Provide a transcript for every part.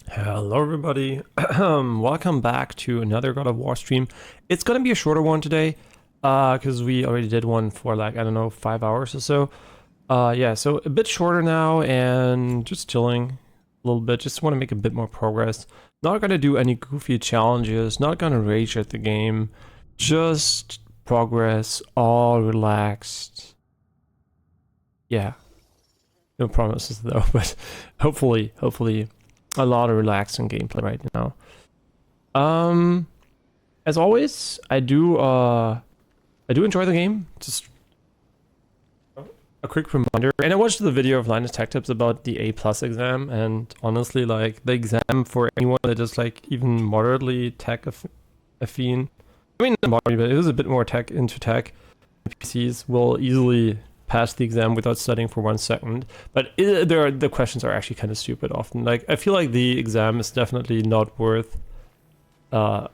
Hello everybody, welcome back to another God of War stream. It's gonna be a shorter one today, because we already did one for like, I don't know, 5 hours or so. Yeah, so a bit shorter now and just chilling a little bit, just want to make a bit more progress. Not gonna do any goofy challenges, not gonna rage at the game, just progress, all relaxed. Yeah, no promises though, but hopefully a lot of relaxing gameplay right now. As always, I do enjoy the game. Just a quick reminder, and I watched the video of Linus Tech Tips about the A+ exam, and honestly, like the exam for anyone that is like even moderately tech affine. I mean, not moderately, but it is a bit more tech into tech. PCs will easily pass the exam without studying for 1 second. But the questions are actually kind of stupid often. Like I feel like the exam is definitely not worth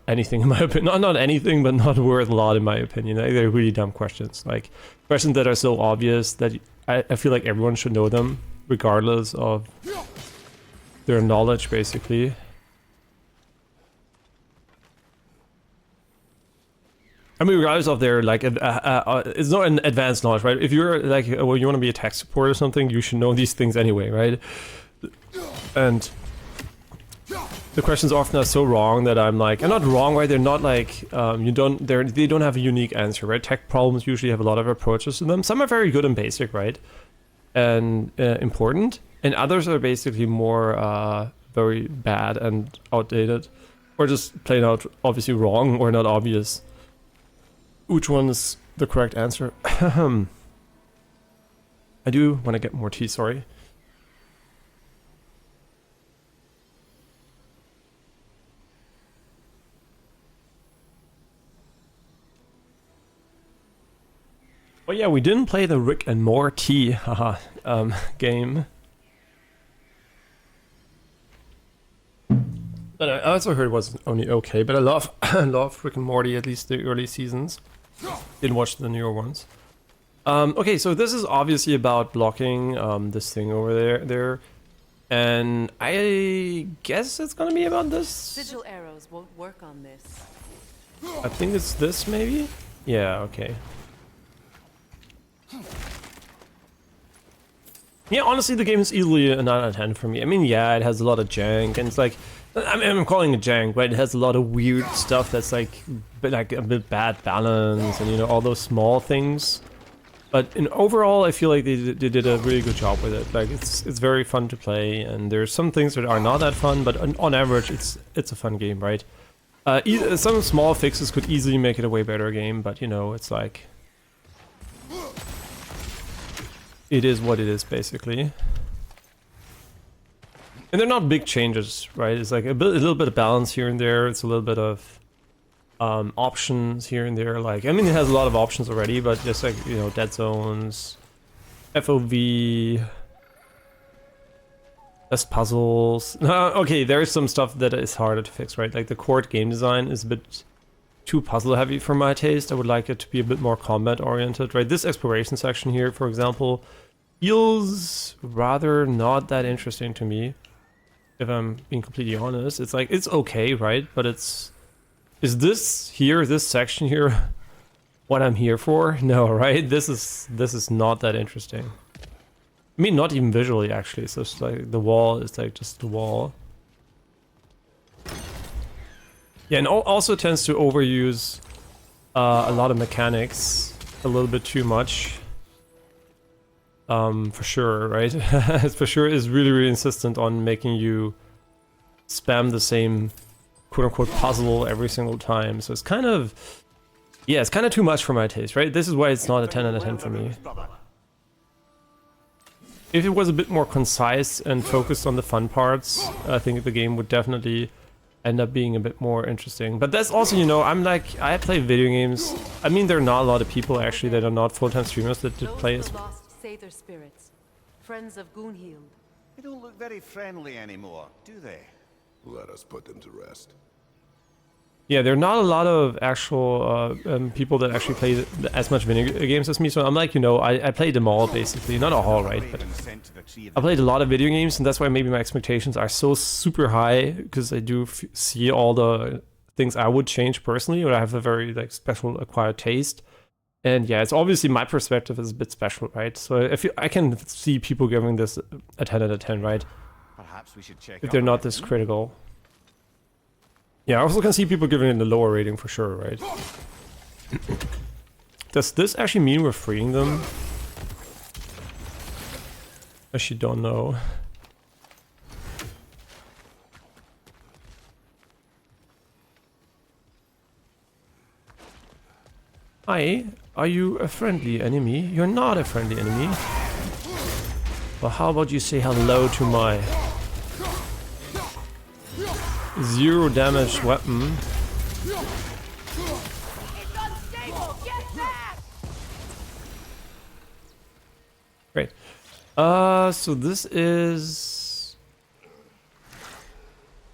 anything in my opinion. Not anything, but not worth a lot in my opinion. Like, they're really dumb questions. Like questions that are so obvious that I feel like everyone should know them, regardless of their knowledge, basically. I mean, regardless of their like, it's not an advanced knowledge, right? If you're like, well, you want to be a tech support or something, you should know these things anyway, right? And the questions often are so wrong that I'm like, not wrong, right? They're not like, they don't have a unique answer, right? Tech problems usually have a lot of approaches to them. Some are very good and basic, right? And important, and others are basically more very bad and outdated, or just plain out obviously wrong or not obvious. Which one is the correct answer? I do want to get more tea, sorry. Oh yeah, we didn't play the Rick and Morty game. But I also heard it was only okay, but I love I love Rick and Morty, at least the early seasons. Didn't watch the newer ones. Okay, so this is obviously about blocking this thing over there. And I guess it's gonna be about this. Sigil arrows won't work on this. I think it's this, maybe? Yeah, okay. Yeah, honestly, the game is easily a 9 out of 10 for me. I mean, yeah, it has a lot of jank, and it's like, I mean, I'm calling it jank, but it has a lot of weird stuff that's like a bit bad balance, and you know, all those small things. But in overall, I feel like they did a really good job with it. Like, it's very fun to play, and there's some things that are not that fun, but on average, it's a fun game, right? Some small fixes could easily make it a way better game, but you know, it's like, it is what it is, basically. And they're not big changes, right? It's like a little bit of balance here and there. It's a little bit of options here and there. Like, I mean, it has a lot of options already, but just like, you know, dead zones, FOV, less puzzles. Okay, there's some stuff that is harder to fix, right? Like the court game design is a bit too puzzle heavy for my taste. I would like it to be a bit more combat oriented, right? This exploration section here, for example, feels rather not that interesting to me, if I'm being completely honest. It's like, it's okay, right? But is this section here, what I'm here for? No, right? This is not that interesting. I mean, not even visually, actually. It's just like the wall is like just the wall. Yeah, and also tends to overuse a lot of mechanics a little bit too much. For sure, right? For sure is really insistent on making you spam the same quote-unquote puzzle every single time. So it's kind of, yeah, it's kind of too much for my taste, right? This is why it's not a 10 out of 10 for me. If it was a bit more concise and focused on the fun parts, I think the game would definitely end up being a bit more interesting. But that's also, you know, I'm like, I play video games. I mean, there are not a lot of people actually that are not full-time streamers that did play as lost say their spirits, friends of Gunhild. They don't look very friendly anymore, do they? Let us put them to rest. Yeah, there are not a lot of actual people that actually play as much video games as me. So I'm like, you know, I played them all basically, not all, right? But I played a lot of video games, and that's why maybe my expectations are so super high, because I do see all the things I would change personally, or I have a very like special acquired taste. And yeah, it's obviously my perspective is a bit special, right? So if I can see people giving this a 10 out of 10, right? Perhaps we should check If they're not this critical. Yeah, I also can see people giving it a lower rating for sure, right? Does this actually mean we're freeing them? I actually don't know. Hi, are you a friendly enemy? You're not a friendly enemy. Well, how about you say hello to my 0 damage weapon? Great. So this is...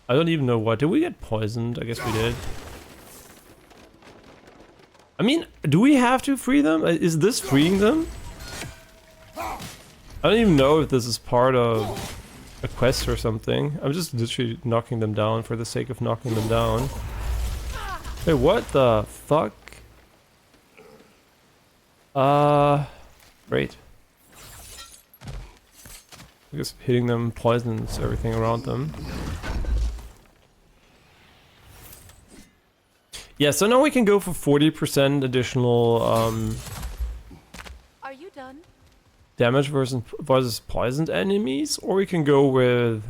I don't even know what. Did we get poisoned? I guess we did. I mean, do we have to free them? Is this freeing them? I don't even know if this is part of a quest or something. I'm just literally knocking them down for the sake of knocking them down. Hey, what the fuck? Great. Just hitting them poisons everything around them. Yeah, so now we can go for 40% additional Are you done? damage versus poisoned enemies, or we can go with,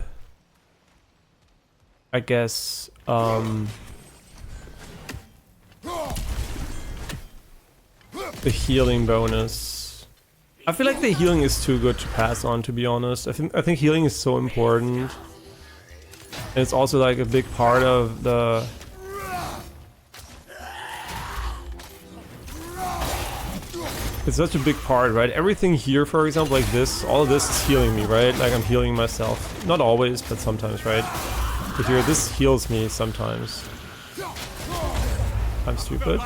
I guess, the healing bonus. I feel like the healing is too good to pass on, to be honest. I think healing is so important, and it's also like a big part of the. It's such a big part, right? Everything here, for example, like this, all of this is healing me, right? Like I'm healing myself. Not always, but sometimes, right? But here, this heals me sometimes. I'm stupid.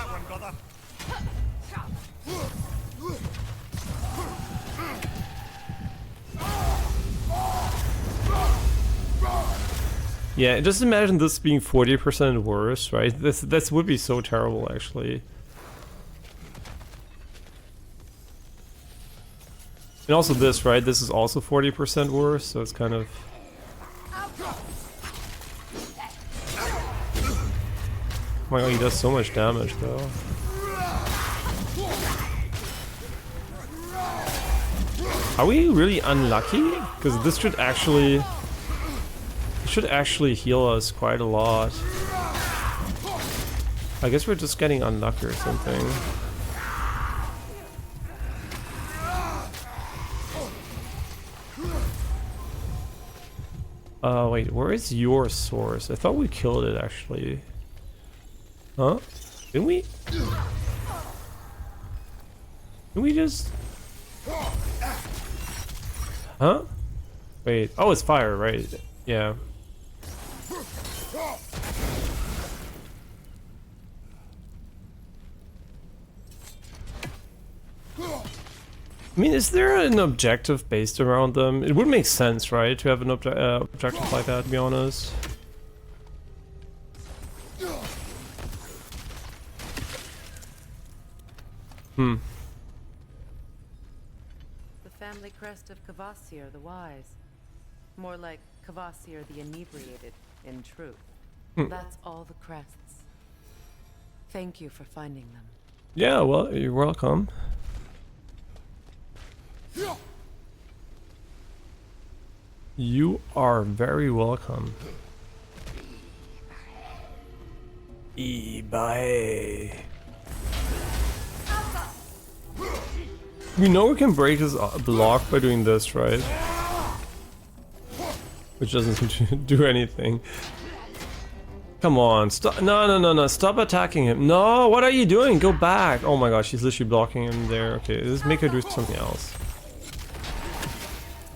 Yeah, just imagine this being 40% worse, right? This would be so terrible, actually. And also this, right? This is also 40% worse, so it's kind of... Oh my god, he does so much damage, though. Are we really unlucky? Because this should actually... should actually heal us quite a lot. I guess we're just getting unlucky or something. Wait, where is your source? I thought we killed it, actually. Huh? Didn't we? Didn't we just... Huh? Wait, oh, it's fire, right? Yeah. I mean, is there an objective based around them? It would make sense, right, to have an objective like that, to be honest. Hmm. The family crest of Kvasir the Wise. More like Kvasir the Inebriated, in truth. That's all the crests. Thank you for finding them. Yeah, well, you're welcome. You are very welcome. Ebae. We know we can break his block by doing this, right? Which doesn't seem to do anything. Come on, stop! No! Stop attacking him! No, what are you doing? Go back! Oh my gosh, she's literally blocking him there. Okay, let's make her do something else.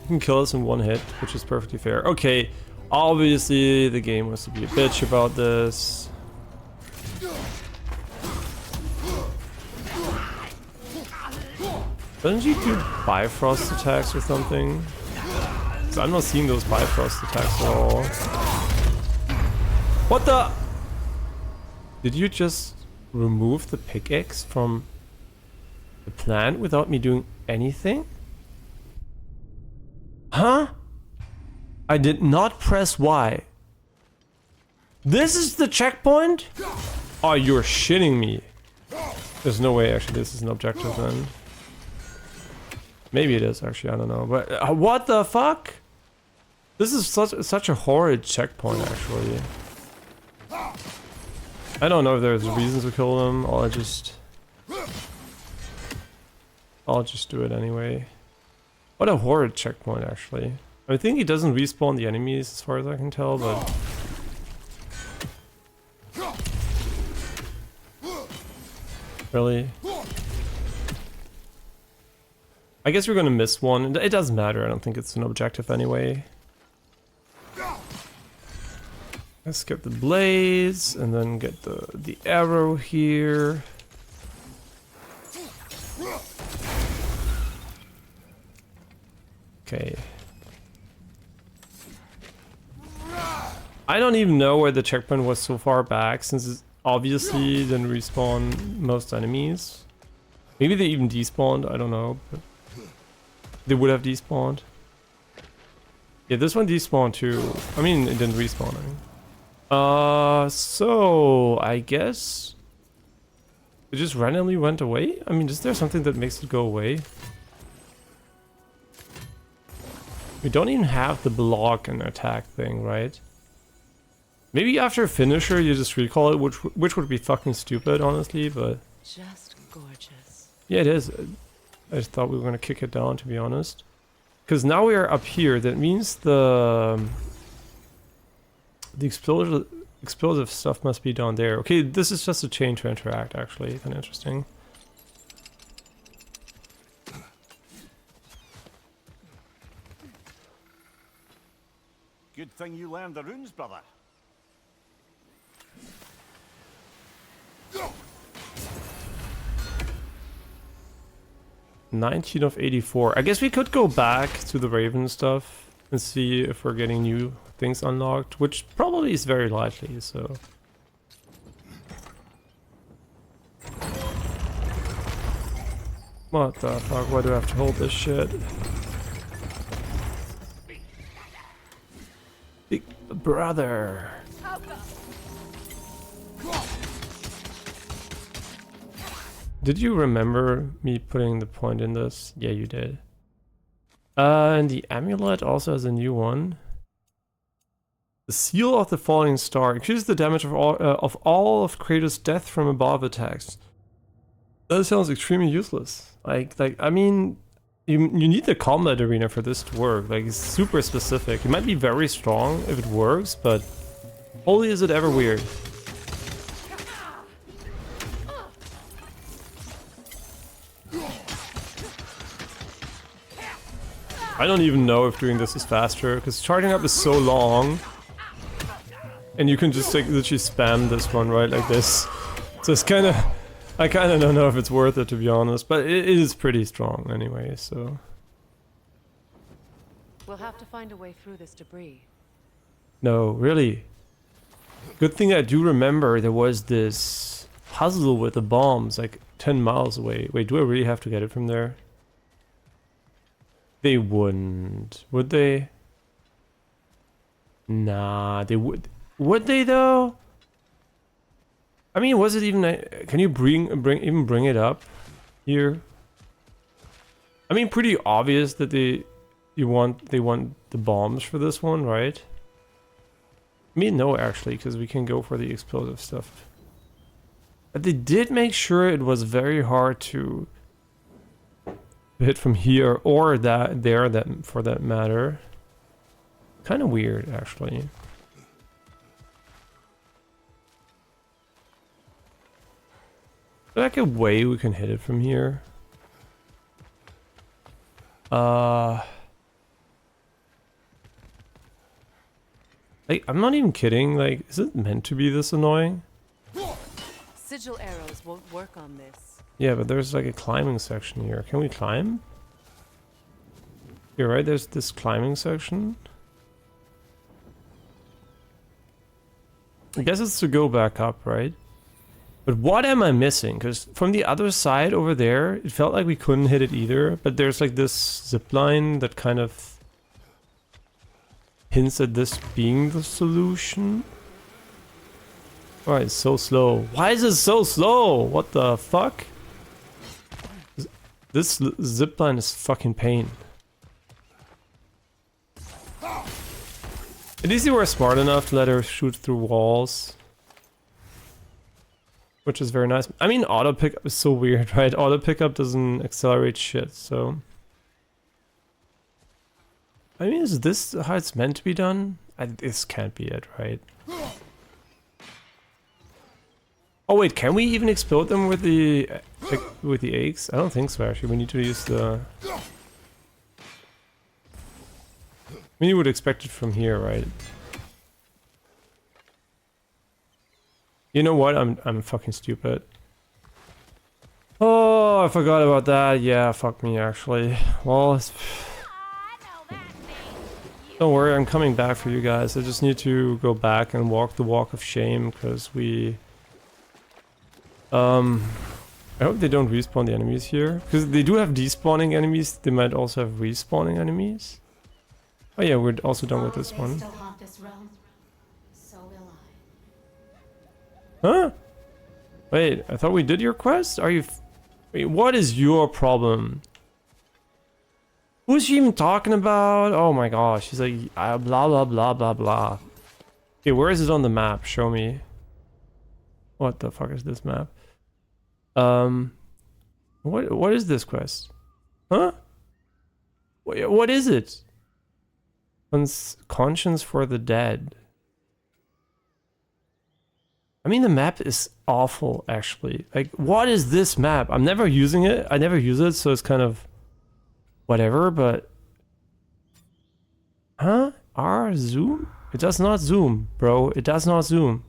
You can kill us in one hit, which is perfectly fair. Okay, obviously the game wants to be a bitch about this. Doesn't she do Bifrost attacks or something? 'Cause I'm not seeing those Bifrost attacks at all. What the? Did you just remove the pickaxe from the plant without me doing anything? Huh? I did not press Y. This is the checkpoint? Oh, you're shitting me. There's no way actually this is an objective then. Maybe it is actually, I don't know. But what the fuck? This is such a horrid checkpoint actually. I don't know if there's reasons to kill them, or I'll just do it anyway. What a horrid checkpoint actually. I think he doesn't respawn the enemies as far as I can tell, but really? I guess we're gonna miss one. It doesn't matter, I don't think it's an objective anyway. Let's get the blaze and then get the arrow here. Okay. I don't even know where the checkpoint was so far back, since it obviously didn't respawn most enemies. Maybe they even despawned, I don't know. But they would have despawned. Yeah, this one despawned too. I mean, it didn't respawn. So I guess it just randomly went away? I mean, is there something that makes it go away? We don't even have the block and attack thing, right? Maybe after a finisher you just recall it, which would be fucking stupid, honestly, but... Just gorgeous. Yeah, it is. I just thought we were gonna kick it down, to be honest. Because now we are up here, that means the explosive stuff must be down there. Okay, this is just a chain to interact, actually. Kind of interesting. Good thing you learned the runes, brother. 19 of 84. I guess we could go back to the Raven stuff and see if we're getting new things unlocked, which probably is very likely, so... What the fuck? Why do I have to hold this shit? Big brother. Did you remember me putting the point in this? Yeah, you did. And the amulet also has a new one. The seal of the falling star increases the damage of all of Kratos' death from above attacks. That sounds extremely useless. Like I mean, you need the combat arena for this to work. Like, it's super specific. It might be very strong if it works, but holy is it ever weird. I don't even know if doing this is faster, because charging up is so long. And you can just like literally spam this one, right, like this. So it's kind of... I kind of don't know if it's worth it, to be honest, but it is pretty strong anyway, so... We'll have to find a way through this debris. No, really. Good thing I do remember there was this puzzle with the bombs, like 10 miles away. Wait, do I really have to get it from there? They wouldn't. Would they? Nah, they would. Would they though? I mean, was it even? Can you bring it up here? I mean, pretty obvious that they want the bombs for this one, right? I mean, no, actually, because we can go for the explosive stuff. But they did make sure it was very hard to hit from here or that for that matter. Kind of weird, actually. Like a way we can hit it from here. Like, I'm not even kidding. Like, is it meant to be this annoying? Sigil arrows won't work on this. Yeah, but there's like a climbing section here. Can we climb? You're right, there's this climbing section. I guess it's to go back up, right? But what am I missing? Because from the other side over there, it felt like we couldn't hit it either. But there's like this zip line that kind of hints at this being the solution. Why it's so slow? Why is it so slow? What the fuck? This zip line is fucking pain. At least you were smart enough to let her shoot through walls. Which is very nice. I mean, auto pickup is so weird, right? Auto pickup doesn't accelerate shit, so... I mean, is this how it's meant to be done? This can't be it, right? Oh wait, can we even explode them with the eggs? I don't think so, actually. We need to use the... I mean, you would expect it from here, right? You know what? I'm fucking stupid. Oh, I forgot about that. Yeah, fuck me, actually. Well, don't worry, I'm coming back for you guys. I just need to go back and walk the walk of shame, because we... I hope they don't respawn the enemies here. Because they do have despawning enemies, they might also have respawning enemies. Oh yeah, we're also done with this one. Huh? Wait, I thought we did your quest? Are you... Wait, what is your problem? Who's she even talking about? Oh my gosh, she's like, blah blah blah blah blah. Okay, where is it on the map? Show me. What the fuck is this map? What is this quest? Huh? What is it? Conscience for the dead. I mean, the map is awful, actually. Like, what is this map? I'm never using it. I never use it, so it's kind of whatever, but... Huh? Zoom? It does not zoom, bro. It does not zoom.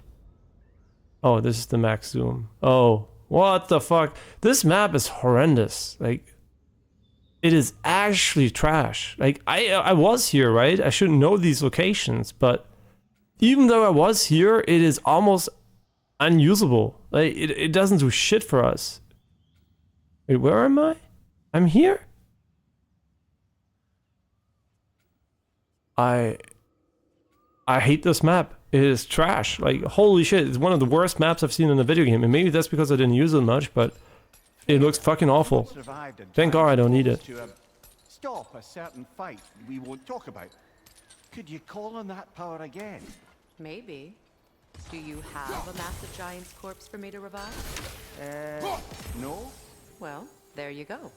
Oh, this is the max zoom. Oh, what the fuck? This map is horrendous. Like... It is actually trash. Like, I was here, right? I should know these locations, but even though I was here, it is almost unusable. Like, it doesn't do shit for us. Wait, where am I? I'm here? I hate this map. It is trash. Like, holy shit, it's one of the worst maps I've seen in a video game. And maybe that's because I didn't use it much, but... It looks fucking awful. Thank God I don't need it. Stop a certain fight we won't talk about. Could you call on that power again? Maybe. Do you have a massive giant's corpse for me to revive? No? Well, there you go.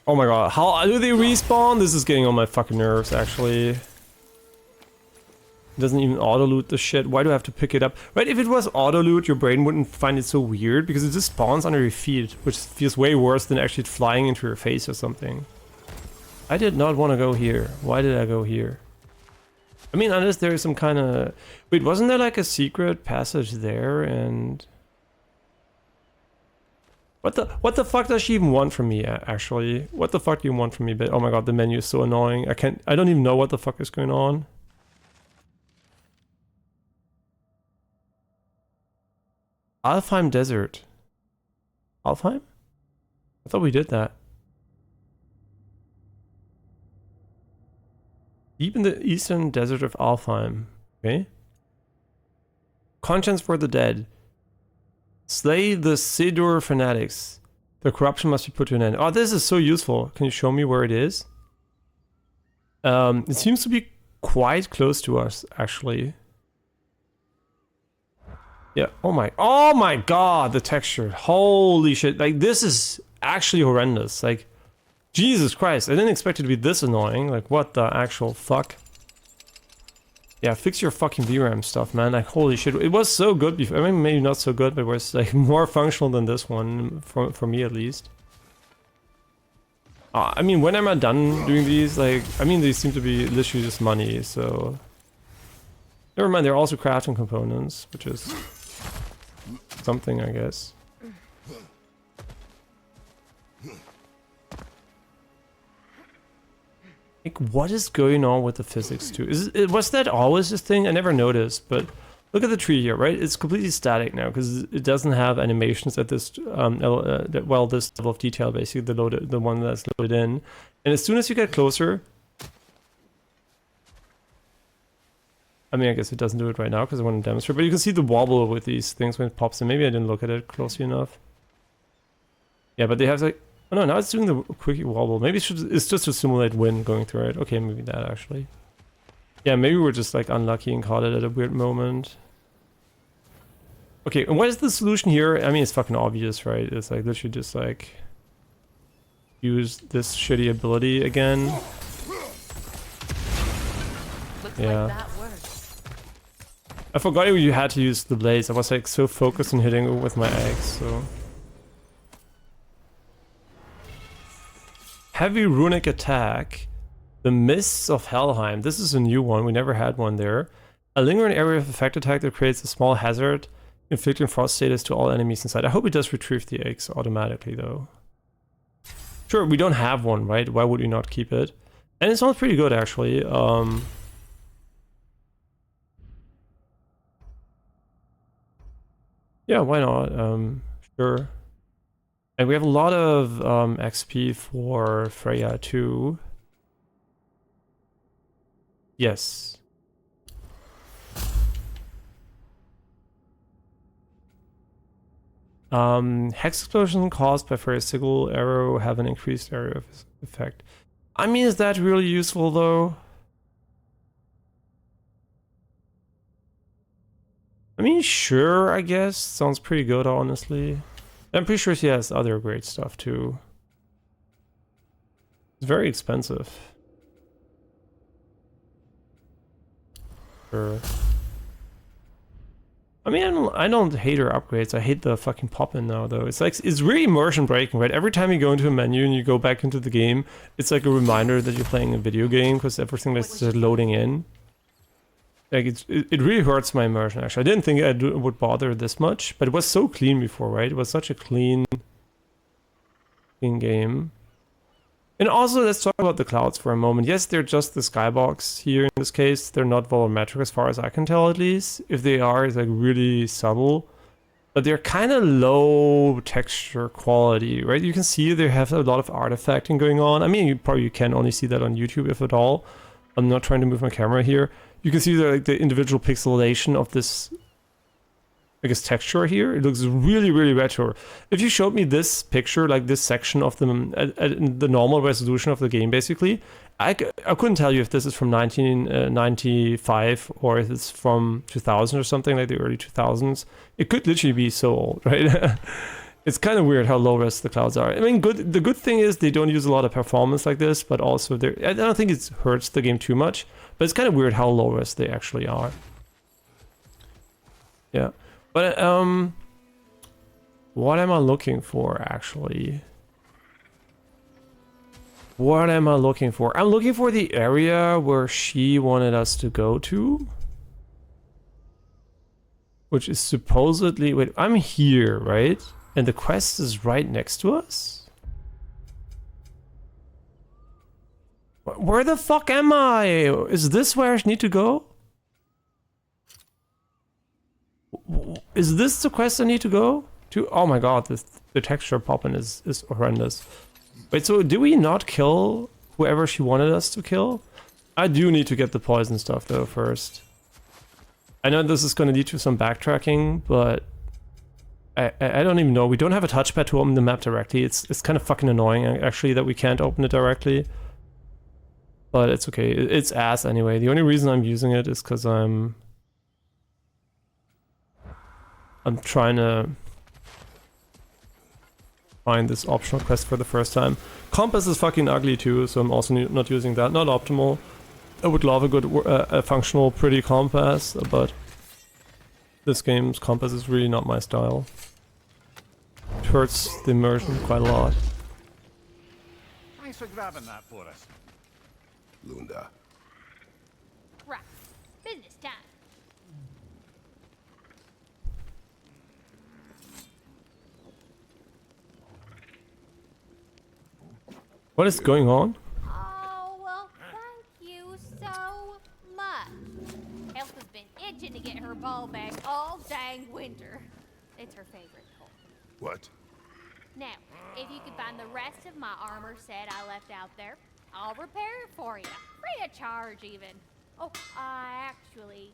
Oh my god, how do they respawn? This is getting on my fucking nerves, actually. It doesn't even auto-loot the shit. Why do I have to pick it up? Right, if it was auto-loot, your brain wouldn't find it so weird, because it just spawns under your feet, which feels way worse than actually flying into your face or something. I did not want to go here. Why did I go here? I mean, unless there is some kind of... Wait, wasn't there like a secret passage there, and... What the fuck does she even want from me, actually? What the fuck do you want from me? But oh my god, the menu is so annoying. I don't even know what the fuck is going on. Alfheim Desert. Alfheim? I thought we did that. Deep in the eastern desert of Alfheim. Okay. Conscience for the dead. Slay the Sedur fanatics. The corruption must be put to an end. Oh, this is so useful. Can you show me where it is? It seems to be quite close to us, actually. Yeah, oh my god, the texture. Holy shit, like this is actually horrendous. Like, Jesus Christ, I didn't expect it to be this annoying. Like, what the actual fuck? Yeah, fix your fucking VRAM stuff, man. Like, holy shit, it was so good before. I mean, maybe not so good, but it was like more functional than this one, for me at least. I mean, when am I done doing these? Like, I mean, these seem to be literally just money, so... Never mind, they're also crafting components, which is something, I guess. Like, what is going on with the physics too? Was that always this thing? I never noticed, but look at the tree here, right? It's completely static now because it doesn't have animations at this this level of detail, basically the one that's loaded in. And as soon as you get closer, I mean, I guess it doesn't do it right now because I want to demonstrate, but you can see the wobble with these things when it pops in. Maybe I didn't look at it closely enough. Yeah, but they have like, oh no, now it's doing the quickie wobble. Maybe it's just to simulate wind going through it. Okay, maybe that actually. Yeah, maybe we're just like unlucky and caught it at a weird moment. Okay, and what is the solution here? I mean, it's fucking obvious, right? It's like literally just like use this shitty ability again. Looks Yeah. like that worked. I forgot you had to use the blades. I was like so focused on hitting with my axe, so. Heavy runic attack. The Mists of Helheim. This is a new one. We never had one there. A lingering area of effect attack that creates a small hazard, inflicting frost status to all enemies inside. I hope it does retrieve the eggs automatically, though. Sure, we don't have one, right? Why would we not keep it? And it sounds pretty good, actually. Yeah, why not? Sure. And we have a lot of XP for Freya too. Yes. Hex explosion caused by Freya's sickle arrow have an increased area of effect. I mean, is that really useful though? I mean, sure, I guess. Sounds pretty good, honestly. I'm pretty sure she has other great stuff too. It's very expensive. Sure. I mean, I don't hate her upgrades. I hate the fucking pop-in now, though. It's like, it's really immersion breaking, right? Every time you go into a menu and you go back into the game, it's like a reminder that you're playing a video game because everything that's just loading in. Like, it really hurts my immersion, actually. I didn't think it would bother this much, but it was so clean before, right? It was such a clean game. And also, let's talk about the clouds for a moment. Yes, they're just the skybox here in this case. They're not volumetric as far as I can tell, at least. If they are, it's like really subtle. But they're kind of low texture quality, right? You can see they have a lot of artifacting going on. I mean, you probably can only see that on YouTube, if at all. I'm not trying to move my camera here. You can see the individual pixelation of this, I guess, texture here. It looks really, really retro. If you showed me this picture, like this section of them at the normal resolution of the game, basically, I couldn't tell you if this is from 1995 or if it's from 2000 or something, like the early 2000s. It could literally be so old, right? It's kind of weird how low res the clouds are. I mean, the good thing is they don't use a lot of performance like this, but also I don't think it hurts the game too much. But it's kind of weird how low res they actually are. Yeah. But, what am I looking for, actually? What am I looking for? I'm looking for the area where she wanted us to go to. Which is supposedly... Wait, I'm here, right? And the quest is right next to us? Where the fuck am I? Is this where I need to go? Is this the quest I need to go to? Oh my god, the texture popping is horrendous. Wait, so do we not kill whoever she wanted us to kill? I do need to get the poison stuff though first. I know this is going to lead to some backtracking, but I don't even know. We don't have a touchpad to open the map directly. It's kind of fucking annoying actually that we can't open it directly. But it's okay. It's ass anyway. The only reason I'm using it is because I'm trying to find this optional quest for the first time. Compass is fucking ugly too, so I'm also not using that. Not optimal. I would love a good, a functional, pretty compass, but this game's compass is really not my style. It hurts the immersion quite a lot. Thanks for grabbing that for us. Lunda. Right. Business time. What is going on? Oh, well, thank you so much. Elf has been itching to get her ball back all dang winter. It's her favorite toy. What? Now, if you could find the rest of my armor set I left out there, I'll repair it for you. Free of charge, even. Oh, actually,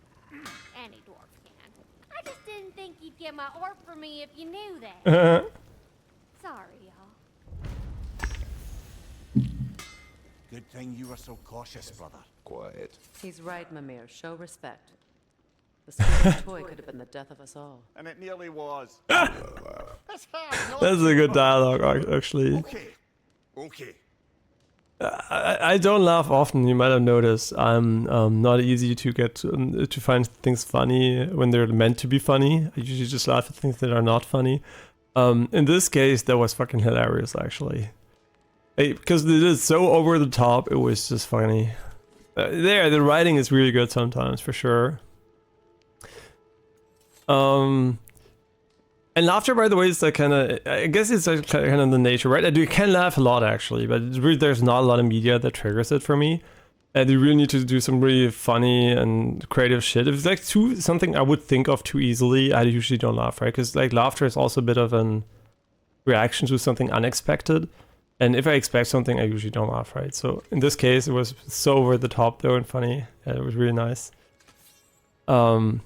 any dwarf can. I just didn't think you'd get my orb for me if you knew that. Sorry, y'all. Good thing you were so cautious, brother. Quiet. He's right, Mimir. Show respect. The stupid toy could have been the death of us all. And it nearly was. That's hard not That's to, a good brother. dialogue, actually. Okay. Okay. I don't laugh often. You might have noticed. I'm not easy to get to find things funny when they're meant to be funny. I usually just laugh at things that are not funny. In this case, that was fucking hilarious, actually. Because it is so over the top, it was just funny. The writing is really good sometimes, for sure. And laughter, by the way, is like kind of, I guess it's like kind of the nature, right? I can laugh a lot, actually, but it's really, there's not a lot of media that triggers it for me. And you really need to do some really funny and creative shit. If it's like something I would think of too easily, I usually don't laugh, right? Because like laughter is also a bit of an reaction to something unexpected. And if I expect something, I usually don't laugh, right? So in this case, it was so over the top though and funny. Yeah, it was really nice. Okay,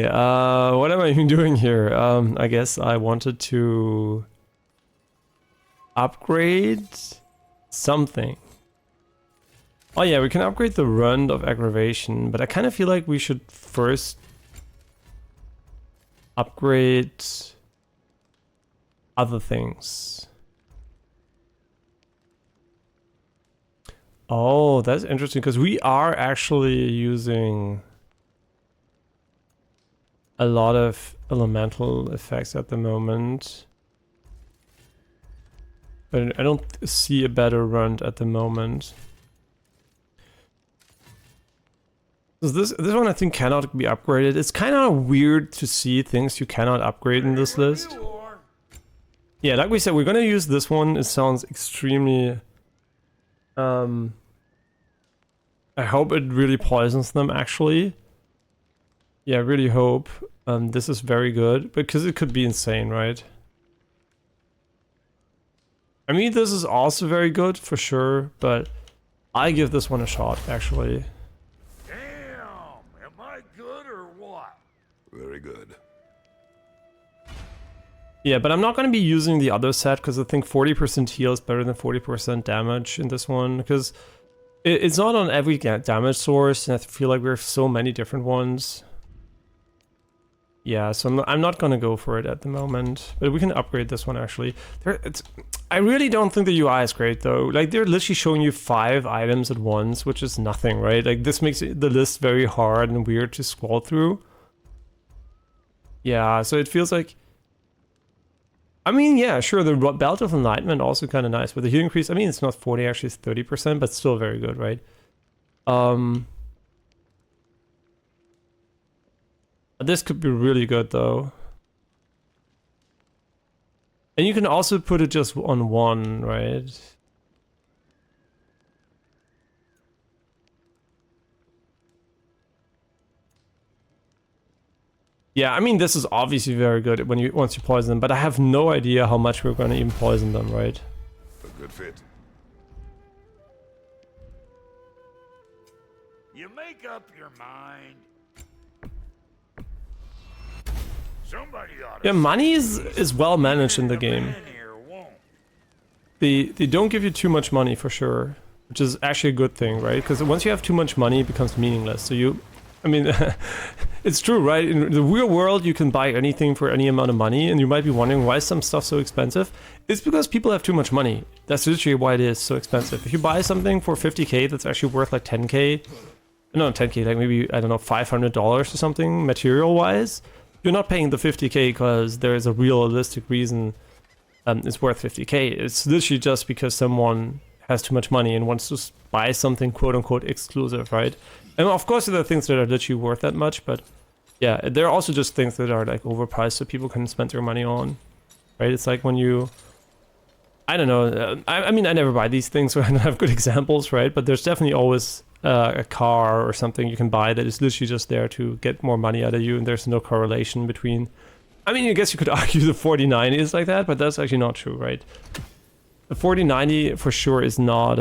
what am I even doing here? I guess I wanted to upgrade something. Oh yeah, we can upgrade the run of aggravation, but I kind of feel like we should first upgrade other things. Oh, that's interesting, because we are actually using a lot of elemental effects at the moment. But I don't see a better run at the moment. So this one I think cannot be upgraded. It's kind of weird to see things you cannot upgrade in this list. Yeah, like we said, we're gonna use this one. It sounds extremely... I hope it really poisons them, actually. Yeah, I really hope. This is very good, because it could be insane, right? I mean, this is also very good, for sure, but I give this one a shot, actually. Damn! Am I good or what? Very good. Yeah, but I'm not going to be using the other set, because I think 40% heal is better than 40% damage in this one, because it's not on every damage source, and I feel like we have so many different ones. Yeah, so I'm not gonna go for it at the moment, but we can upgrade this one actually. I really don't think the UI is great though. Like they're literally showing you 5 items at once, which is nothing, right? Like this makes the list very hard and weird to scroll through. Yeah, so it feels like... I mean, yeah, sure, the Belt of Enlightenment also kind of nice, but the healing increase, I mean, it's not 40, actually it's 30%, but still very good, right? This could be really good though. And you can also put it just on 1, right? Yeah, I mean, this is obviously very good when once you poison them, but I have no idea how much we're going to even poison them, right? A good fit. You make up your mind. Somebody ought to... Yeah, money is well managed in the game. They don't give you too much money for sure, which is actually a good thing, right? Because once you have too much money, it becomes meaningless. So I mean, it's true, right? In the real world, you can buy anything for any amount of money, and you might be wondering why is some stuff so expensive? It's because people have too much money. That's literally why it is so expensive. If you buy something for 50k that's actually worth like 10k, no, 10k, like maybe, I don't know, $500 or something, material-wise, you're not paying the 50k because there is a realistic reason it's worth 50k. It's literally just because someone has too much money and wants to buy something quote-unquote exclusive, right? And of course there are things that are literally worth that much, but yeah, there are also just things that are like overpriced so people can spend their money on, right? It's like when you I don't know. I mean, I never buy these things, so I don't have good examples, right? But there's definitely always a car or something you can buy that is literally just there to get more money out of you, and there's no correlation between... I mean, I guess you could argue the 4090 is like that, but that's actually not true, right? The 4090 for sure is not...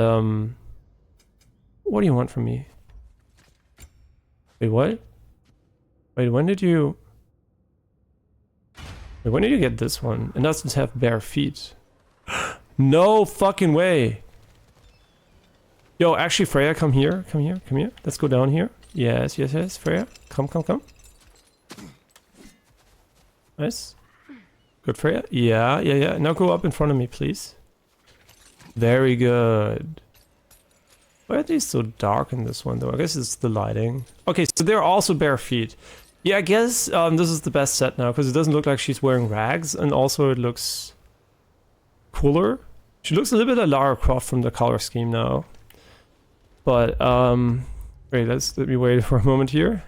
What do you want from me? Wait, what? Wait, when did you... Wait, when did you get this one? It doesn't have bare feet. No fucking way. Yo, actually, Freya, come here. Come here. Come here. Let's go down here. Yes, yes, yes. Freya, come, come, come. Nice. Good, Freya. Yeah, yeah, yeah. Now go up in front of me, please. Very good. Why are these so dark in this one, though? I guess it's the lighting. Okay, so they're also bare feet. Yeah, I guess this is the best set now, because it doesn't look like she's wearing rags, and also it looks cooler. She looks a little bit like Lara Croft from the color scheme now. But, wait, let me wait for a moment here.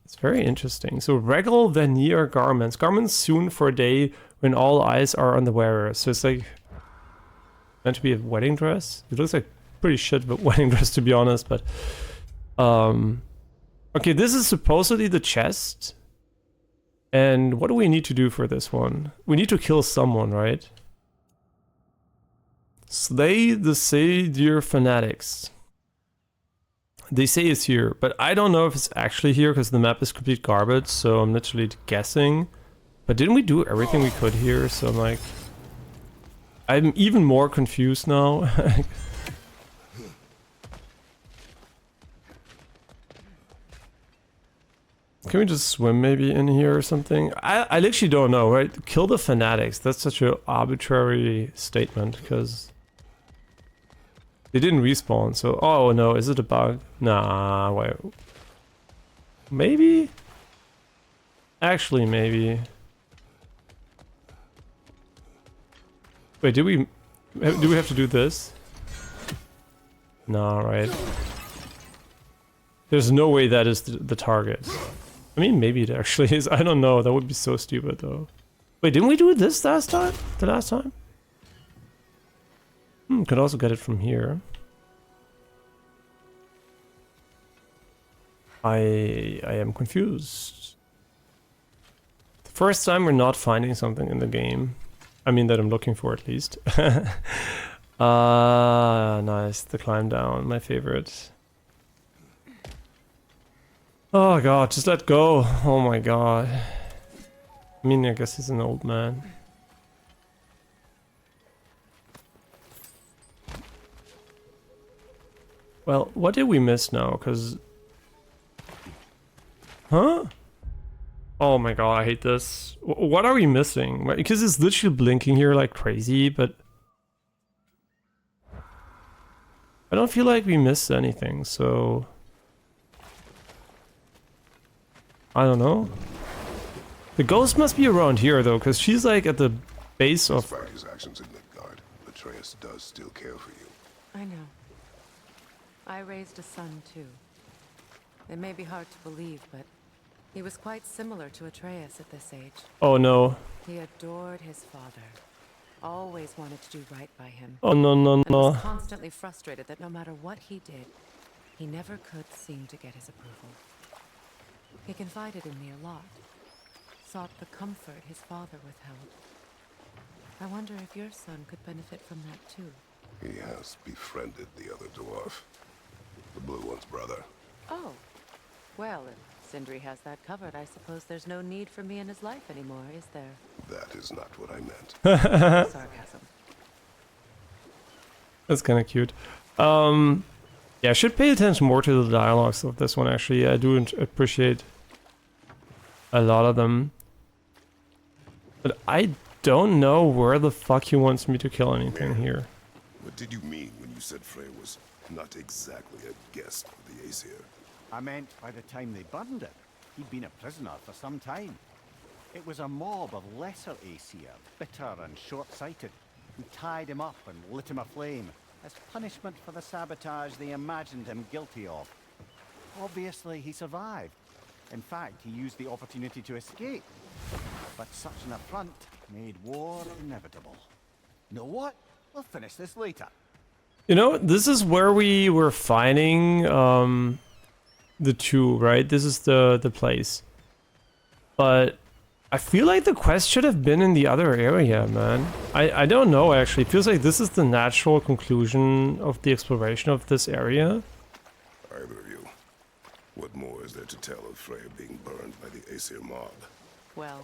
It's very interesting. So, regal veneer garments. Garments sewn for a day when all eyes are on the wearer. So it's like meant to be a wedding dress. It looks like pretty shit of a wedding dress, to be honest, but... Okay, this is supposedly the chest. And what do we need to do for this one? We need to kill someone, right? Slay the Sadir fanatics. They say it's here, but I don't know if it's actually here because the map is complete garbage, so I'm literally guessing. But didn't we do everything we could here? So I'm like... I'm even more confused now. Can we just swim maybe in here or something? I literally don't know, right? Kill the fanatics. That's such an arbitrary statement because they didn't respawn. So, oh no, is it a bug? Nah, wait. Maybe? Actually, maybe. Wait, do we have to do this? No, right. There's no way that is the target. I mean, maybe it actually is. I don't know. That would be so stupid, though. Wait, didn't we do this last time? The last time? Could also get it from here. I am confused. The first time we're not finding something in the game. I mean, that I'm looking for, at least. Nice. The climb down. My favorite. Oh god, just let go. Oh my god. I mean, I guess he's an old man. Well, what did we miss now? Because... Huh? Oh my god, I hate this. What are we missing? Because it's literally blinking here like crazy, but... I don't feel like we missed anything, so... I don't know. The ghost must be around here though, because she's like at the base of... Despite his actions in Midgard, Atreus does still care for you. I know. I raised a son too. It may be hard to believe, but he was quite similar to Atreus at this age. Oh no. He adored his father. Always wanted to do right by him. Oh no, no, And no. was constantly frustrated that no matter what he did, he never could seem to get his approval. He confided in me a lot. Sought the comfort his father withheld. I wonder if your son could benefit from that too. He has befriended the other dwarf. The blue one's brother. Oh. Well, if Sindri has that covered, I suppose there's no need for me in his life anymore, is there? That is not what I meant. Sarcasm. That's kind of cute. Yeah, I should pay attention more to the dialogues of this one, actually. I do appreciate a lot of them. But I don't know where the fuck he wants me to kill anything here. What did you mean when you said Frey was not exactly a guest of the Aesir? I meant by the time they burned it, he'd been a prisoner for some time. It was a mob of lesser Aesir, bitter and short-sighted, who tied him up and lit him aflame as punishment for the sabotage they imagined him guilty of. Obviously, he survived. In fact, he used the opportunity to escape. But such an affront made war inevitable. You know what? We'll finish this later. You know, this is where we were finding the two, right? This is the place. But I feel like the quest should have been in the other area, man. I don't know, actually. It feels like this is the natural conclusion of the exploration of this area. Either of you. What more is there to tell of Freya being burned by the Aesir mob? Well,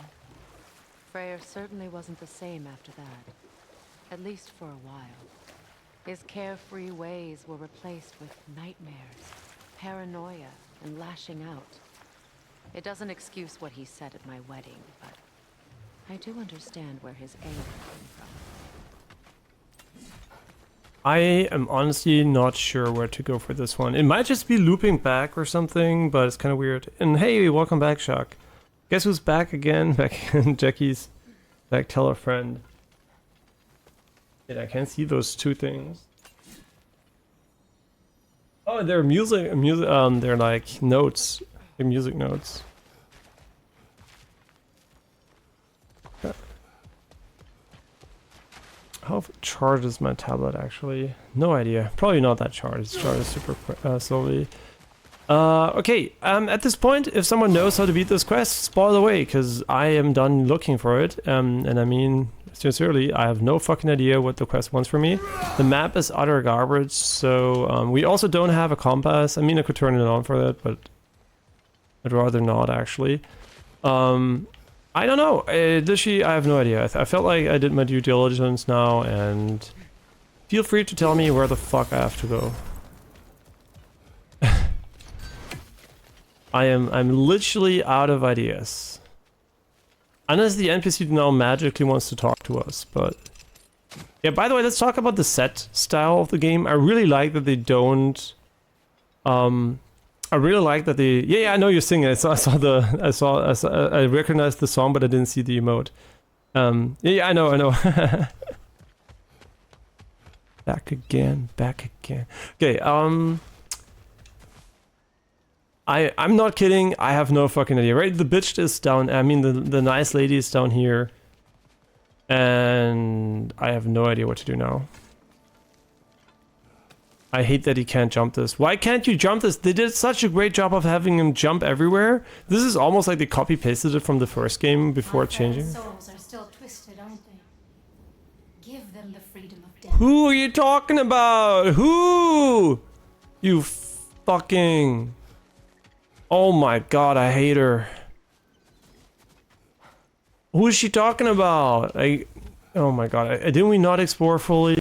Freyr certainly wasn't the same after that. At least for a while. His carefree ways were replaced with nightmares, paranoia, and lashing out. It doesn't excuse what he said at my wedding, but I do understand where his anger came from. I am honestly not sure where to go for this one. It might just be looping back or something, but it's kind of weird. And hey, welcome back, Shock. Guess who's back again? Back again, Jackie's back. Tell a friend. Wait, I can't see those two things. Oh, they're they're like notes. They're music notes. How charged is my tablet actually? No idea. Probably not that charged. It's charged super slowly. Okay, at this point, if someone knows how to beat this quest, spoil away, because I am done looking for it. And I mean, sincerely, I have no fucking idea what the quest wants from me. The map is utter garbage, so we also don't have a compass. I mean, I could turn it on for that, but I'd rather not, actually. I don't know. I have no idea. I felt like I did my due diligence now, and feel free to tell me where the fuck I have to go. I'm literally out of ideas. Unless the NPC now magically wants to talk to us, but... Yeah, by the way, let's talk about the set style of the game. I really like that they don't... I really like that they... Yeah, I know you're singing. I recognized the song, but I didn't see the emote. Yeah, I know. Back again. Okay, I'm not kidding. I have no fucking idea, right? The bitch is down. I mean, the nice lady is down here. And I have no idea what to do now. I hate that he can't jump this. Why can't you jump this? They did such a great job of having him jump everywhere. This is almost like they copy-pasted it from the first game before changing. Souls are still twisted, aren't they? Give them the freedom of death. Who are you talking about? Who? You fucking... Oh my god, I hate her. Who is she talking about? Oh my god, didn't we not explore fully?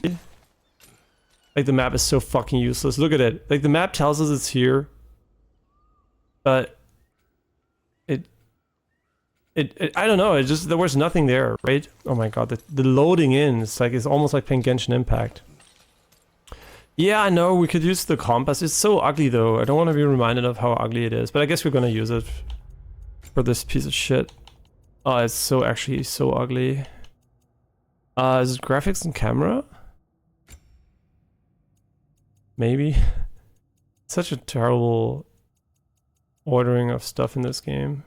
Like, the map is so fucking useless. Look at it. Like, the map tells us it's here. But... I don't know, it just... There was nothing there, right? Oh my god, the loading in, it's almost like playing Genshin Impact. Yeah, I know, we could use the compass. It's so ugly, though. I don't want to be reminded of how ugly it is. But I guess we're gonna use it for this piece of shit. Oh, it's so actually so ugly. Is it graphics and camera? Maybe. Such a terrible ordering of stuff in this game.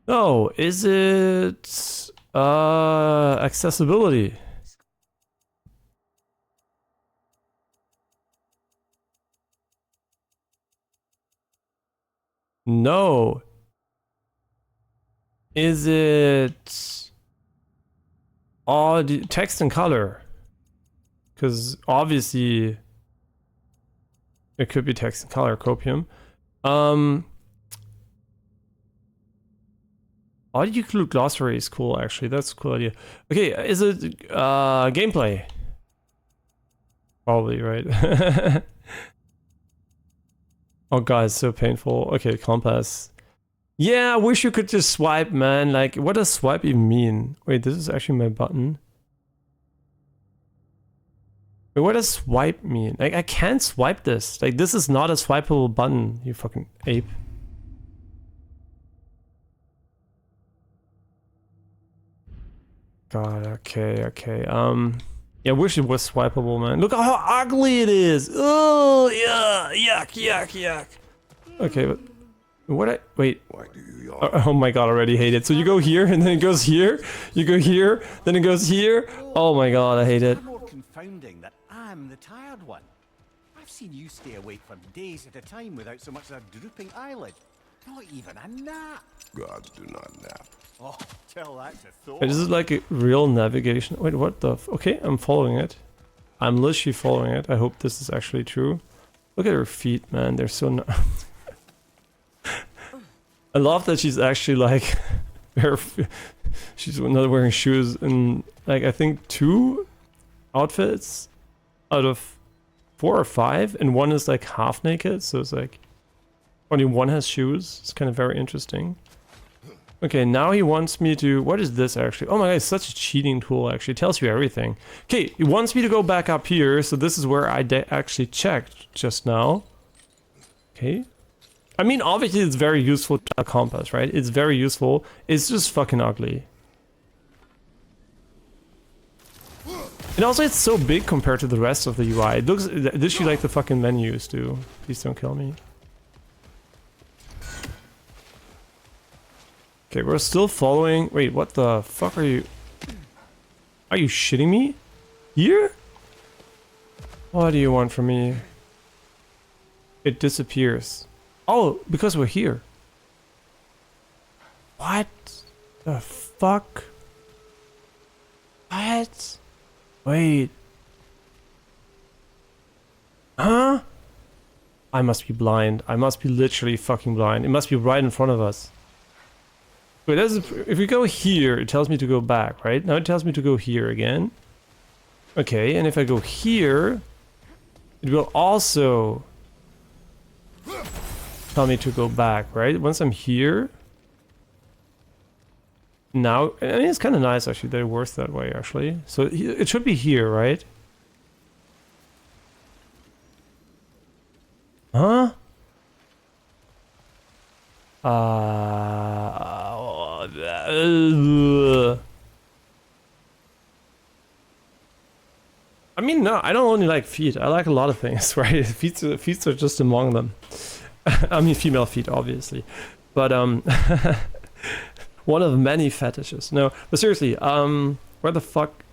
Oh, is it accessibility? No. Is it text and color? Because obviously it could be text and color, copium. Audio glossary is cool, actually. That's a cool idea. Okay, is it gameplay? Probably, right? Oh god, it's so painful. Okay, compass. Yeah, I wish you could just swipe, man. Like, what does swipe even mean? Wait, this is actually my button. Wait, what does swipe mean? Like, I can't swipe this. Like, this is not a swipeable button, you fucking ape. God, okay. Yeah, I wish it was swipeable, man. Look how ugly it is. Oh, yeah, yuck. Okay, but Wait. Why do you yawn? Oh my god, I already hate it. So you go here, and then it goes here. You go here, then it goes here. Oh my god, I hate it. Far more confounding that I'm the tired one. I've seen you stay awake for days at a time without so much as a drooping eyelid. Not even a nap. Gods do not nap. Oh, tell that to Thor. Wait, is it like a real navigation? Wait, what the okay, I'm following it. I'm literally following it. I hope this is actually true. Look at her feet, man. They're so I love that she's actually like she's not wearing shoes in like I think 2 outfits out of 4 or 5, and one is like half naked, so it's like only one has shoes. It's kind of very interesting. Okay, now he wants me to... What is this actually? Oh my god, it's such a cheating tool actually. It tells you everything. Okay, he wants me to go back up here, so this is where I actually checked just now. Okay. I mean, obviously it's very useful to a compass, right? It's very useful. It's just fucking ugly. And also it's so big compared to the rest of the UI. It looks literally like the fucking menus do. Please don't kill me. Okay, we're still following... Wait, what the fuck are you... Are you shitting me? Here? What do you want from me? It disappears. Oh, because we're here. What the fuck? What? Wait. Huh? I must be blind. I must be literally fucking blind. It must be right in front of us. Wait, if we go here, it tells me to go back, right? Now it tells me to go here again. Okay, and if I go here, it will also tell me to go back, right? Once I'm here. Now, I mean, it's kind of nice actually that it works that way actually. So it should be here, right? Huh? I mean, no, I don't only like feet. I like a lot of things, right? Feet are just among them. I mean, female feet, obviously. But, one of many fetishes. No, but seriously, where the fuck...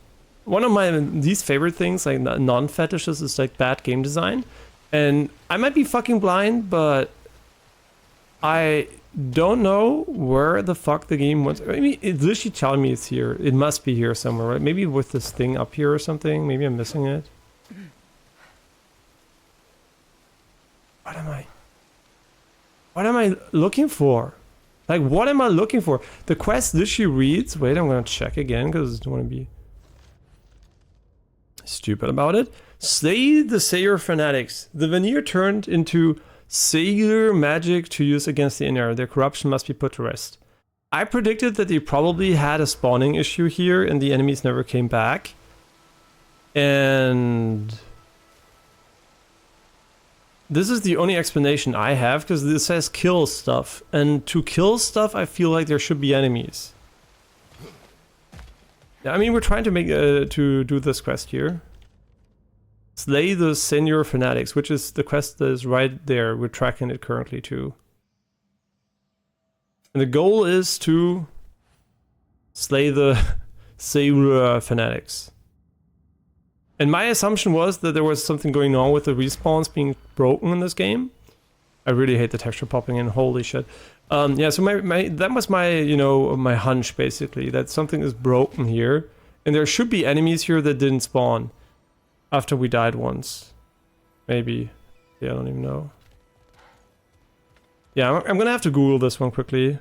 One of my least favorite things, like non-fetishes, is like bad game design. And I might be fucking blind, but I don't know where the fuck the game wants. I mean, it's literally telling me it's here. It must be here somewhere, right? Maybe with this thing up here or something. Maybe I'm missing it. What am I looking for? Like, what am I looking for? The quest literally reads... Wait, I'm gonna check again, because I don't want to be stupid about it. Slay the Sayer fanatics. The veneer turned into Sayer magic to use against the inner. Their corruption must be put to rest. I predicted that they probably had a spawning issue here, and the enemies never came back. And... this is the only explanation I have, because this says kill stuff. And to kill stuff, I feel like there should be enemies. Yeah, I mean, we're trying to make to do this quest here. Slay the Senior Fanatics, which is the quest that is right there. We're tracking it currently too. And the goal is to slay the Senior Fanatics. And my assumption was that there was something going on with the respawns being broken in this game. I really hate the texture popping in, holy shit. Yeah, so that was my, you know, my hunch basically, that something is broken here. And there should be enemies here that didn't spawn after we died once. Maybe. Yeah, I don't even know. Yeah, I'm gonna have to Google this one quickly.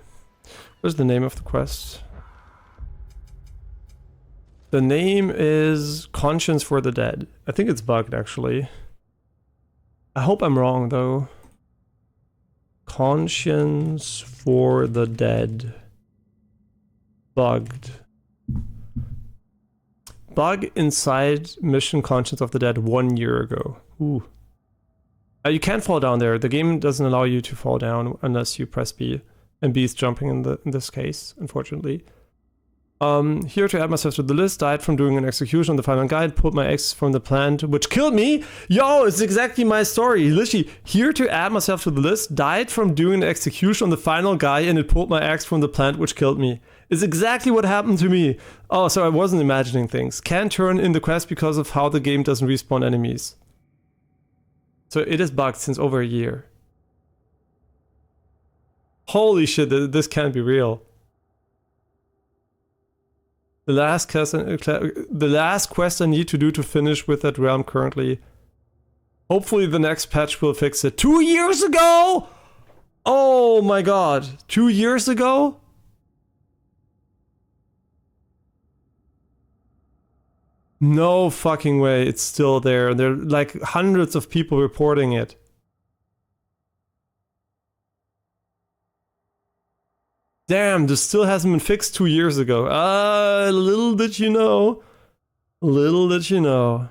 What's the name of the quest? The name is Conscience for the Dead. I think it's bugged, actually. I hope I'm wrong, though. Conscience for the Dead. Bugged. Bug inside Mission Conscience of the Dead 1 year ago. Ooh. You can't fall down there. The game doesn't allow you to fall down unless you press B. And B is jumping in this case, unfortunately. Here to add myself to the list, died from doing an execution on the final guide, pulled my ex from the plant, which killed me. Yo, it's exactly my story. Literally, here to add myself to the list, died from doing an execution on the final guy, and it pulled my ex from the plant, which killed me. It's exactly what happened to me. Oh, so I wasn't imagining things. Can't turn in the quest because of how the game doesn't respawn enemies. So it is bugged since over a year. Holy shit, this can't be real. The last quest I need to do to finish with that realm currently. Hopefully the next patch will fix it. 2 years ago? Oh my god. 2 years ago? No fucking way it's still there. There are like hundreds of people reporting it. Damn, this still hasn't been fixed 2 years ago. Little did you know. Little did you know.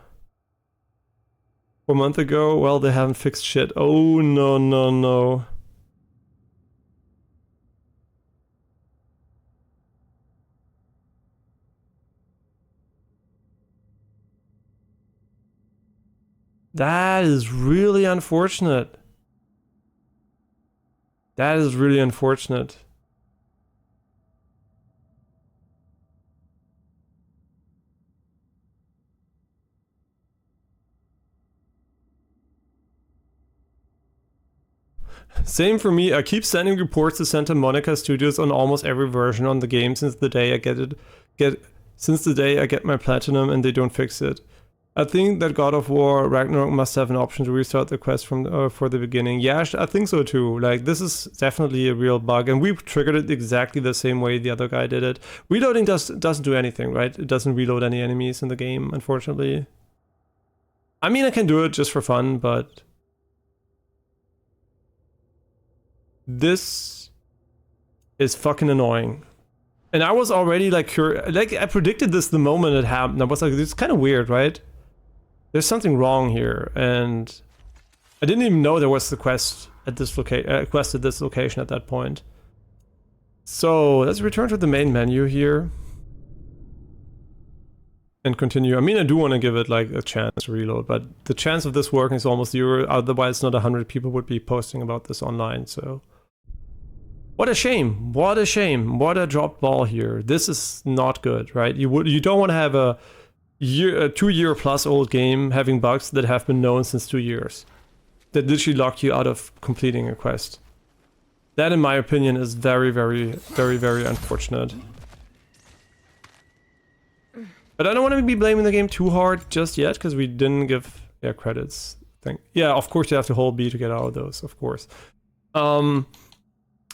4 months ago, well, they haven't fixed shit. Oh, no, no, no. That is really unfortunate. That is really unfortunate. Same for me. I keep sending reports to Santa Monica Studios on almost every version on the game since the day I get my platinum and they don't fix it. I think that God of War Ragnarok must have an option to restart the quest from for the beginning. Yeah, I think so too. Like, this is definitely a real bug, and we triggered it exactly the same way the other guy did it. Reloading doesn't do anything, right? It doesn't reload any enemies in the game, unfortunately. I mean, I can do it just for fun, but this is fucking annoying. And I was already like I predicted this the moment it happened. I was like, it's kind of weird, right? There's something wrong here, and I didn't even know there was the quest at this location at that point. So let's return to the main menu here and continue. I mean, I do want to give it like a chance to reload, but the chance of this working is almost zero. Otherwise, not 100 people would be posting about this online. So what a shame! What a shame! What a dropped ball here. This is not good, right? You don't want to have a 2 year plus old game having bugs that have been known since 2 years that literally lock you out of completing a quest. That, in my opinion, is very, very, very, very unfortunate. But I don't want to be blaming the game too hard just yet, because we didn't give credits. Yeah, of course you have to hold B to get out of those, of course.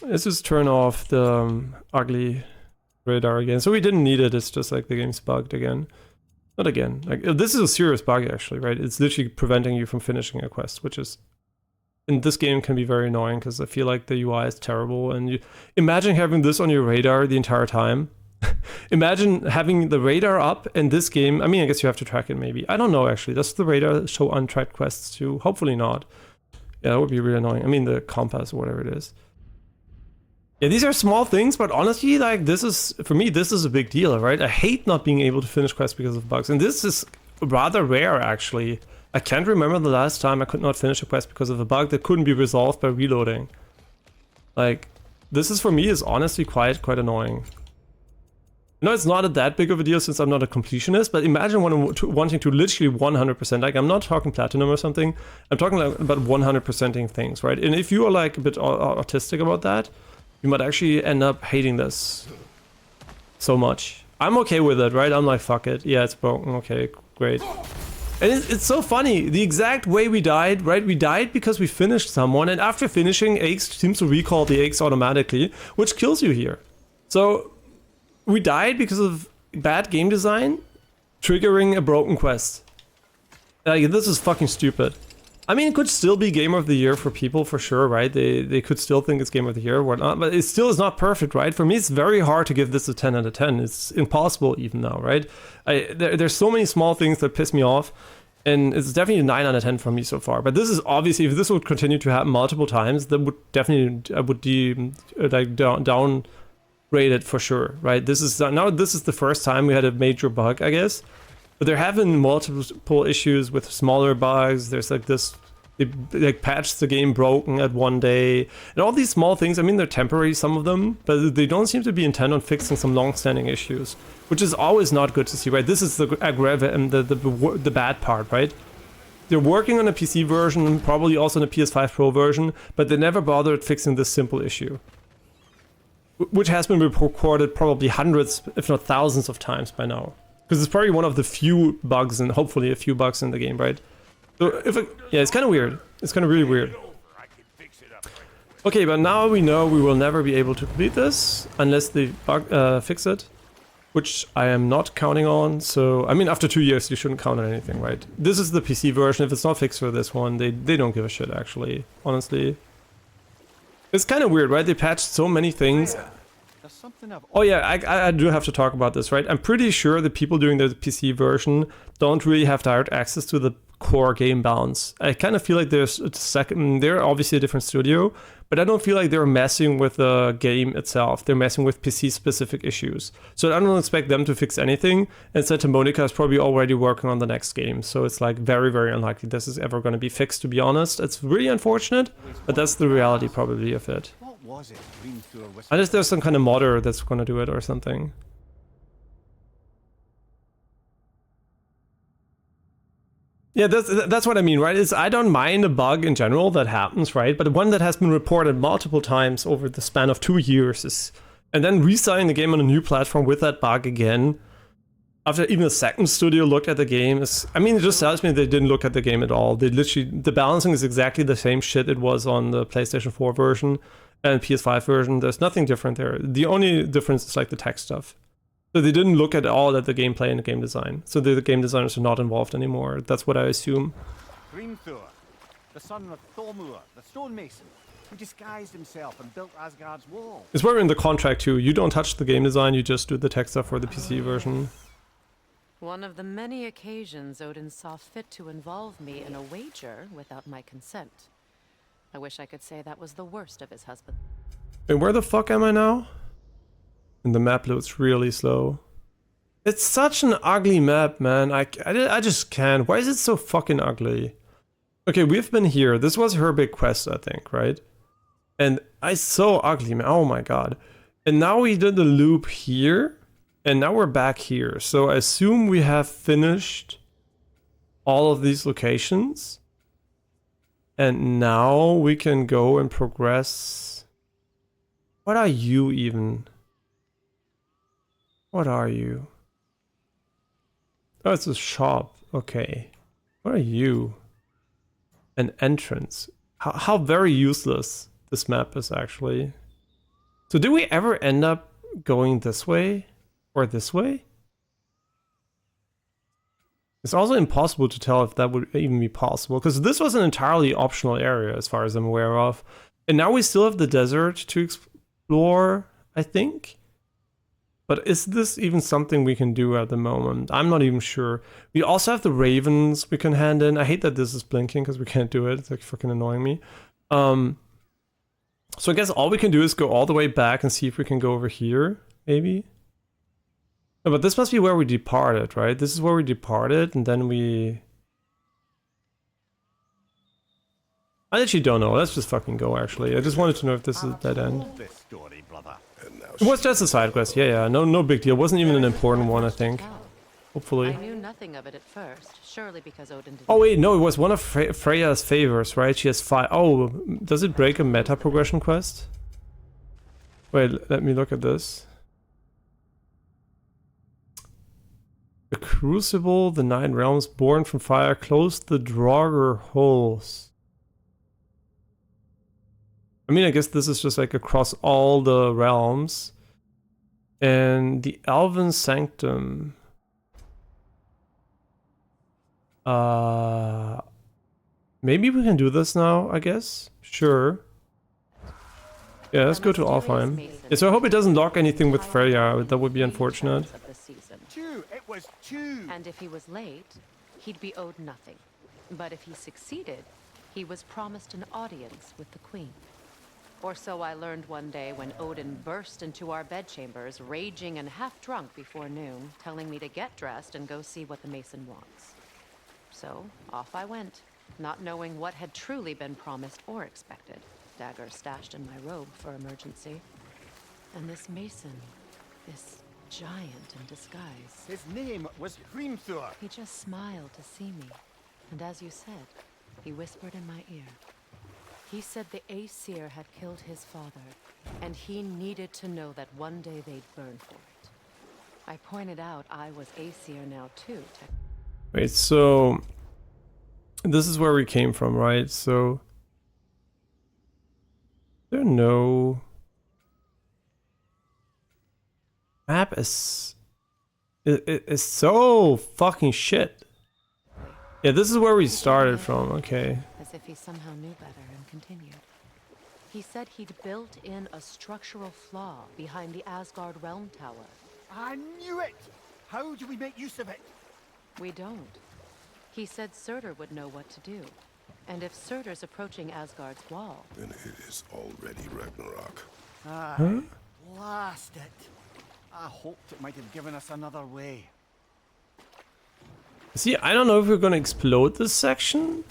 Let's just turn off the ugly radar again. So we didn't need it, it's just like the game's bugged again. Not again. Like, this is a serious bug actually, right? It's literally preventing you from finishing a quest, which is in this game can be very annoying because I feel like the UI is terrible. And you imagine having this on your radar the entire time. Imagine having the radar up in this game. I mean, I guess you have to track it maybe. I don't know actually. Does the radar show untracked quests too? Hopefully not. Yeah, that would be really annoying. I mean, the compass or whatever it is. Yeah, these are small things, but honestly, like, this is, for me, this is a big deal, right? I hate not being able to finish quests because of bugs, and this is rather rare, actually. I can't remember the last time I could not finish a quest because of a bug that couldn't be resolved by reloading. Like, this is, for me, is honestly quite annoying. No, it's not that big of a deal since I'm not a completionist, but imagine wanting to literally 100%, like, I'm not talking platinum or something, I'm talking like about 100%ing things, right? And if you are like a bit autistic about that, you might actually end up hating this so much. I'm okay with it, right? I'm like, fuck it. Yeah, it's broken. Okay, great. And it's so funny. The exact way we died, right? We died because we finished someone, and after finishing, Aches seems to recall the Aches automatically, which kills you here. So we died because of bad game design, triggering a broken quest. Like, this is fucking stupid. I mean, it could still be Game of the Year for people, for sure, right? They could still think it's Game of the Year or whatnot, but it still is not perfect, right? For me, it's very hard to give this a 10 out of 10. It's impossible even now, right? There's so many small things that piss me off, and it's definitely a 9 out of 10 for me so far. But this is obviously, if this would continue to happen multiple times, that would definitely, I would rated for sure, right? This is the first time we had a major bug, I guess. But there have been multiple issues with smaller bugs. There's like this, they like patched the game broken at one day, and all these small things. I mean, they're temporary, some of them, but they don't seem to be intent on fixing some long-standing issues, which is always not good to see, right? This is the the bad part, right? They're working on a PC version, probably also on a PS5 Pro version, but they never bothered fixing this simple issue, which has been recorded probably hundreds, if not thousands of times by now. Because it's probably one of the few bugs, and hopefully a few bugs in the game, right? So yeah, it's kind of weird. It's kind of really weird. Okay, but now we know we will never be able to complete this unless they fix it, which I am not counting on. So, I mean, after 2 years, you shouldn't count on anything, right? This is the PC version. If it's not fixed for this one, they don't give a shit, actually, honestly. It's kind of weird, right? They patched so many things. Oh yeah, I do have to talk about this, right? I'm pretty sure the people doing the PC version don't really have direct access to the core game balance. I kind of feel like there's a second, they're obviously a different studio, but I don't feel like they're messing with the game itself. They're messing with PC specific issues. So I don't expect them to fix anything. And Santa Monica is probably already working on the next game. So it's like very, very unlikely this is ever going to be fixed, to be honest. It's really unfortunate, but that's the reality probably of it. Was it? Unless there's some kind of modder that's gonna do it or something. Yeah, that's what I mean, right? Is I don't mind a bug in general that happens, right? But one that has been reported multiple times over the span of 2 years is, and then restarting the game on a new platform with that bug again, after even a second studio looked at the game, is, I mean, it just tells me they didn't look at the game at all. They literally, the balancing is exactly the same shit it was on the PlayStation 4 version and PS5 version. There's nothing different there. The only difference is like the tech stuff. So they didn't look at all at the gameplay and the game design. So the game designers are not involved anymore. That's what I assume. Grimthor, the son of Thormur, the stonemason, who disguised himself and built Asgard's wall. It's where in the contract too. You don't touch the game design, you just do the tech stuff for the PC version. One of the many occasions Odin saw fit to involve me in a wager without my consent. I wish I could say that was the worst of his husband. Wait, where the fuck am I now? And the map loads really slow. It's such an ugly map, man. I just can't. Why is it so fucking ugly? Okay, we've been here. This was her big quest, I think, right? And it's so ugly, man. Oh my god. And now we did the loop here. And now we're back here. So I assume we have finished all of these locations. And now we can go and progress. What are you even? What are you? Oh, it's a shop. Okay. What are you? An entrance. How very useless this map is actually. So did we ever end up going this way? Or this way? It's also impossible to tell if that would even be possible, because this was an entirely optional area as far as I'm aware of. And now we still have the desert to explore, I think. But is this even something we can do at the moment? I'm not even sure. We also have the ravens we can hand in. I hate that this is blinking because we can't do it. It's like freaking annoying me. So I guess all we can do is go all the way back and see if we can go over here, maybe. No, but this must be where we departed, right? This is where we departed, and then we... I actually don't know. Let's just fucking go, actually. I just wanted to know if this is a dead end. It was just a side quest, yeah. No big deal. It wasn't even an important one, I think. Hopefully. I knew nothing of it at first, surely because Odin didn't... Oh wait, no, it was one of Freya's favors, right? She has 5... Oh, does it break a meta progression quest? Wait, let me look at this. The Crucible, the 9 realms born from fire, closed the Draugr holes. I mean, I guess this is just like across all the realms. And the Elven Sanctum. Maybe we can do this now, I guess. Sure. Yeah, let's go to Alfheim. Yeah, so I hope it doesn't lock anything with Freya. That would be unfortunate. It was 2. And if he was late, he'd be owed nothing. But if he succeeded, he was promised an audience with the queen. Or so I learned one day when Odin burst into our bedchambers, raging and half drunk before noon, telling me to get dressed and go see what the Mason wants. So, off I went, not knowing what had truly been promised or expected. Dagger stashed in my robe for emergency. And this Mason, this giant in disguise. His name was Hrimthur. He just smiled to see me. And as you said, he whispered in my ear. He said the Aesir had killed his father, and he needed to know that one day they'd burn for it. I pointed out I was Aesir now too. Wait, so this is where we came from, right? So there no map is so fucking shit. Yeah, this is where we started from. Okay. As if he somehow knew better and continued. He said he'd built in a structural flaw behind the Asgard Realm Tower. I knew it! How do we make use of it? We don't. He said Surtur would know what to do. And if Surtur's approaching Asgard's wall... Then it is already Ragnarok. Aye. Blast it. I hoped it might have given us another way. See, I don't know if we're gonna explode this section,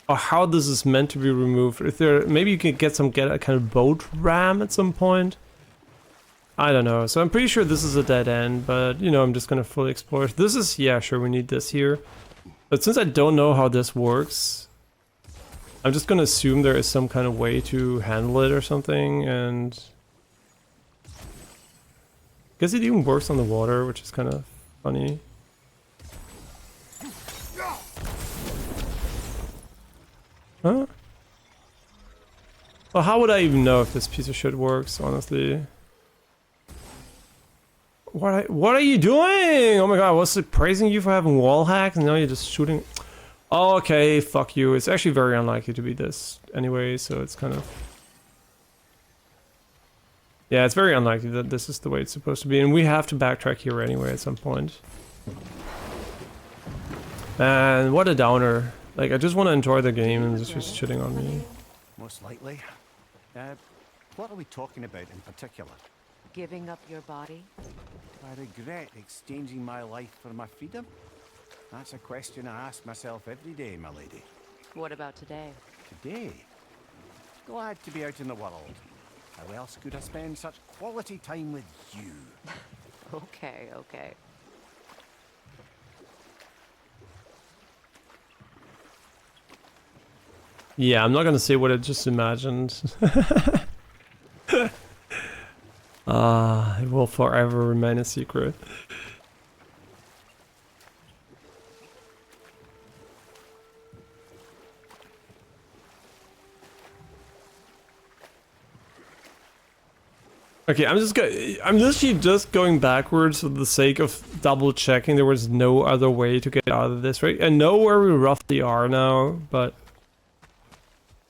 or how this is meant to be removed. If there, maybe you can get a kind of boat ram at some point. I don't know. So I'm pretty sure this is a dead end, but you know, I'm just gonna fully explore it. This is, yeah, sure, we need this here. But since I don't know how this works, I'm just gonna assume there is some kind of way to handle it or something, and I guess it even works on the water, which is kind of funny. Huh? Well, how would I even know if this piece of shit works, honestly? What are you doing? Oh my god, I was praising you for having wall hacks and now you're just shooting. Oh, okay, fuck you. It's actually very unlikely to be this anyway, so it's kind of... Yeah, it's very unlikely that this is the way it's supposed to be, and we have to backtrack here anyway at some point. Man, what a downer. Like, I just want to enjoy the game and it's just shitting on me. Most likely. What are we talking about in particular? Giving up your body? Do I regret exchanging my life for my freedom? That's a question I ask myself every day, my lady. What about today? Today? Glad to be out in the world. How else could I spend such quality time with you? Okay, okay. Yeah, I'm not gonna say what I just imagined. It will forever remain a secret. Okay, I'm literally just going backwards for the sake of double checking there was no other way to get out of this, right? I know where we roughly are now, but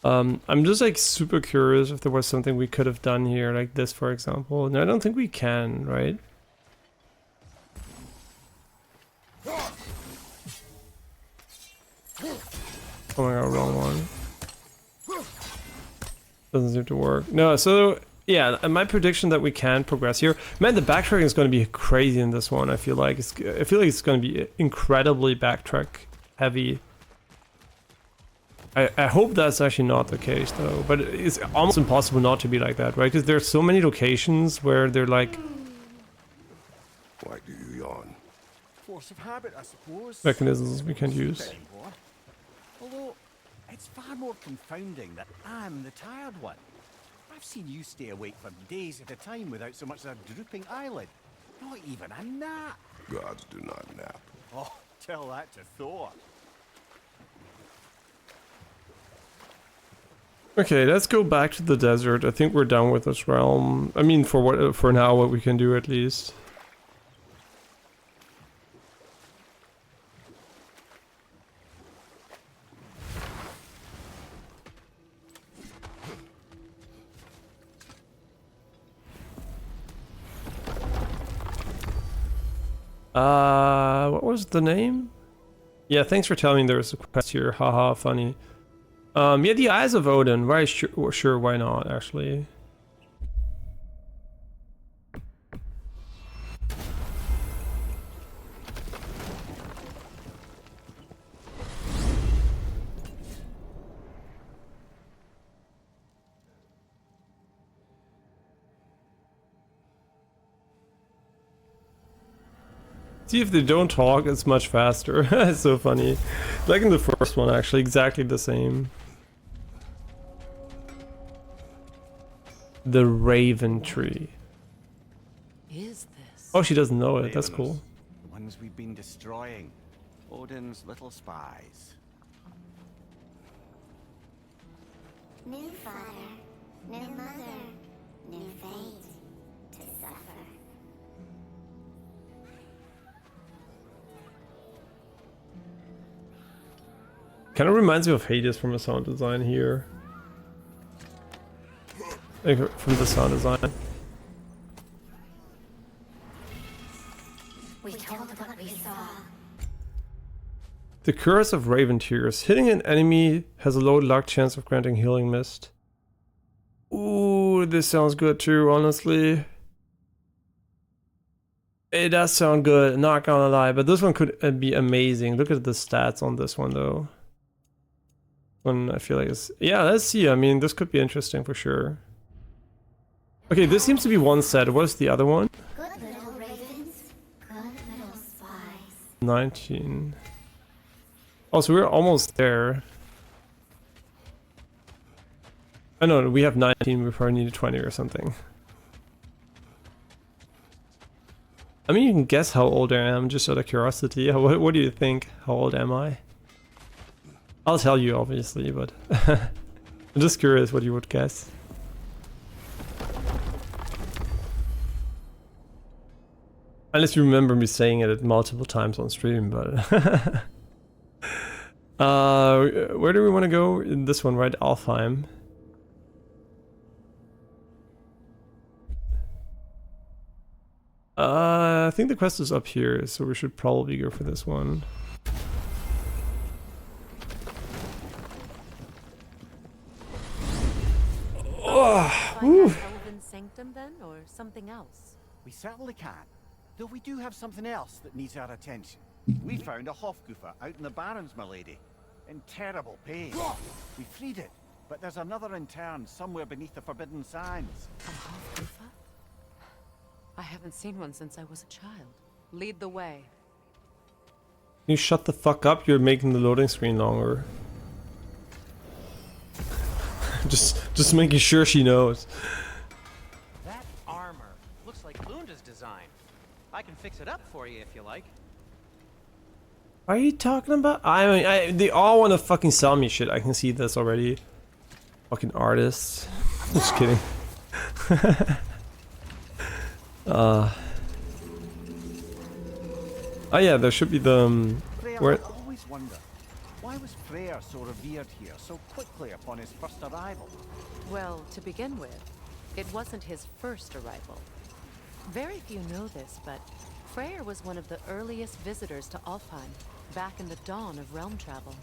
I'm just like super curious if there was something we could have done here, like this for example. And I don't think we can, right? Oh my god, wrong one. Doesn't seem to work. No, so yeah, my prediction that we can progress here. Man, the backtracking is going to be crazy in this one. I feel like it's going to be incredibly backtrack heavy. I hope that's actually not the case though, but it's almost impossible not to be like that, right? Because there's so many locations where they're like... Why do you yawn? Force of habit, I suppose. Mechanisms we can use. Although, it's far more confounding that I'm the tired one. I've seen you stay awake for days at a time without so much as a drooping eyelid. Not even a nap. Gods do not nap. Oh, tell that to Thor. Okay, let's go back to the desert. I think we're done with this realm. I mean, for now, what we can do at least. What was the name? Yeah, thanks for telling me there was a quest here. Haha, funny. Yeah, the Eyes of Odin. Why sure, why not, actually. See, if they don't talk, it's much faster. It's so funny. Like in the first one, actually, exactly the same. The Raven Tree. Is this? Oh, she doesn't know it. That's cool. The ones we've been destroying. Odin's little spies. New father, new mother, new fate to suffer. Kind of reminds me of Hades from the sound design here. Like from the sound design. We told what we saw. The Curse of Raven Tears. Hitting an enemy has a low luck chance of granting Healing Mist. Ooh, this sounds good too, honestly. It does sound good, not gonna lie, but this one could be amazing. Look at the stats on this one though. One I feel like is... Yeah, let's see. I mean, this could be interesting for sure. Okay, this seems to be one set. What's the other one? Good little ravens, good little spies. 19. Oh, so we're almost there. Oh no, we have 19, we probably need 20 or something. I mean, you can guess how old I am, just out of curiosity. What do you think? How old am I? I'll tell you, obviously, but... I'm just curious what you would guess. Unless you remember me saying it multiple times on stream, but... where do we want to go? In this one, right? Alfheim. I think the quest is up here, so we should probably go for this one. Elven sanctum then, or something else? We certainly can. Though we do have something else that needs our attention. We found a Hofgufa out in the Barrens, my lady. In terrible pain. We freed it, but there's another intern somewhere beneath the Forbidden Sands. A Hofgufa? I haven't seen one since I was a child. Lead the way. You shut the fuck up, you're making the loading screen longer. just making sure she knows. That armor looks like Lunda's design. I can fix it up for you if you like. What are you talking about? I mean, they all want to fucking sell me shit. I can see this already. Fucking artists. Just kidding. Oh yeah, there should be the Freya, I always wonder, why was Freyr so revered here so quickly upon his first arrival? Well, to begin with, it wasn't his first arrival. Very few know this, but Freyr was one of the earliest visitors to Alfheim, back in the dawn of realm travel.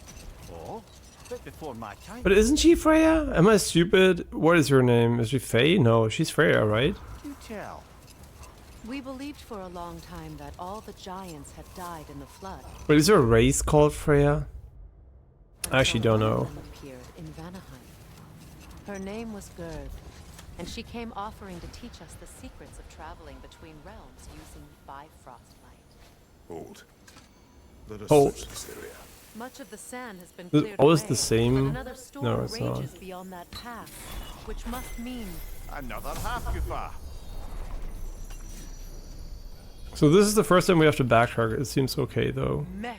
Oh, a bit before my time. But isn't she Freya? Am I stupid? What is her name? Is she Faye? No, she's Freya, right? Do tell. We believed for a long time that all the giants had died in the flood. But is there a race called Freya? I actually don't Until know. one appeared in Vanaheim. Her name was Gerd, and she came offering to teach us the secrets of traveling between realms using Bifrost light. Hold. Let us Hold. search this area. Much of the sand has been Is it cleared always away, the same? but another storm No, it's not. rages beyond that pass, which must mean Another Hofgufa. So this is the first time we have to backtrack. It seems okay though. Meki.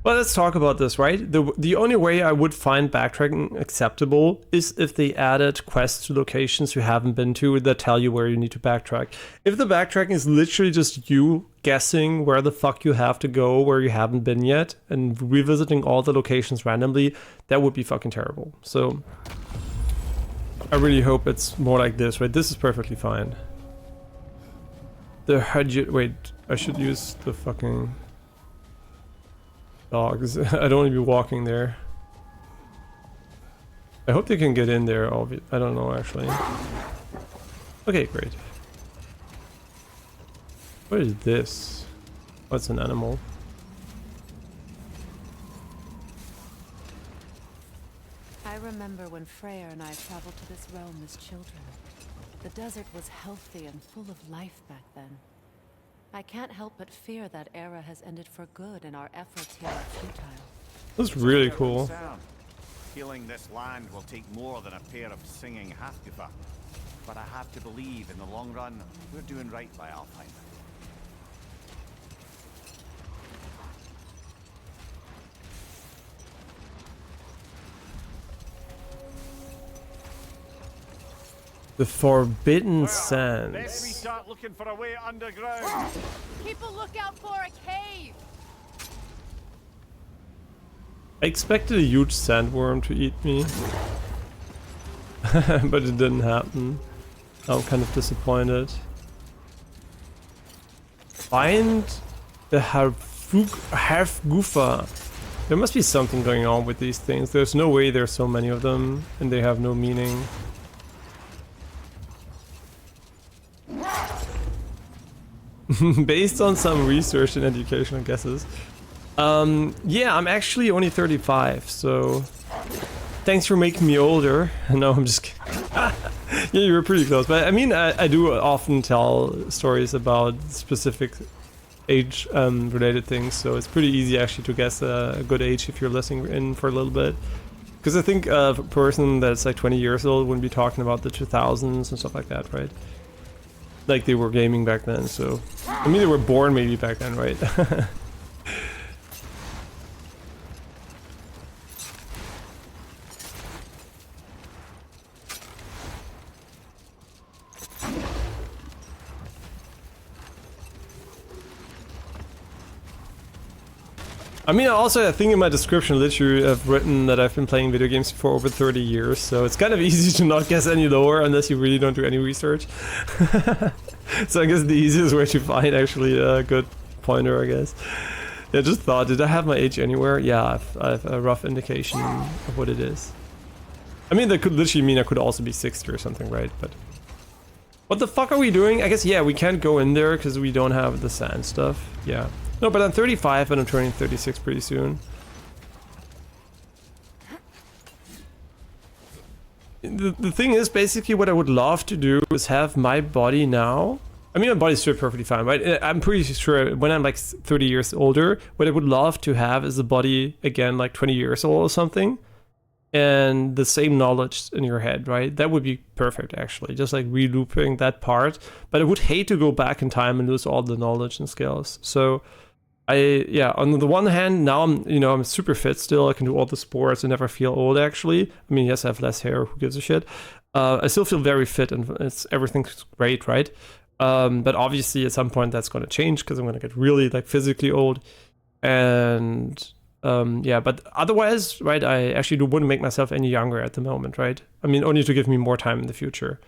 But let's talk about this, right? The only way I would find backtracking acceptable is if they added quests to locations you haven't been to that tell you where you need to backtrack. If the backtracking is literally just you guessing where the fuck you have to go where you haven't been yet and revisiting all the locations randomly, that would be fucking terrible. So I really hope it's more like this, right? This is perfectly fine. The Hadjit, wait, I should use the fucking dogs. I don't want to be walking there. I hope they can get in there. I don't know actually. Okay, great. What is this? What's an animal? I remember when Freya and I traveled to this realm as children. The desert was healthy and full of life back then. I can't help but fear that era has ended for good and our efforts here are futile. That's really cool. Healing this land will take more than a pair of singing Halfgoofer. But I have to believe in the long run, we're doing right by Alfheim. The Forbidden Well, Sands. let's we start looking for a way underground. Keep a lookout for a cave. I expected a huge sandworm to eat me. But it didn't happen. I'm kind of disappointed. Find the Halfgoofer. There must be something going on with these things. There's no way there's so many of them and they have no meaning. Based on some research and educational guesses. Yeah, I'm actually only 35, so thanks for making me older. No, I'm just kidding. Yeah, you were pretty close. But I mean, I do often tell stories about specific age related things, so it's pretty easy actually to guess a good age if you're listening in for a little bit. Because I think a person that's like 20 years old wouldn't be talking about the 2000s and stuff like that, right? Like they were gaming back then, so I mean they were born maybe back then, right? I mean, also I think in my description literally I've written that I've been playing video games for over 30 years, so it's kind of easy to not guess any lower unless you really don't do any research. So I guess the easiest way to find actually a good pointer, I guess. Yeah, just thought, did I have my age anywhere? Yeah, I have a rough indication of what it is. I mean, that could literally mean I could also be 60 or something, right? But what the fuck are we doing? I guess, yeah, we can't go in there because we don't have the sand stuff. Yeah. No, but I'm 35 and I'm turning 36 pretty soon. The thing is, basically what I would love to do is have my body now. I mean, my body's still perfectly fine, right? I'm pretty sure when I'm like 30 years older, what I would love to have is a body, again, like 20 years old or something. And the same knowledge in your head, right? That would be perfect, actually. Just like re-looping that part. But I would hate to go back in time and lose all the knowledge and skills. So yeah, on the one hand, now I'm super fit still. I can do all the sports and never feel old, actually. I mean, yes, I have less hair. Who gives a shit? I still feel very fit and everything's great, right? But obviously at some point that's going to change because I'm going to get really like physically old. And yeah, but otherwise, right, I actually wouldn't make myself any younger at the moment, right? I mean, only to give me more time in the future.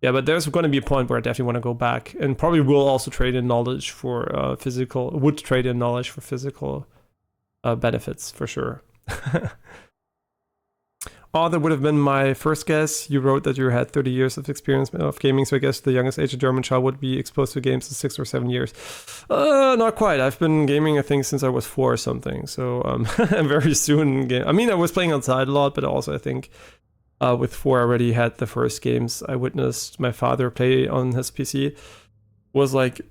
Yeah, but there's going to be a point where I definitely want to go back and probably will also trade in knowledge for would trade in knowledge for physical benefits for sure. Oh, that would have been my first guess. You wrote that you had 30 years of experience of gaming, so I guess the youngest age a German child would be exposed to games is 6 or 7 years. Not quite. I've been gaming, I think, since I was 4 or something. So very soon. I mean, I was playing outside a lot, but also I think with 4 I already had the first games I witnessed my father play on his PC. Was like,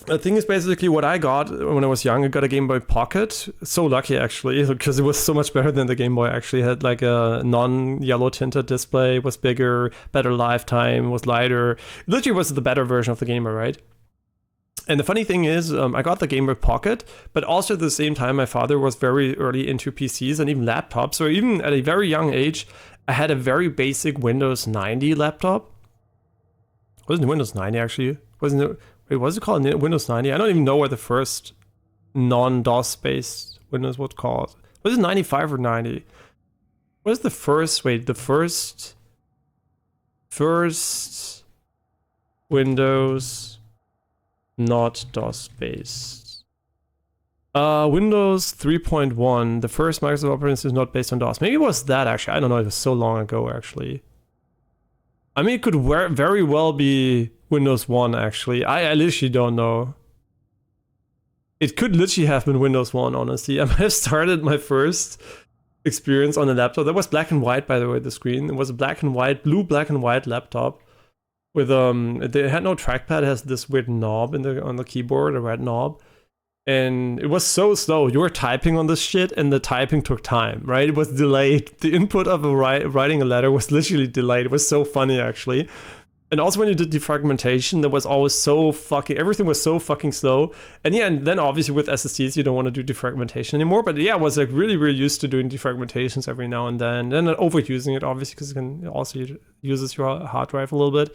the thing is basically what I got when I was young. I got a Game Boy Pocket. So lucky actually, because it was so much better than the Game Boy. Actually, it had like a non-yellow tinted display, was bigger, better lifetime, was lighter. Literally was the better version of the Game Boy, right? And the funny thing is, I got the Game Boy Pocket, but also at the same time, my father was very early into PCs and even laptops. So even at a very young age, I had a very basic Windows 90 laptop. Wasn't it Windows 90 actually? Wasn't it? Wait, what was it called? Windows 90? I don't even know what the first non-DOS based Windows was called. Was it 95 or 90? What is the first? Wait, the first Windows not DOS based. Windows 3.1, the first Microsoft operating system is not based on DOS. Maybe it was that actually. I don't know. It was so long ago actually. I mean, it could very well be Windows 1 actually. I literally don't know. It could literally have been Windows 1, honestly. I might have started my first experience on a laptop. That was black and white, by the way, the screen. It was a black and white, blue black and white laptop. With they had no trackpad. It has this weird knob on the keyboard, a red knob. And it was so slow. You were typing on this shit and the typing took time, right? It was delayed. The input of writing a letter was literally delayed. It was so funny, actually. And also when you did defragmentation, that was always so fucking, everything was so fucking slow. And yeah, and then obviously with SSDs, you don't want to do defragmentation anymore. But yeah, I was like really, really used to doing defragmentations every now and then. Then overusing it, obviously, because it can also uses your hard drive a little bit.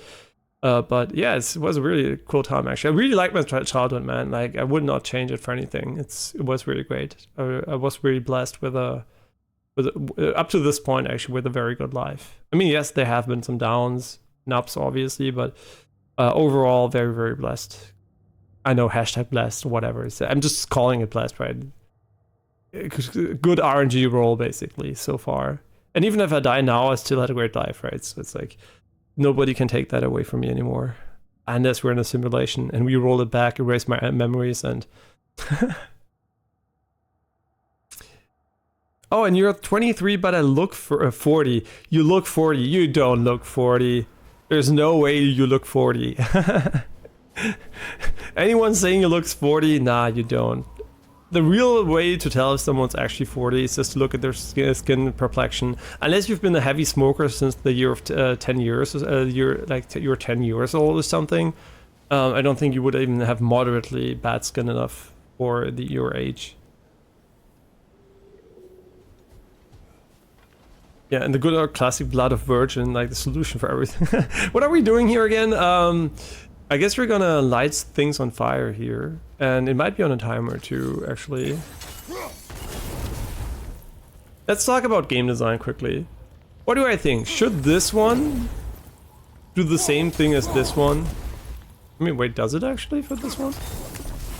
But yeah, it was a really cool time, actually. I really liked my childhood, man. Like, I would not change it for anything. It was really great. I was really blessed with up to this point, actually, with a very good life. I mean, yes, there have been some downs, ups, obviously, but overall, very, very blessed. I know, hashtag blessed, whatever. I'm just calling it blessed, right? Good RNG roll, basically, so far. And even if I die now, I still had a great life, right? So it's like, nobody can take that away from me anymore. Unless we're in a simulation and we roll it back, erase my memories, and... Oh, and you're 23, but I look for 40. You look 40. You don't look 40. There's no way you look 40. Anyone saying you look 40? Nah, you don't. The real way to tell if someone's actually 40 is just to look at their skin complexion. Unless you've been a heavy smoker since the year of 10 years, you're 10 years old or something. I don't think you would even have moderately bad skin enough for your age. Yeah, and the good old classic blood of virgin, like the solution for everything. What are we doing here again? I guess we're gonna light things on fire here. And it might be on a timer too, actually. Let's talk about game design quickly. What do I think? Should this one do the same thing as this one? I mean, wait, does it actually for this one?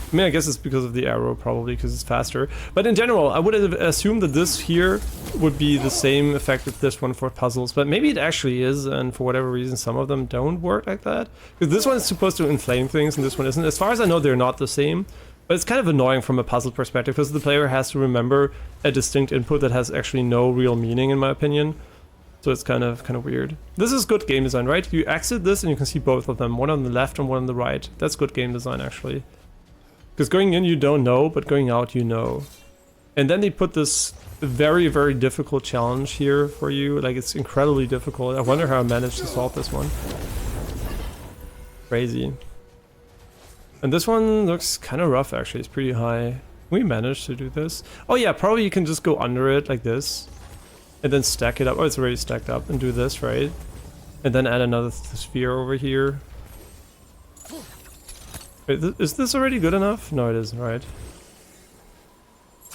I mean, I guess it's because of the arrow, probably, because it's faster. But in general, I would have assumed that this here would be the same effect as this one for puzzles. But maybe it actually is, and for whatever reason, some of them don't work like that. Because this one is supposed to inflame things, and this one isn't. As far as I know, they're not the same. But it's kind of annoying from a puzzle perspective, because the player has to remember a distinct input that has actually no real meaning, in my opinion. So it's kind of weird. This is good game design, right? You exit this, and you can see both of them. One on the left and one on the right. That's good game design, actually. Because going in you don't know, but going out you know. And then they put this very, very difficult challenge here for you. Like, it's incredibly difficult. I wonder how I managed to solve this one. Crazy. And this one looks kind of rough, actually. It's pretty high. We managed to do this. Oh yeah, probably you can just go under it like this. And then stack it up. Oh, it's already stacked up. And do this, right? And then add another sphere over here. Wait, is this already good enough? No, it isn't, right?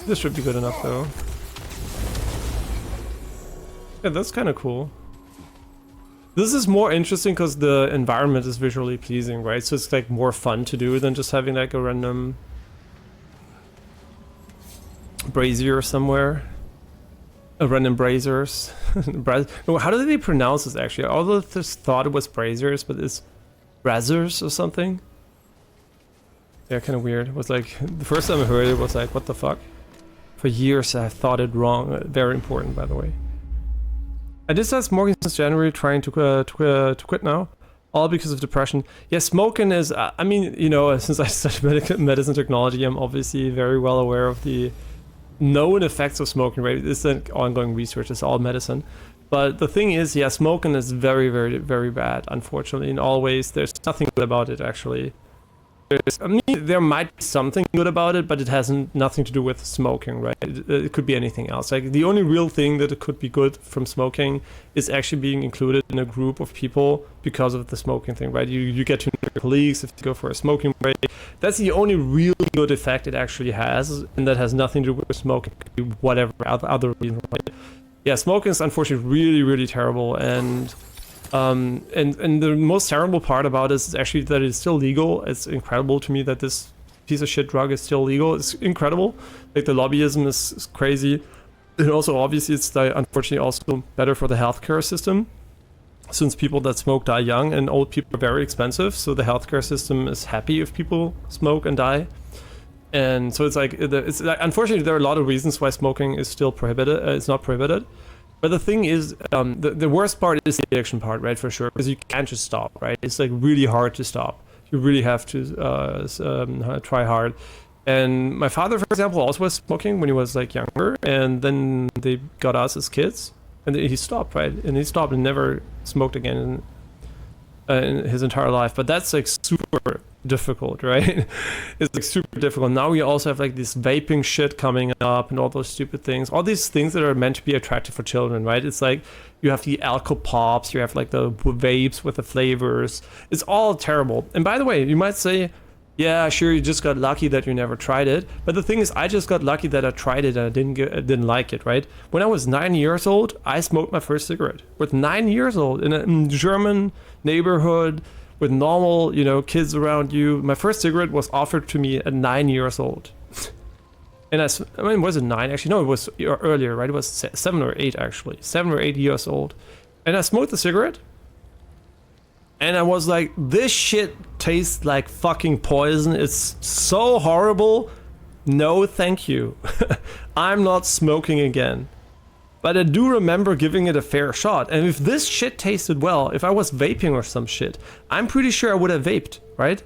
This should be good enough, though. Yeah, that's kind of cool. This is more interesting because the environment is visually pleasing, right? So it's like more fun to do than just having like a random brazier somewhere. A random braziers. How do they pronounce this actually? Although I just thought it was braziers, but it's braziers or something. Yeah, kind of weird. It was like, the first time I heard it was like, what the fuck? For years I thought it wrong. Very important, by the way. I did start smoking since January, trying to quit now. All because of depression. Yeah, smoking is, I mean, you know, since I studied medicine technology, I'm obviously very well aware of the known effects of smoking, right? It's an ongoing research, it's all medicine. But the thing is, yeah, smoking is very, very, very bad, unfortunately, in all ways. There's nothing good about it, actually. I mean, there might be something good about it, but it has nothing to do with smoking, right? It could be anything else. Like, the only real thing that it could be good from smoking is actually being included in a group of people because of the smoking thing, right? You get to know your colleagues if you go for a smoking break. That's the only really good effect it actually has, and that has nothing to do with smoking, whatever other reason, right? Yeah, smoking is unfortunately really, really terrible, and the most terrible part about it is actually that it's still legal. It's incredible to me that piece of shit drug is still legal. It's incredible. Like the lobbyism is crazy. And also obviously it's unfortunately also better for the healthcare system, since people that smoke die young and old people are very expensive. So the healthcare system is happy if people smoke and die. And so it's like, unfortunately there are a lot of reasons why smoking is still prohibited. It's not prohibited. But the thing is, the worst part is the addiction part, right, for sure, because you can't just stop, right? It's like really hard to stop. You really have to try hard. And my father, for example, also was smoking when he was like younger, and then they got us as kids, and he stopped, right? And he stopped and never smoked again in his entire life. But that's like super difficult, right? It's like super difficult. Now we also have like this vaping shit coming up and all those stupid things, all these things that are meant to be attractive for children, right? It's like you have the alcohol pops, you have like the vapes with the flavors. It's all terrible. And by the way, you might say, yeah, sure, you just got lucky that you never tried it. But the thing is, I just got lucky that I tried it and I didn't like it, right? When I was 9 years old, I smoked my first cigarette. With 9 years old in a German neighborhood with normal, you know, kids around you. My first cigarette was offered to me at 9 years old. And I mean, was it 9? Actually, no, it was earlier, right? It was 7 or 8, actually. 7 or 8 years old. And I smoked the cigarette. And I was like, this shit tastes like fucking poison. It's so horrible. No, thank you. I'm not smoking again. But I do remember giving it a fair shot. And if this shit tasted well, if I was vaping or some shit, I'm pretty sure I would have vaped, right?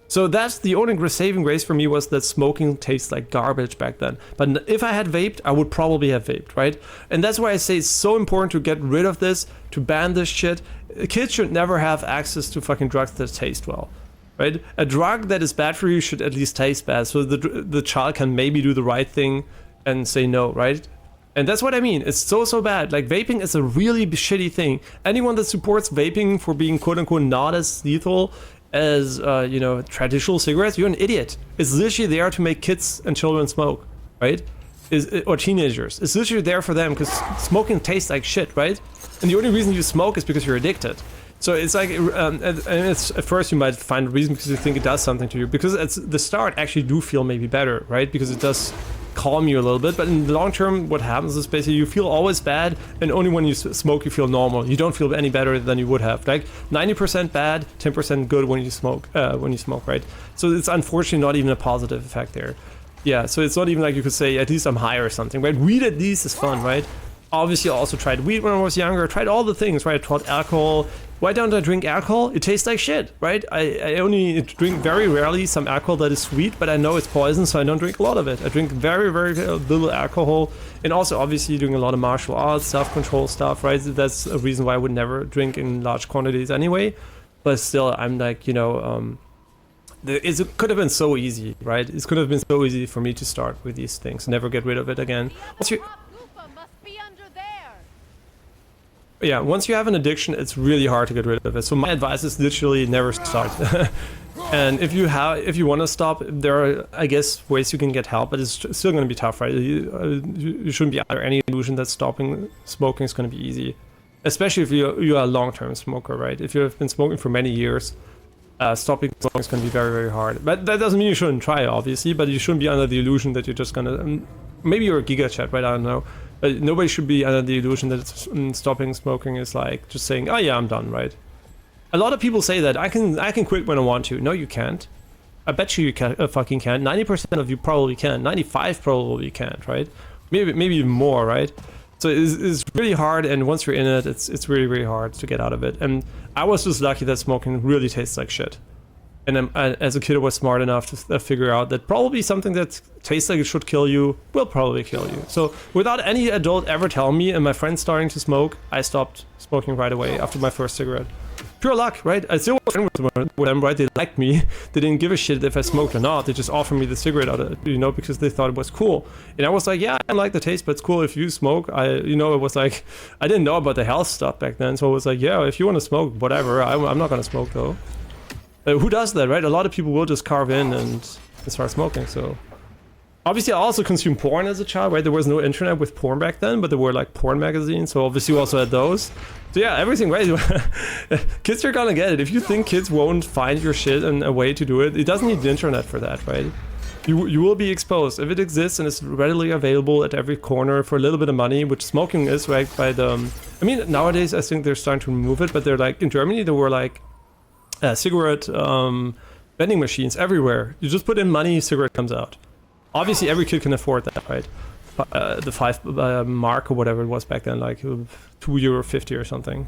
So that's the only saving grace for me, was that smoking tastes like garbage back then. But if I had vaped, I would probably have vaped, right? And that's why I say it's so important to get rid of this, to ban this shit. Kids should never have access to fucking drugs that taste well, right? A drug that is bad for you should at least taste bad, so the child can maybe do the right thing and say no, right? And that's what I mean. It's so bad. Like, vaping is a really shitty thing. Anyone that supports vaping for being quote-unquote not as lethal as, you know, traditional cigarettes, you're an idiot. It's literally there to make kids and children smoke, right? Or teenagers. It's literally there for them because smoking tastes like shit, right? And the only reason you smoke is because you're addicted. So it's like, and it's, at first you might find a reason because you think it does something to you. Because at the start, actually do feel maybe better, right? Because it does calm you a little bit. But in the long term, what happens is basically you feel always bad, and only when you smoke you feel normal. You don't feel any better than you would have. Like 90% bad, 10% good when you smoke, right? So it's unfortunately not even a positive effect there. Yeah, so it's not even like you could say, at least I'm high or something, right? Weed at least is fun, right? Obviously, I also tried weed when I was younger. I tried all the things, right? I tried alcohol. Why don't I drink alcohol? It tastes like shit, right? I only drink very rarely some alcohol that is sweet, but I know it's poison, so I don't drink a lot of it. I drink very little alcohol. And also, obviously, doing a lot of martial arts, self-control stuff, right? That's a reason why I would never drink in large quantities anyway. But still, I'm like, you know, it could have been so easy, right? It could have been so easy for me to start with these things, never get rid of it again. Yeah, once you have an addiction, it's really hard to get rid of it. So my advice is literally never start. And if you want to stop, there are, I guess, ways you can get help, but it's still going to be tough, right? You shouldn't be under any illusion that stopping smoking is going to be easy, especially if you are a long-term smoker, right? If you have been smoking for many years, stopping smoking is going to be very very hard. But that doesn't mean you shouldn't try, obviously. But you shouldn't be under the illusion that you're just gonna. Maybe you're a giga chat, right? I don't know. But nobody should be under the illusion that stopping smoking is like just saying, "Oh yeah, I'm done," right? A lot of people say that I can quit when I want to. No, you can't. I bet you can, fucking can. 90% of you probably can. 95 probably can't, right? Maybe even more, right? So it's really hard, and once you're in it, it's really really hard to get out of it. And I was just lucky that smoking really tastes like shit. And as a kid, I was smart enough to figure out that probably something that tastes like it should kill you will probably kill you. So without any adult ever telling me, and my friends starting to smoke, I stopped smoking right away after my first cigarette. Pure luck, right? I still was friends with them, right? They liked me. They didn't give a shit if I smoked or not. They just offered me the cigarette out of it, you know, because they thought it was cool. And I was like, yeah, I don't like the taste, but it's cool if you smoke. It was like, I didn't know about the health stuff back then. So I was like, yeah, if you want to smoke, whatever. I'm not going to smoke though. Who does that, right? A lot of people will just carve in and start smoking, so. Obviously, I also consumed porn as a child, right? There was no internet with porn back then, but there were like porn magazines, so obviously we also had those. So yeah, everything right. Kids are gonna get it. If you think kids won't find your shit and a way to do it, it doesn't need the internet for that, right? You will be exposed. If it exists and it's readily available at every corner for a little bit of money, which smoking is, right? By the, I mean, nowadays I think they're starting to remove it, but they're like, in Germany there were like cigarette vending machines everywhere. You just put in money, cigarette comes out. Obviously every kid can afford that, right? The 5 mark or whatever it was back then, like €2.50 or something.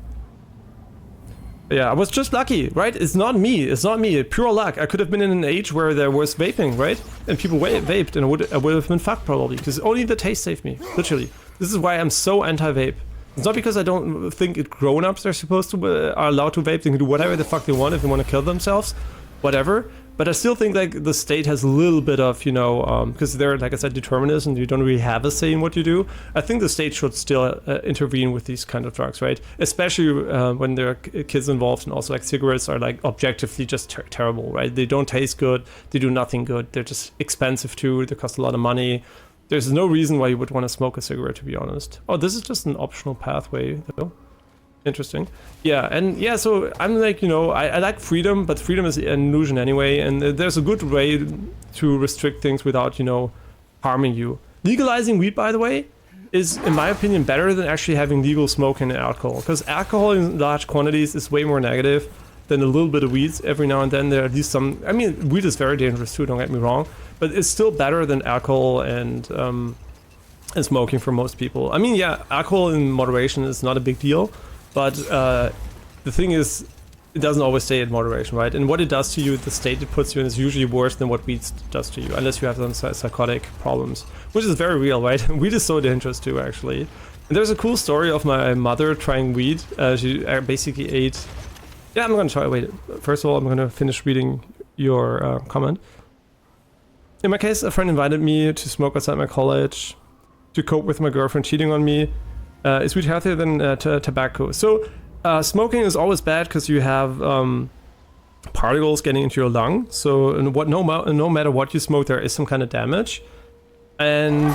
Yeah, I was just lucky, right? It's not me. It's not me. Pure luck. I could have been in an age where there was vaping, right? And people vaped, and I would have been fucked probably, because only the taste saved me. Literally. This is why I'm so anti-vape. It's not because I don't think grown-ups are supposed to are allowed to vape. They can do whatever the fuck they want if they want to kill themselves, whatever. But I still think like the state has a little bit of, you know, because they're, like I said, determinists and you don't really have a say in what you do. I think the state should still intervene with these kind of drugs, right? Especially when there are kids involved, and also like cigarettes are like objectively just terrible, right? They don't taste good, they do nothing good, they're just expensive too, they cost a lot of money. There's no reason why you would want to smoke a cigarette, to be honest. Oh, this is just an optional pathway though. Interesting. Yeah, and yeah, so I'm like, you know, I like freedom, but freedom is an illusion anyway, and there's a good way to restrict things without, you know, harming you. Legalizing weed, by the way, is, in my opinion, better than actually having legal smoking and alcohol, because alcohol in large quantities is way more negative than a little bit of weeds. Every now and then there are at least some, I mean, weed is very dangerous too, don't get me wrong, but it's still better than alcohol and smoking for most people. I mean, yeah, alcohol in moderation is not a big deal, but the thing is, it doesn't always stay in moderation, right? And what it does to you, the state it puts you in, is usually worse than what weed does to you, unless you have some psychotic problems, which is very real, right? Weed is so dangerous too, actually. And there's a cool story of my mother trying weed. She basically ate... Yeah, I'm gonna try, wait. First of all, I'm gonna finish reading your comment. In my case, a friend invited me to smoke outside my college to cope with my girlfriend cheating on me. Is weed healthier than tobacco? So smoking is always bad because you have particles getting into your lung. So no matter what you smoke, there is some kind of damage. And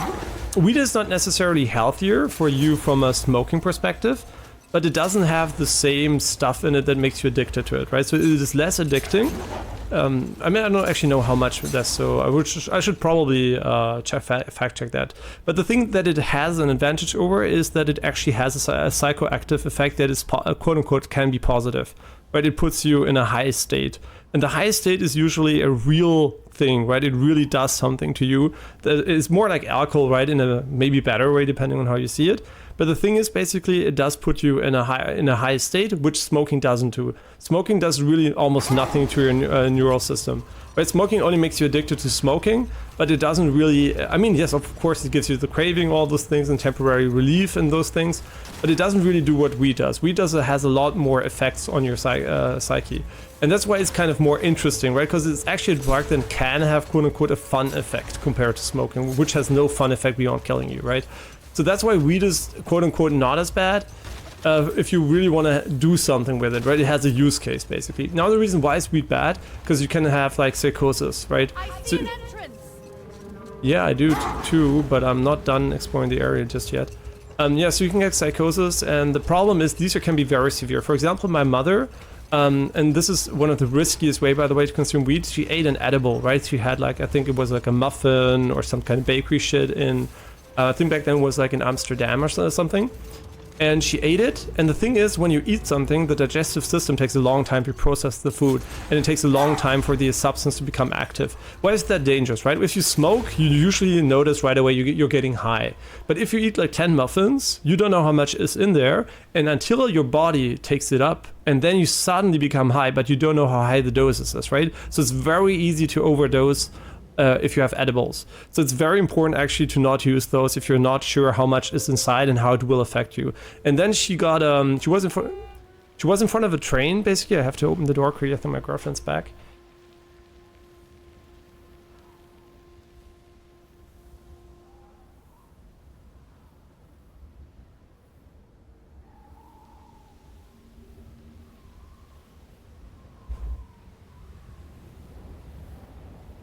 weed is not necessarily healthier for you from a smoking perspective, but it doesn't have the same stuff in it that makes you addicted to it, right? So it is less addicting. I mean, I don't actually know how much that's, so I should probably fact check that. But the thing that it has an advantage over is that it actually has a psychoactive effect that is quote unquote can be positive, right? It puts you in a high state, and the high state is usually a real thing, right? It really does something to you. That is more like alcohol, right? In a maybe better way, depending on how you see it. But the thing is, basically, it does put you in a high state, which smoking doesn't do. Smoking does really almost nothing to your neural system. Right? Smoking only makes you addicted to smoking, but it doesn't really. I mean, yes, of course, it gives you the craving, all those things, and temporary relief and those things, but it doesn't really do what weed does. Weed has a lot more effects on your psyche, and that's why it's kind of more interesting, right? Because it's actually a drug that can have quote unquote a fun effect compared to smoking, which has no fun effect beyond killing you, right? So that's why weed is quote unquote not as bad if you really want to do something with it, right? It has a use case basically. Now the reason why is weed bad, because you can have like psychosis, right? I see an entrance. Yeah, I do too, but I'm not done exploring the area just yet. Yeah, so you can get psychosis, and the problem is these can be very severe. For example, my mother, and this is one of the riskiest way, by the way, to consume weed. She ate an edible, right? She had like, I think it was like a muffin or some kind of bakery shit in, I think back then it was like in Amsterdam or something. And she ate it, and the thing is, when you eat something, the digestive system takes a long time to process the food, and it takes a long time for the substance to become active. Why is that dangerous, right? If you smoke, you usually notice right away you're getting high. But if you eat like 10 muffins, you don't know how much is in there, and until your body takes it up, and then you suddenly become high, but you don't know how high the dose is, right? So it's very easy to overdose if you have edibles. So it's very important actually to not use those if you're not sure how much is inside and how it will affect you. And then she got she was in front of a train basically. I have to open the door quickly. I think my girlfriend's back.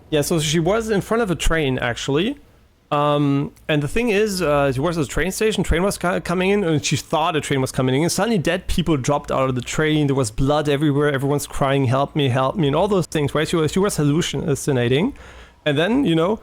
Yeah, so she was in front of a train actually, And the thing is, she was at the train station, train was coming in, and she thought a train was coming in, and suddenly dead people dropped out of the train, there was blood everywhere, everyone's crying, help me, and all those things, right? She was hallucinating. And then, you know,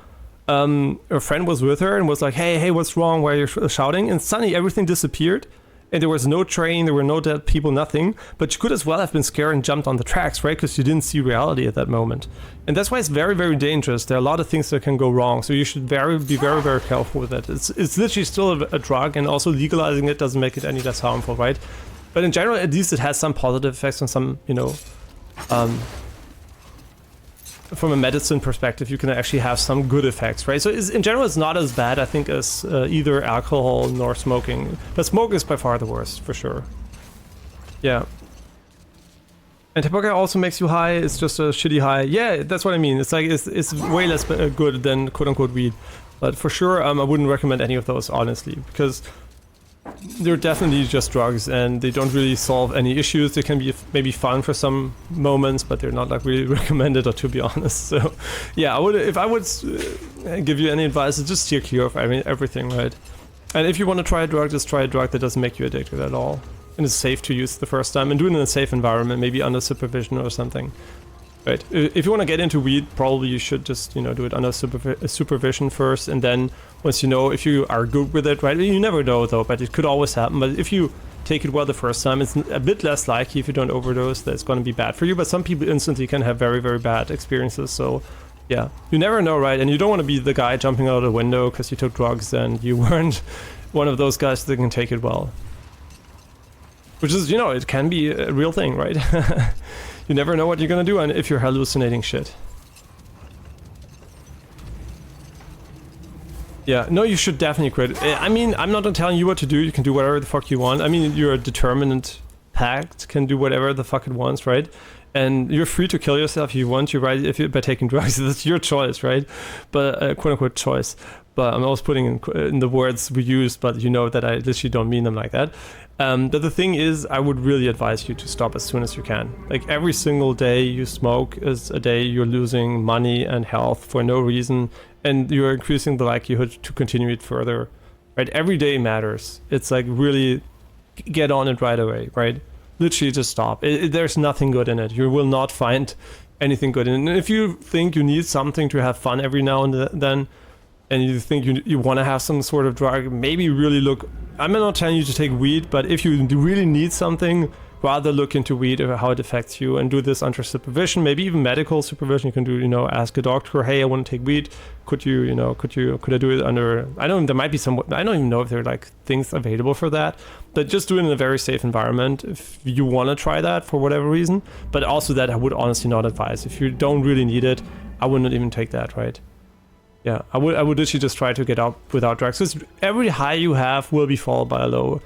her friend was with her and was like, hey, what's wrong? Why are you shouting? And suddenly everything disappeared. And there was no train, there were no dead people, nothing. But she could as well have been scared and jumped on the tracks, right? Because she didn't see reality at that moment. And that's why it's very, very dangerous. There are a lot of things that can go wrong. So you should be very, very careful with it. It's literally still a drug, and also legalizing it doesn't make it any less harmful, right? But in general, at least it has some positive effects on some, you know, from a medicine perspective, you can actually have some good effects, right? So in general, it's not as bad, I think, as either alcohol nor smoking. But smoking is by far the worst, for sure. Yeah. And tobacco also makes you high. It's just a shitty high. Yeah, that's what I mean. It's like it's way less good than quote-unquote weed. But for sure, I wouldn't recommend any of those, honestly, because they're definitely just drugs and they don't really solve any issues. They can be maybe fun for some moments, but they're not like really recommended, or to be honest. So yeah, if I would give you any advice, it's just steer clear of everything, right? And if you want to try a drug, just try a drug that doesn't make you addicted at all and is safe to use the first time, and do it in a safe environment, maybe under supervision or something. Right. If you want to get into weed, probably you should just, you know, do it under supervision first, and then once you know if you are good with it, right? You never know though, but it could always happen. But if you take it well the first time, it's a bit less likely, if you don't overdose, that it's going to be bad for you. But some people instantly can have very, very bad experiences. So yeah, you never know, right? And you don't want to be the guy jumping out of the window because you took drugs and you weren't one of those guys that can take it well. Which is, you know, it can be a real thing, right? You never know what you're gonna do, and if you're hallucinating shit. Yeah, no, you should definitely quit. I mean, I'm not telling you what to do. You can do whatever the fuck you want. I mean, you're a determined pact, can do whatever the fuck it wants, right? And you're free to kill yourself if you want to, right? By taking drugs, that's your choice, right? But quote-unquote choice. But I'm always putting in the words we use, but you know that I literally don't mean them like that. But the thing is, I would really advise you to stop as soon as you can. Like, every single day you smoke is a day you're losing money and health for no reason, and you're increasing the likelihood to continue it further, right? Every day matters. It's like, really get on it right away, right? Literally just stop. There's nothing good in it. You will not find anything good in it. And if you think you need something to have fun every now and then, and you think you want to have some sort of drug, maybe really look. I'm not telling you to take weed, but if you really need something, rather look into weed, how it affects you, and do this under supervision, maybe even medical supervision. You can do, you know, ask a doctor, hey, I want to take weed. Could I do it under, there might be some, I don't even know if there are like things available for that, but just do it in a very safe environment if you want to try that for whatever reason. But also that I would honestly not advise. If you don't really need it, I would not even take that, right? Yeah, I would literally just try to get out without drugs. Because every high you have will be followed by a low.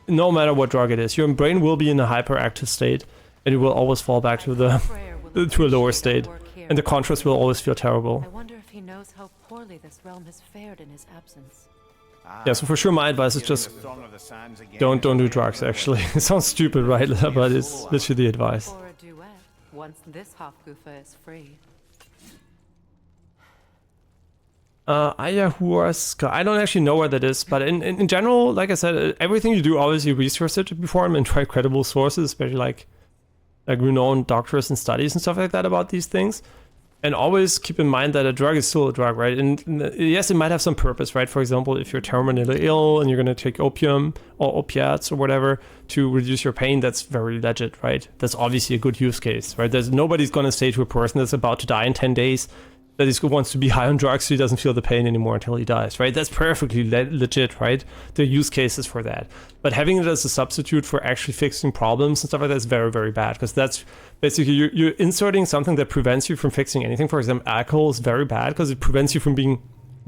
No matter what drug it is. Your brain will be in a hyperactive state, and it will always fall back to a lower state. And the contrast will always feel terrible. I wonder if he knows how poorly this realm has fared in his absence. Yeah, so for sure my advice is just don't do drugs, actually. It sounds stupid, right? But it's literally the advice. Or a duet, once this Hofgufa is free. Ayahuasca. I don't actually know what that is, but in general, like I said, everything you do, obviously research it before and try credible sources, especially like renowned doctors and studies and stuff like that about these things. And always keep in mind that a drug is still a drug, right? And yes, it might have some purpose, right? For example, if you're terminally ill and you're going to take opium or opiates or whatever to reduce your pain, that's very legit, right? That's obviously a good use case, right? Nobody's going to say to a person that's about to die in 10 days that he wants to be high on drugs so he doesn't feel the pain anymore until he dies, right? That's perfectly legit, right? There are use cases for that. But having it as a substitute for actually fixing problems and stuff like that is very, very bad, because that's basically you're inserting something that prevents you from fixing anything. For example, alcohol is very bad because it prevents you from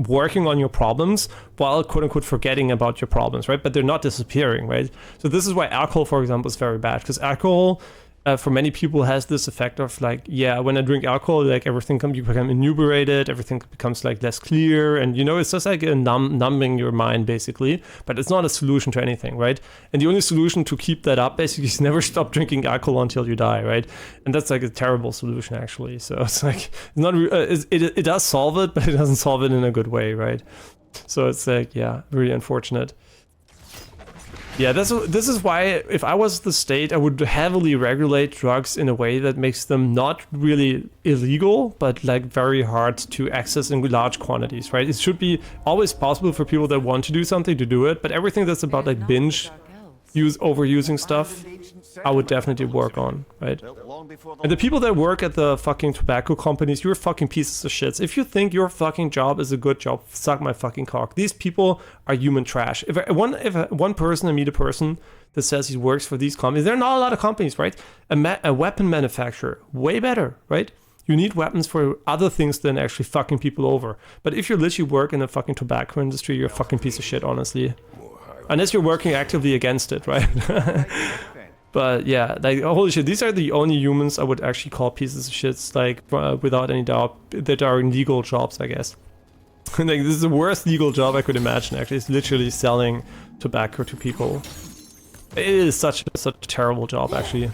working on your problems while quote-unquote forgetting about your problems, right? But they're not disappearing, right? So this is why alcohol, for example, is very bad, because alcohol for many people has this effect of like, yeah, when I drink alcohol, like everything can become inebriated, everything becomes like less clear, and you know, it's just like a numbing your mind basically, but it's not a solution to anything, right? And the only solution to keep that up basically is never stop drinking alcohol until you die, right? And that's like a terrible solution actually. So it's like, it's not, it does solve it, but it doesn't solve it in a good way, right? So it's like, yeah, really unfortunate. Yeah, this is why if I was the state, I would heavily regulate drugs in a way that makes them not really illegal, but like very hard to access in large quantities, right? It should be always possible for people that want to do something to do it, but everything that's about like binge overusing stuff, I would definitely work on, right? And the people that work at the fucking tobacco companies, you're fucking pieces of shit. If you think your fucking job is a good job, suck my fucking cock. These people are human trash. If one person, I meet a person that says he works for these companies, there are not a lot of companies, right? A weapon manufacturer, way better, right? You need weapons for other things than actually fucking people over. But if you literally work in the fucking tobacco industry, you're a fucking piece of shit, honestly. Unless you're working actively against it, right? But yeah, like, holy shit, these are the only humans I would actually call pieces of shits, like, without any doubt, that are in legal jobs, I guess. Like, this is the worst legal job I could imagine, actually. It's literally selling tobacco to people. It is such a terrible job, actually.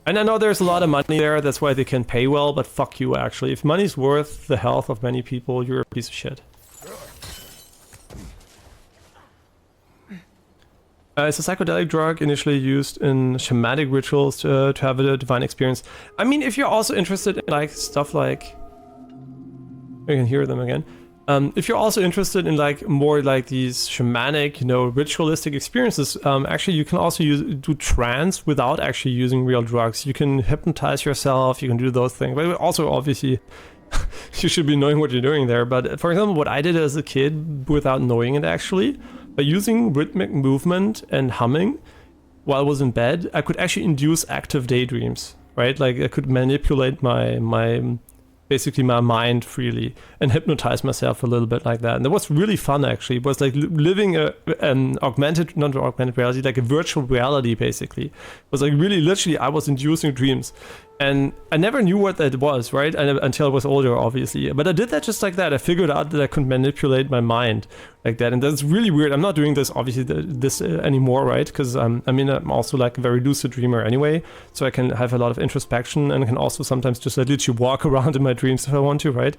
And I know there's a lot of money there, that's why they can pay well, but fuck you, actually. If money's worth the health of many people, you're a piece of shit. It's a psychedelic drug initially used in shamanic rituals to have a divine experience. I mean, if you're also interested in like stuff like... I can hear them again. If you're also interested in like more like these shamanic, you know, ritualistic experiences, actually you can also do trance without actually using real drugs. You can hypnotize yourself, you can do those things. But also, obviously, you should be knowing what you're doing there. But for example, what I did as a kid without knowing it actually, by using rhythmic movement and humming while I was in bed, I could actually induce active daydreams, right? Like I could manipulate basically my mind freely and hypnotize myself a little bit like that. And that was really fun actually. It was like living an not augmented reality, like a virtual reality basically. It was like really literally I was inducing dreams. And I never knew what that was, right? Until I was older, obviously. But I did that just like that. I figured out that I could manipulate my mind like that. And that's really weird. I'm not doing this, obviously, this anymore, right? Because I'm also like a very lucid dreamer anyway. So I can have a lot of introspection and can also sometimes just like literally walk around in my dreams if I want to, right?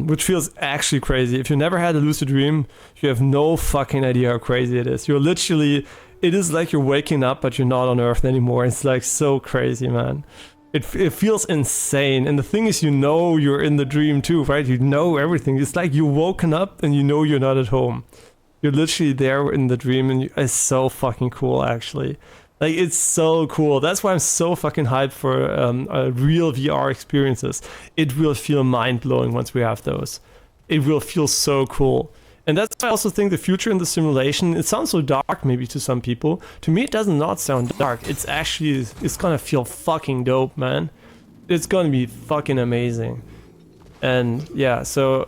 Which feels actually crazy. If you never had a lucid dream, you have no fucking idea how crazy it is. You're literally... It is like you're waking up, but you're not on Earth anymore. It's like so crazy, man. It feels insane. And the thing is, you know you're in the dream too, right? You know everything. It's like you're woken up and you know you're not at home. You're literally there in the dream and it's so fucking cool, actually. Like, it's so cool. That's why I'm so fucking hyped for real VR experiences. It will feel mind-blowing once we have those. It will feel so cool. And that's why I also think the future in the simulation, it sounds so dark maybe to some people. To me, it does not sound dark. It's actually, it's gonna feel fucking dope, man. It's gonna be fucking amazing. And yeah, so,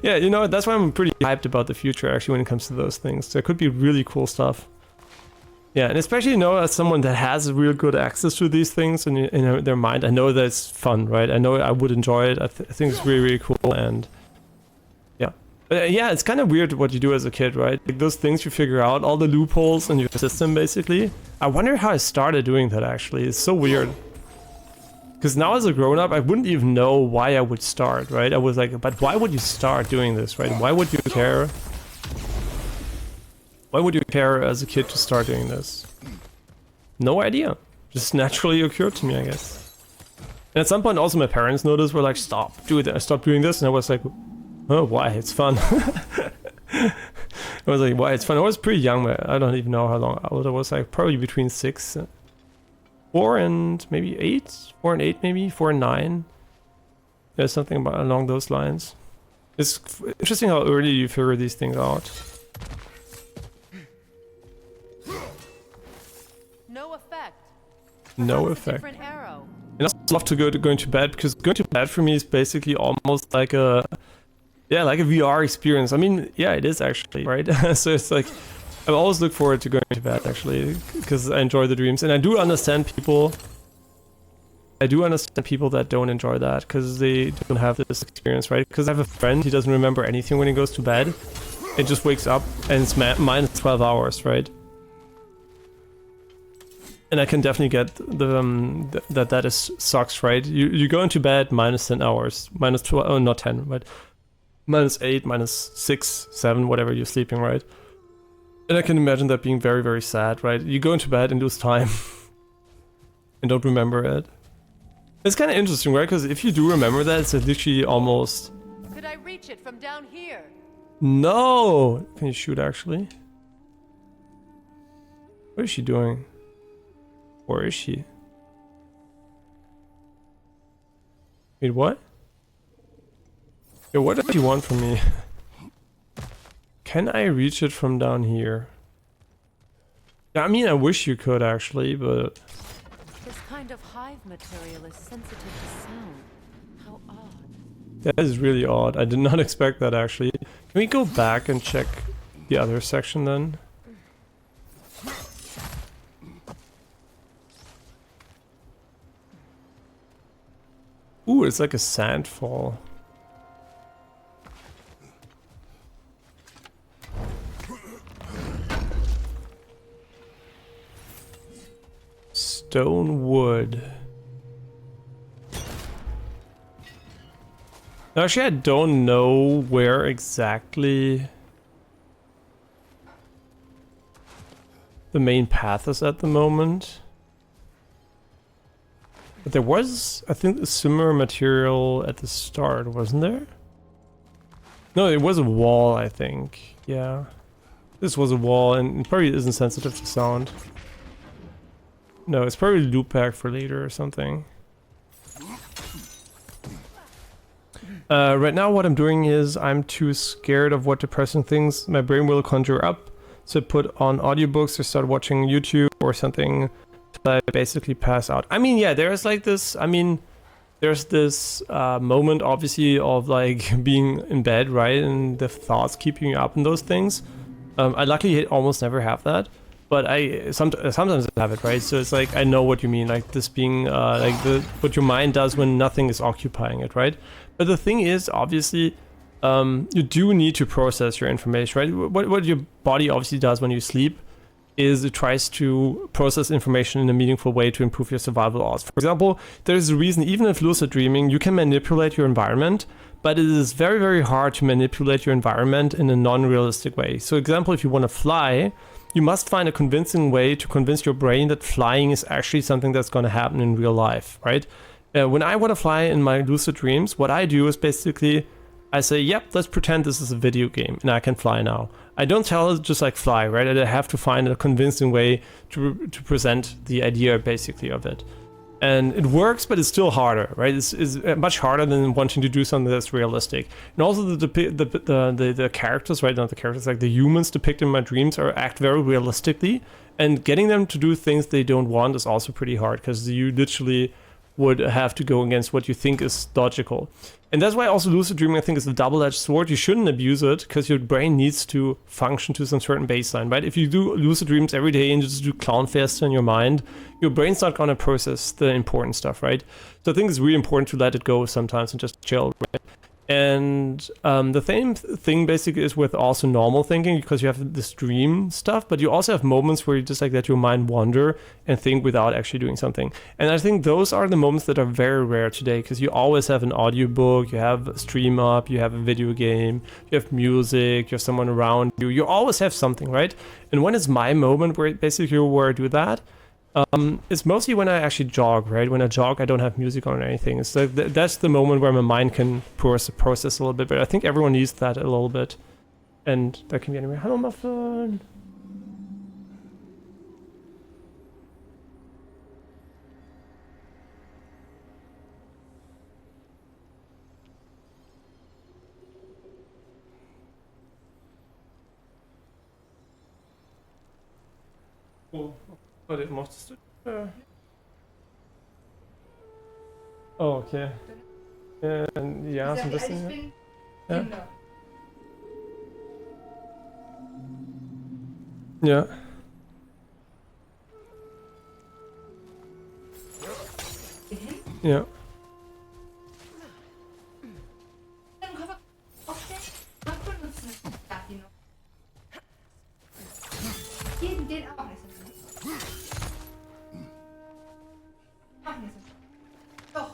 yeah, you know, that's why I'm pretty hyped about the future actually when it comes to those things. There could be really cool stuff. Yeah, and especially, you know, as someone that has real good access to these things and in their mind, I know that it's fun, right? I know I would enjoy it. I think it's really, really cool. And yeah, it's kind of weird what you do as a kid, right? Like those things you figure out, all the loopholes in your system, basically. I wonder how I started doing that, actually. It's so weird. Because now as a grown-up, I wouldn't even know why I would start, right? I was like, but why would you start doing this, right? Why would you care? Why would you care as a kid to start doing this? No idea. Just naturally occurred to me, I guess. And at some point, also my parents noticed, were like, stop doing this. And I was like, oh, why? It's fun. I was like, why? It's fun. I was pretty young, but I don't even know how long old I was. Like, probably between 4 and maybe 8. 4 and 8, maybe. 4 and 9. There's something about along those lines. It's interesting how early you figure these things out. No effect. No effect. Different arrow. And I also love to going to bed, because going to bed for me is basically almost like a... Yeah, like a VR experience. I mean, yeah, it is actually, right? So it's like, I always look forward to going to bed, actually, because I enjoy the dreams. And I do understand people... I do understand people that don't enjoy that, because they don't have this experience, right? Because I have a friend, he doesn't remember anything when he goes to bed. It just wakes up, and it's minus 12 hours, right? And I can definitely get the that is sucks, right? You go into bed minus 10 hours, minus 12, oh, not 10, right? Minus 8, minus 6, 7, whatever you're sleeping, right? And I can imagine that being very, very sad, right? You go into bed and lose time and don't remember it. It's kind of interesting, right? Because if you do remember that, it's literally almost... Could I reach it from down here? No! Can you shoot, actually? What is she doing? Where is she? Wait, what? Yo, what does she want from me? Can I reach it from down here? Yeah, I mean, I wish you could, actually, but... This kind of hive material is sensitive to sound. How odd. That is really odd. I did not expect that, actually. Can we go back and check the other section, then? Ooh, it's like a sandfall. Stone wood. Actually, I don't know where exactly the main path is at the moment. But there was, I think, a similar material at the start, wasn't there? No, it was a wall, I think. Yeah. This was a wall, and it probably isn't sensitive to sound. No, it's probably loop pack for later or something. Right now what I'm doing is I'm too scared of what depressing things my brain will conjure up. So put on audiobooks or start watching YouTube or something till I basically pass out. I mean, yeah, there's like this, I mean, there's this moment obviously of like being in bed, right? And the thoughts keeping you up and those things. I luckily almost never have that. But I sometimes I have it, right? So it's like I know what you mean, like this being like what your mind does when nothing is occupying it, right? But the thing is, obviously, you do need to process your information, right? What your body obviously does when you sleep is it tries to process information in a meaningful way to improve your survival odds. For example, there's a reason, even if lucid dreaming, you can manipulate your environment, but it is very, very hard to manipulate your environment in a non-realistic way. So example, if you want to fly, you must find a convincing way to convince your brain that flying is actually something that's going to happen in real life, right? When I want to fly in my lucid dreams, what I do is basically, I say, yep, let's pretend this is a video game and I can fly now. I don't tell it just like fly, right? I have to find a convincing way to present the idea basically of it. And it works, but it's still harder, right? It's much harder than wanting to do something that's realistic. And also the characters, right? Not the characters, like the humans depicted in my dreams act very realistically. And getting them to do things they don't want is also pretty hard because you literally would have to go against what you think is logical. And that's why also lucid dreaming, I think, is a double-edged sword. You shouldn't abuse it because your brain needs to function to some certain baseline, right? If you do lucid dreams every day and you just do clown fiesta in your mind, your brain's not going to process the important stuff, right? So I think it's really important to let it go sometimes and just chill, right? And the same thing basically is with also normal thinking, because you have this dream stuff, but you also have moments where you just like let your mind wander and think without actually doing something. And I think those are the moments that are very rare today, because you always have an audiobook, you have a stream up, you have a video game, you have music, you have someone around you, you always have something, right? And when is my moment where basically where I do that? It's mostly when I actually jog, right? When I jog, I don't have music on or anything. It's like that's the moment where my mind can process a little bit, but I think everyone needs that a little bit. And that can be anywhere. Hello, my phone. Vad måste du? Okej. Ja, så det är... Ja. Ja. Ja. Den Koffer aufstellen, mal benutzen. Darf die noch. Den auch nicht so. Auch nicht so. Doch.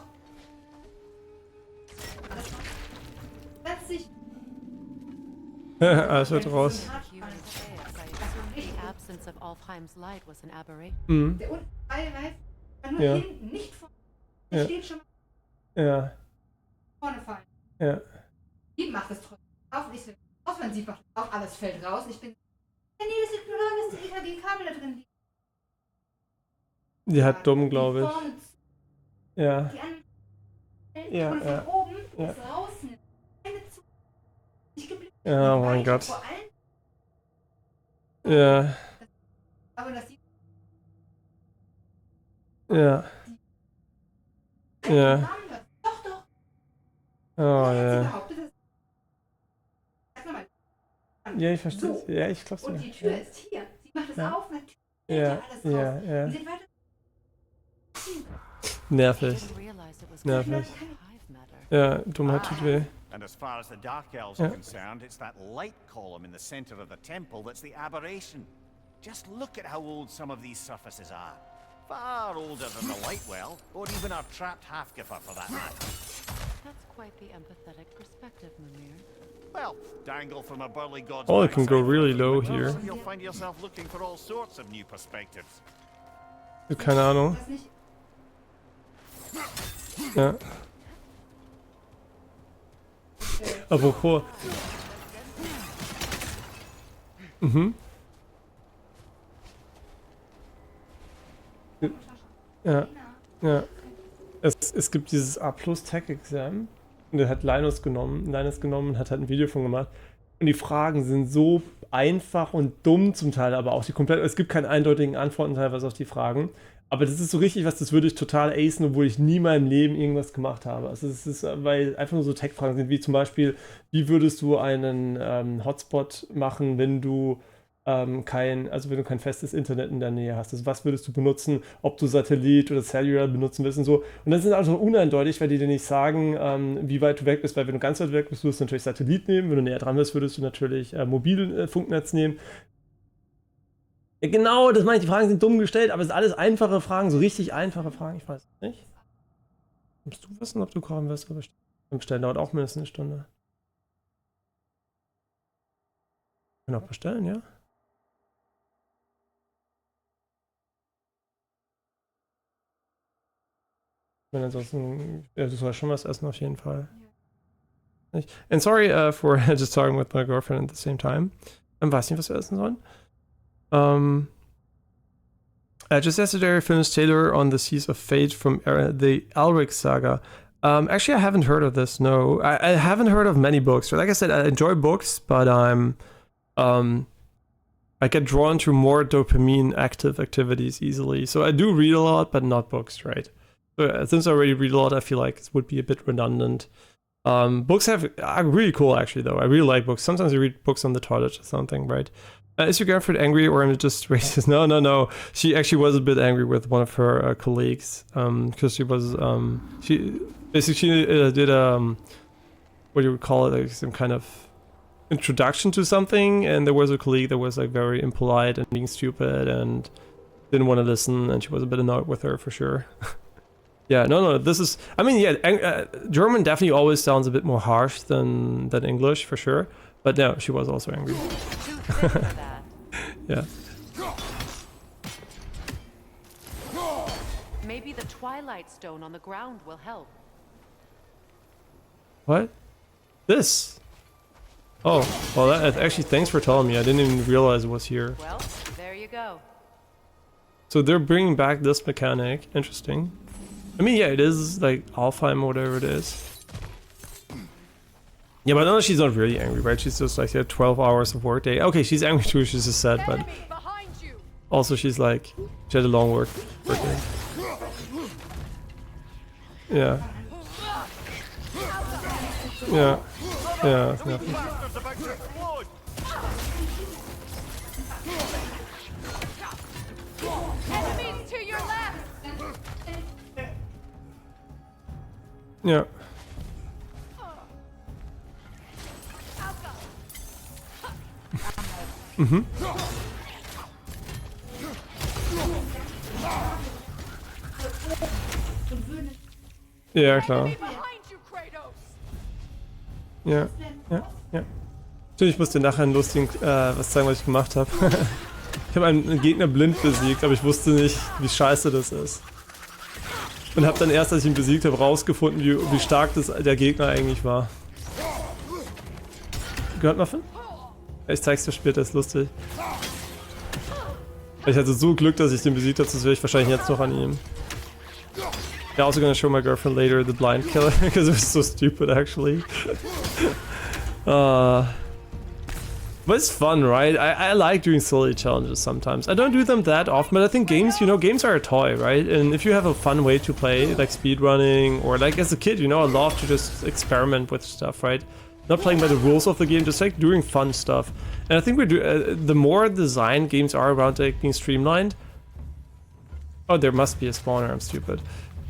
Alles noch. Setz dich. Alles wird raus. The absence of Alfheim's light was an aberration. Mhm. Der unten weiß, nur Ja. hinten, nicht vorne. Ja. Der steht schon mal Ja. vorne fallen. Ja. Die macht es trotzdem auf. Ich so, offensiv macht auch alles fällt raus. Ich bin. Ja, nee, das liegt nur daran, dass die EKG-Kabel da drin liegen. Die hat dumm, glaube Vorne ich. Ja. die anderen. Ja, und von ja. oben Ja. das rausnimmt. Eine zu. Nicht geblieben. Ja, oh mein Weiche, Gott. Vor allem, Ja. aber das sieht Ja. Ja. Doch, doch. Oh Sie ja. behauptet, dass. Sag nochmal. Ja, ich verstehe. So. Ja, ich glaub's Und dir. die Tür ist hier. Sie macht es Ja. auf, natürlich. Ja, Alles ja, raus. ja. Und sie weiter. Nervig. Didn't realize it was Nervig. hive matter. Ja, Dummheit tut weh. And as far as the Dark Elves Yeah. are concerned, it's that light column in the center of the temple that's the aberration. Just look at how old some of these surfaces are. Far older than the light well, or even our trapped half-giffer for that matter. That's quite the empathetic perspective, Mimir. Well, dangle from a burly god's Oh, it can go backside really for a few low winters here. and you'll find yourself looking for all sorts of new perspectives. Keine Ahnung. Das nicht. Ja. Apropos. Mhm. Ja. Ja. Es gibt dieses A+-Tech-Exam. Und der hat Linus genommen und hat halt ein Video von gemacht. Und die Fragen sind so einfach und dumm zum Teil, aber auch es gibt keine eindeutigen Antworten teilweise auf die Fragen. Aber das ist so richtig was, das würde ich total acen, obwohl ich nie in meinem Leben irgendwas gemacht habe. Also es ist, weil einfach nur so Tech-Fragen sind, wie zum Beispiel, wie würdest du einen Hotspot machen, wenn du wenn du kein festes Internet in der Nähe hast. Also was würdest du benutzen, ob du Satellit oder Cellular benutzen willst und so. Und das ist also uneindeutig, weil die dir nicht sagen, wie weit du weg bist, weil wenn du ganz weit weg bist, würdest du natürlich Satellit nehmen, wenn du näher dran bist, würdest du natürlich Mobilfunknetz nehmen. Ja, genau, das meine ich, die Fragen sind dumm gestellt, aber es sind alles einfache Fragen, so richtig einfache Fragen, ich weiß es nicht. Musst du wissen, ob du kommen wirst, aber bestellen dauert auch mindestens eine Stunde. Können auch bestellen, ja? Wenn ansonsten, ja, du sollst schon was essen auf jeden Fall. And sorry for just talking with my girlfriend at the same time. Weiß nicht, was wir essen sollen. Just yesterday I finished Taylor on the Seas of Fate from the Elric saga. Actually, I haven't heard of this, no. I haven't heard of many books. Like I said, I enjoy books, but I get drawn to more dopamine active activities easily. So I do read a lot, but not books, right? So since I already read a lot, I feel like it would be a bit redundant. Books are really cool, actually, though. I really like books. Sometimes I read books on the toilet or something, right? Is your girlfriend angry or am I just racist? No. She actually was a bit angry with one of her colleagues because she was she basically did what you would call it, like some kind of introduction to something, and there was a colleague that was like very impolite and being stupid and didn't want to listen, and she was a bit annoyed with her for sure. Yeah, no, this is, I mean, yeah, German definitely always sounds a bit more harsh than English for sure, but no, she was also angry. Yeah. Maybe the Twilight Stone on the ground will help. What? This? Oh, well, that, actually, thanks for telling me. I didn't even realize it was here. Well, there you go. So they're bringing back this mechanic. Interesting. I mean, yeah, it is like Alfheim or whatever it is. Yeah, but no, she's not really angry, right? She's just like, she had 12 hours of work day. Okay, she's angry too, she's just sad, but also she's like, she had a long work day. Yeah. Yeah. Yeah. Yeah. Mhm. Ja, klar. Ja, ja, ja. Natürlich musste nachher einen lustigen, was zeigen, was ich gemacht habe. Ich habe einen Gegner blind besiegt, aber ich wusste nicht, wie scheiße das ist. Und habe dann erst, als ich ihn besiegt habe, rausgefunden, wie stark der Gegner eigentlich war. Gehört Muffin? Ich zeig's dir später, ist lustig. Ich hatte so Glück, dass ich den besiegt habe, sonst wäre ich wahrscheinlich jetzt noch an ihm. I'm also gonna show my girlfriend later the blind killer because it was so stupid actually. But it's fun, right? I like doing silly challenges sometimes. I don't do them that often, but I think games, you know, games are a toy, right? And if you have a fun way to play, like speedrunning, or like as a kid, you know, I love to just experiment with stuff, right? Not playing by the rules of the game, just like doing fun stuff. And I think the more design games are around like being streamlined. Oh, there must be a spawner, I'm stupid.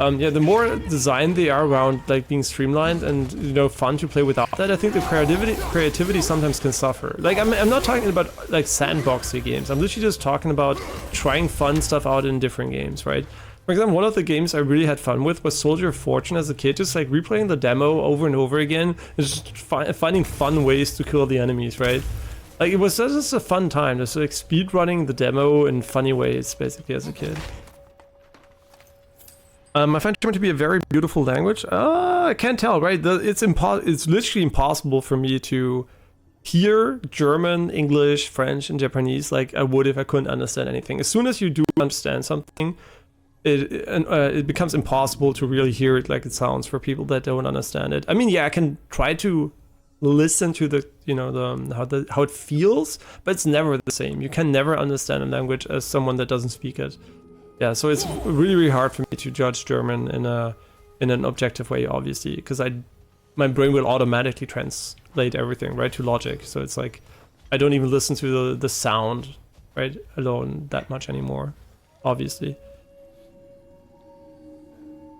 Yeah, the more designed they are around like being streamlined and, you know, fun to play without that, I think the creativity sometimes can suffer. Like I'm not talking about like sandboxy games. I'm literally just talking about trying fun stuff out in different games, right? For example, one of the games I really had fun with was Soldier of Fortune as a kid, just like replaying the demo over and over again and just finding fun ways to kill the enemies, right? Like it was just a fun time, just like speedrunning the demo in funny ways, basically, as a kid. I find German to be a very beautiful language. I can't tell, right? It's literally impossible for me to hear German, English, French, and Japanese like I would if I couldn't understand anything. As soon as you do understand something, it becomes impossible to really hear it like it sounds for people that don't understand it. I mean, yeah, I can try to listen to the, you know, how it feels, but it's never the same. You can never understand a language as someone that doesn't speak it. Yeah, so it's really, really hard for me to judge German in an objective way, obviously, because my brain will automatically translate everything right to logic. So it's like I don't even listen to the sound, right, alone that much anymore, obviously.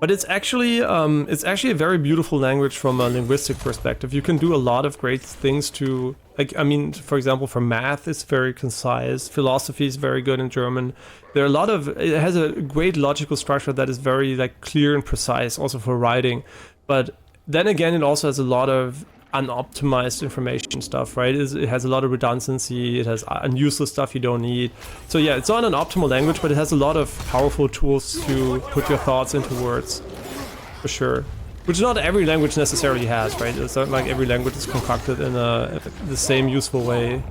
But it's actually a very beautiful language from a linguistic perspective. You can do a lot of great things to, like, I mean, for example, for math, it's very concise. Philosophy is very good in German. There are a lot of, it has a great logical structure that is very like clear and precise, also for writing. But then again, it also has a lot of unoptimized information stuff, right? It has a lot of redundancy, it has useless stuff you don't need. So yeah, it's not an optimal language, but it has a lot of powerful tools to put your thoughts into words, for sure. Which not every language necessarily has, right? It's not like every language is concocted in the same useful way.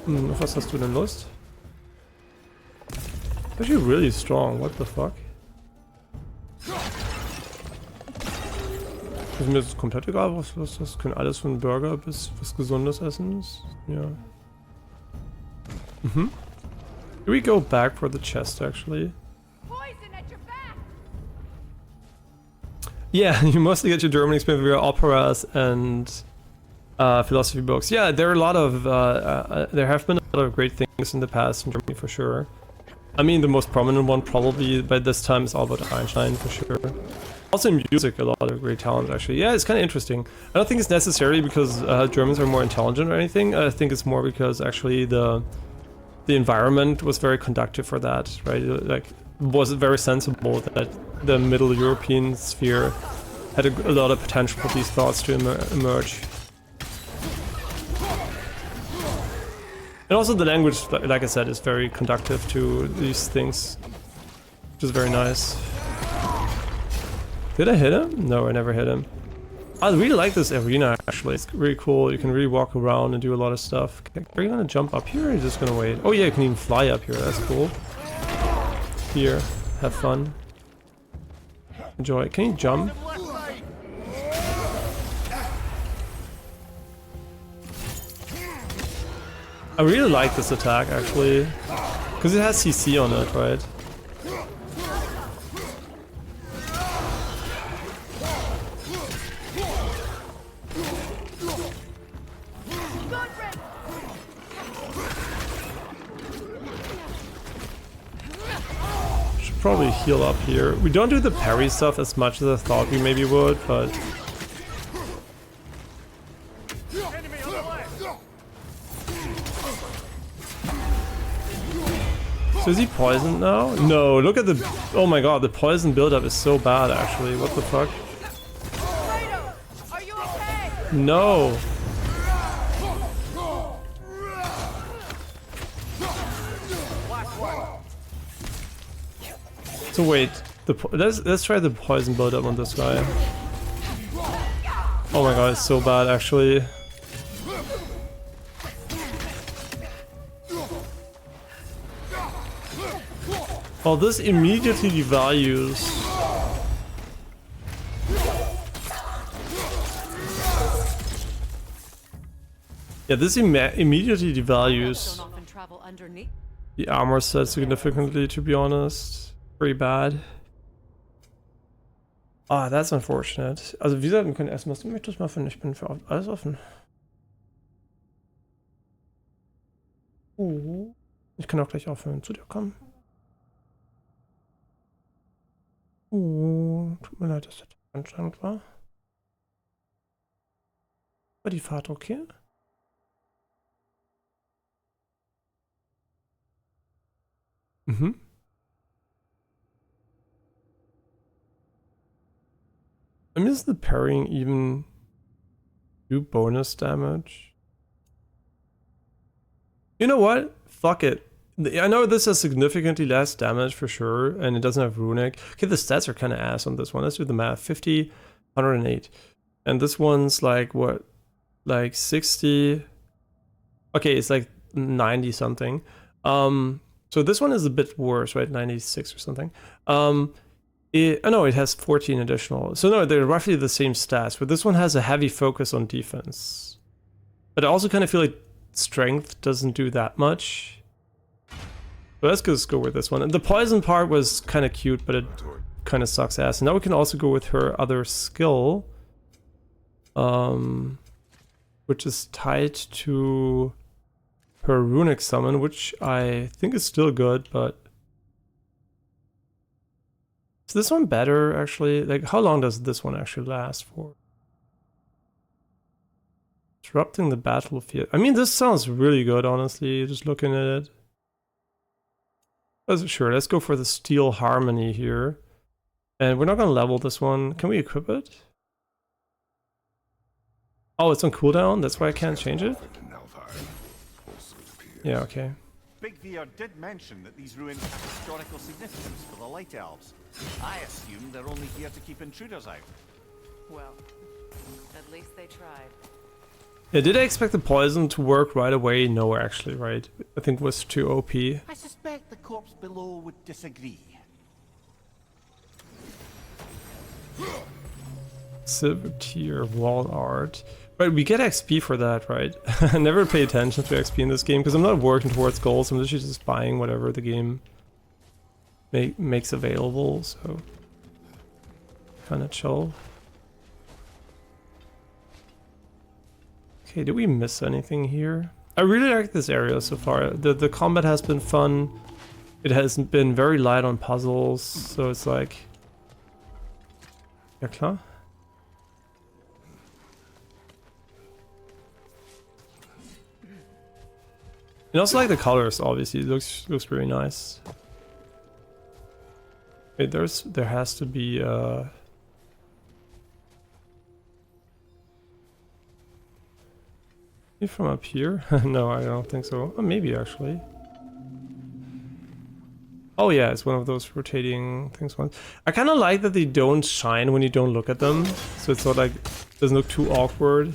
Auf was hast du denn Lust? Actually really strong, what the fuck? Ist mir jetzt komplett egal, was das können alles von Burger bis was Gesundes essen. Ja. Mhm. Here we go back for the chest actually. Yeah, you mostly get your German experience via operas and philosophy books. Yeah, there are a lot of there have been a lot of great things in the past in Germany for sure. I mean, the most prominent one probably by this time is Albert Einstein for sure. Also in music, a lot of great talent actually. Yeah, it's kind of interesting. I don't think it's necessarily because Germans are more intelligent or anything. I think it's more because actually the environment was very conducive for that, right? Like, was very sensible that the Middle European sphere had a lot of potential for these thoughts to emerge. And also the language, like I said, is very conducive to these things, which is very nice. Did I hit him? No, I never hit him. I really like this arena, actually. It's really cool. You can really walk around and do a lot of stuff. Are you gonna jump up here or are you just gonna wait? Oh yeah, you can even fly up here. That's cool. Here, have fun. Enjoy. Can you jump? I really like this attack actually, because it has CC on it, right? probably heal up here. We don't do the parry stuff as much as I thought we maybe would, but... So is he poisoned now? No, look at the... Oh my god, the poison buildup is so bad actually. What the fuck? Are you okay? No! So wait, let's try the poison buildup on this guy. Oh my god, it's so bad actually. Oh, this immediately devalues. Yeah, this immediately devalues Don't often travel underneath. the armor set significantly, to be honest. Pretty bad. Ah, that's unfortunate. Also, wie gesagt, wir können erstmal das möchtest machen. Ich bin für alles offen. Oh. Ich kann auch gleich aufhören zu dir kommen. Oh, tut mir leid, dass das anstrengend war. War die Fahrt okay? Mhm. I mean, does the parrying even do bonus damage? You know what? Fuck it. I know this has significantly less damage for sure, and it doesn't have runic. Okay, the stats are kind of ass on this one. Let's do the math. 50, 108. And this one's like, what? Like 60. Okay, it's like 90 something. So this one is a bit worse, right? 96 or something. Oh no, it has 14 additional. So no, they're roughly the same stats, but this one has a heavy focus on defense. But I also kind of feel like strength doesn't do that much. So let's just go with this one. And the poison part was kind of cute, but it kind of sucks ass. And now we can also go with her other skill, which is tied to her runic summon, which I think is still good, but... Is this one better, actually? Like, how long does this one actually last for? Disrupting the battlefield. I mean, this sounds really good, honestly, just looking at it. Sure, let's go for the Steel Harmony here. And we're not going to level this one. Can we equip it? Oh, it's on cooldown? That's why I can't change it? Yeah, okay. Big Veer did mention that these ruins have historical significance for the Light Elves. I assume they're only here to keep intruders out. Well, at least they tried. Yeah, did I expect the poison to work right away? No, actually, right? I think it was too OP. I suspect the corpse below would disagree. Silver tier wall art. Right, we get XP for that, right? I never pay attention to XP in this game because I'm not working towards goals. I'm literally just buying whatever the game makes available, so kind of chill. Okay, did we miss anything here? I really like this area so far. The combat has been fun. It has been very light on puzzles, so it's like... Ja, klar. And also like the colors, obviously, it looks very nice. Wait, there has to be maybe from up here? No, I don't think so. Oh, maybe actually. Oh yeah, it's one of those rotating things. I kind of like that they don't shine when you don't look at them, so it's not like doesn't look too awkward.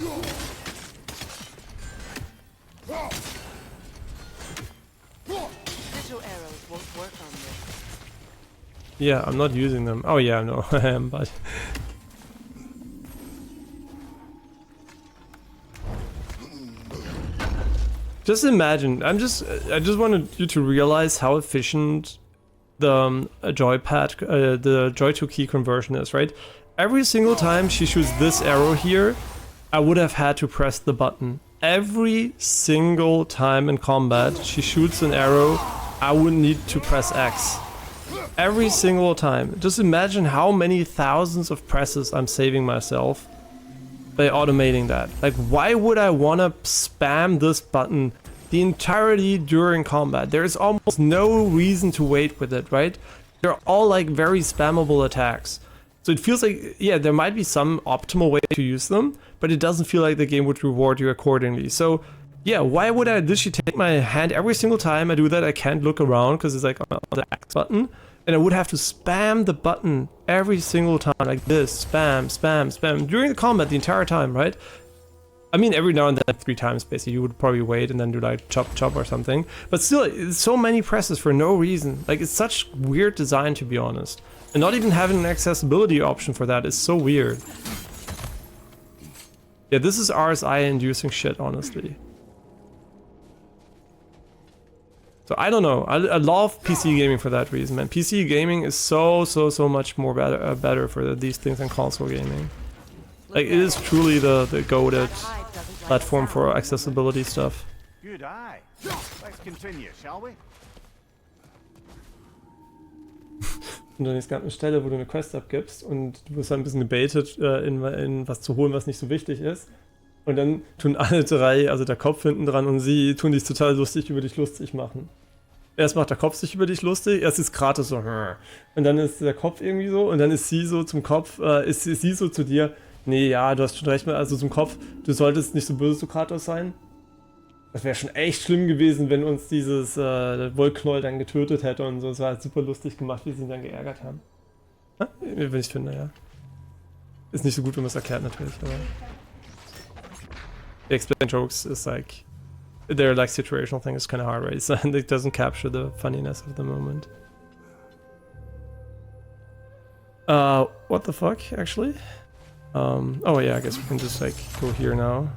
Yeah, I'm not using them. Oh yeah, no, I am, but... Just imagine, I just wanted you to realize how efficient the joypad, the joy to key conversion is, right? Every single time she shoots this arrow here, I would have had to press the button. Every single time in combat she shoots an arrow, I would need to press X. Every single time. Just imagine how many thousands of presses I'm saving myself by automating that. Like, why would I want to spam this button the entirety during combat? There is almost no reason to wait with it, right? They're all like very spammable attacks. So it feels like, yeah, there might be some optimal way to use them, but it doesn't feel like the game would reward you accordingly. So yeah, why would I literally take my hand every single time I do that? I can't look around because it's like on the X button. And I would have to spam the button every single time like this. Spam, spam, spam. During the combat the entire time, right? I mean, every now and then 3 times basically. You would probably wait and then do like chop chop or something. But still, it's so many presses for no reason. Like, it's such weird design, to be honest. And not even having an accessibility option for that is so weird. Yeah, this is RSI inducing shit, honestly. So I don't know. I love PC gaming for that reason, man. PC gaming is so much more better for these things than console gaming. Like, it is truly the goated platform for accessibility stuff. Good eye. Let's continue, shall we? Und dann ist gerade eine Stelle, wo du eine Quest abgibst und du wirst dann ein bisschen gebaitet, in was zu holen, was nicht so wichtig ist. Und dann tun alle 3, also der Kopf hinten dran und sie, tun dich total über dich lustig machen. Erst macht der Kopf sich über dich lustig, erst ist Kratos so, und dann ist der Kopf irgendwie so, und dann ist sie so zum Kopf, ist sie so zu dir, nee, ja, du hast schon recht, also zum Kopf, du solltest nicht so böse zu Kratos sein. Das wäre schon echt schlimm gewesen, wenn uns dieses Wollknäuel dann getötet hätte und so. Es war halt super lustig gemacht, wie sie ihn dann geärgert haben. Ja? Wenn ich finde, ja. Ist nicht so gut, wenn man es erklärt, natürlich, aber... The explain jokes is like... They're like situational thing, it's kind of hard, right? So it doesn't capture the funniness of the moment. What the fuck, actually? Oh yeah, I guess we can just like go here now.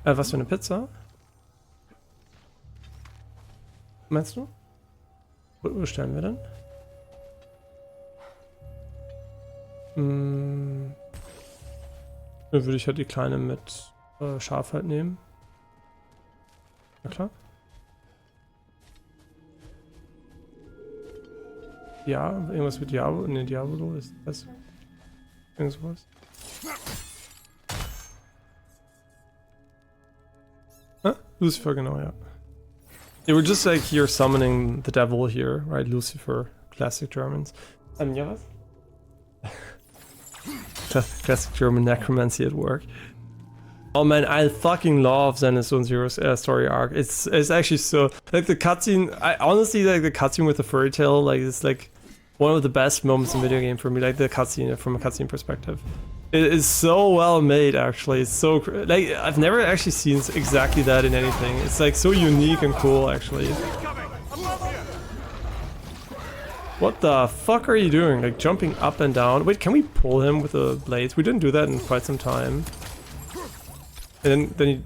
Was für eine Pizza? Meinst du? Wo stellen wir denn? Dann würde ich halt die kleine mit Schaf halt nehmen. Na klar. Ja, irgendwas mit Diablo. Ne, Diablo ist das. Irgendwas. Huh? Lucifer, genau, yeah. Yeah, we're just like here summoning the devil here, right? Lucifer, classic Germans. Ja, was? Classic German necromancy at work. Oh man, I fucking love Zenith Zone Zero's story arc. It's actually so, like, the cutscene, I honestly like the cutscene with the fairy tale, like, it's like one of the best moments in video game for me, like the cutscene, from a cutscene perspective. It is so well made, actually. It's so, like, I've never actually seen exactly that in anything. It's like so unique and cool, actually. What the fuck are you doing? Like, jumping up and down? Wait, can we pull him with the blades? We didn't do that in quite some time. And then you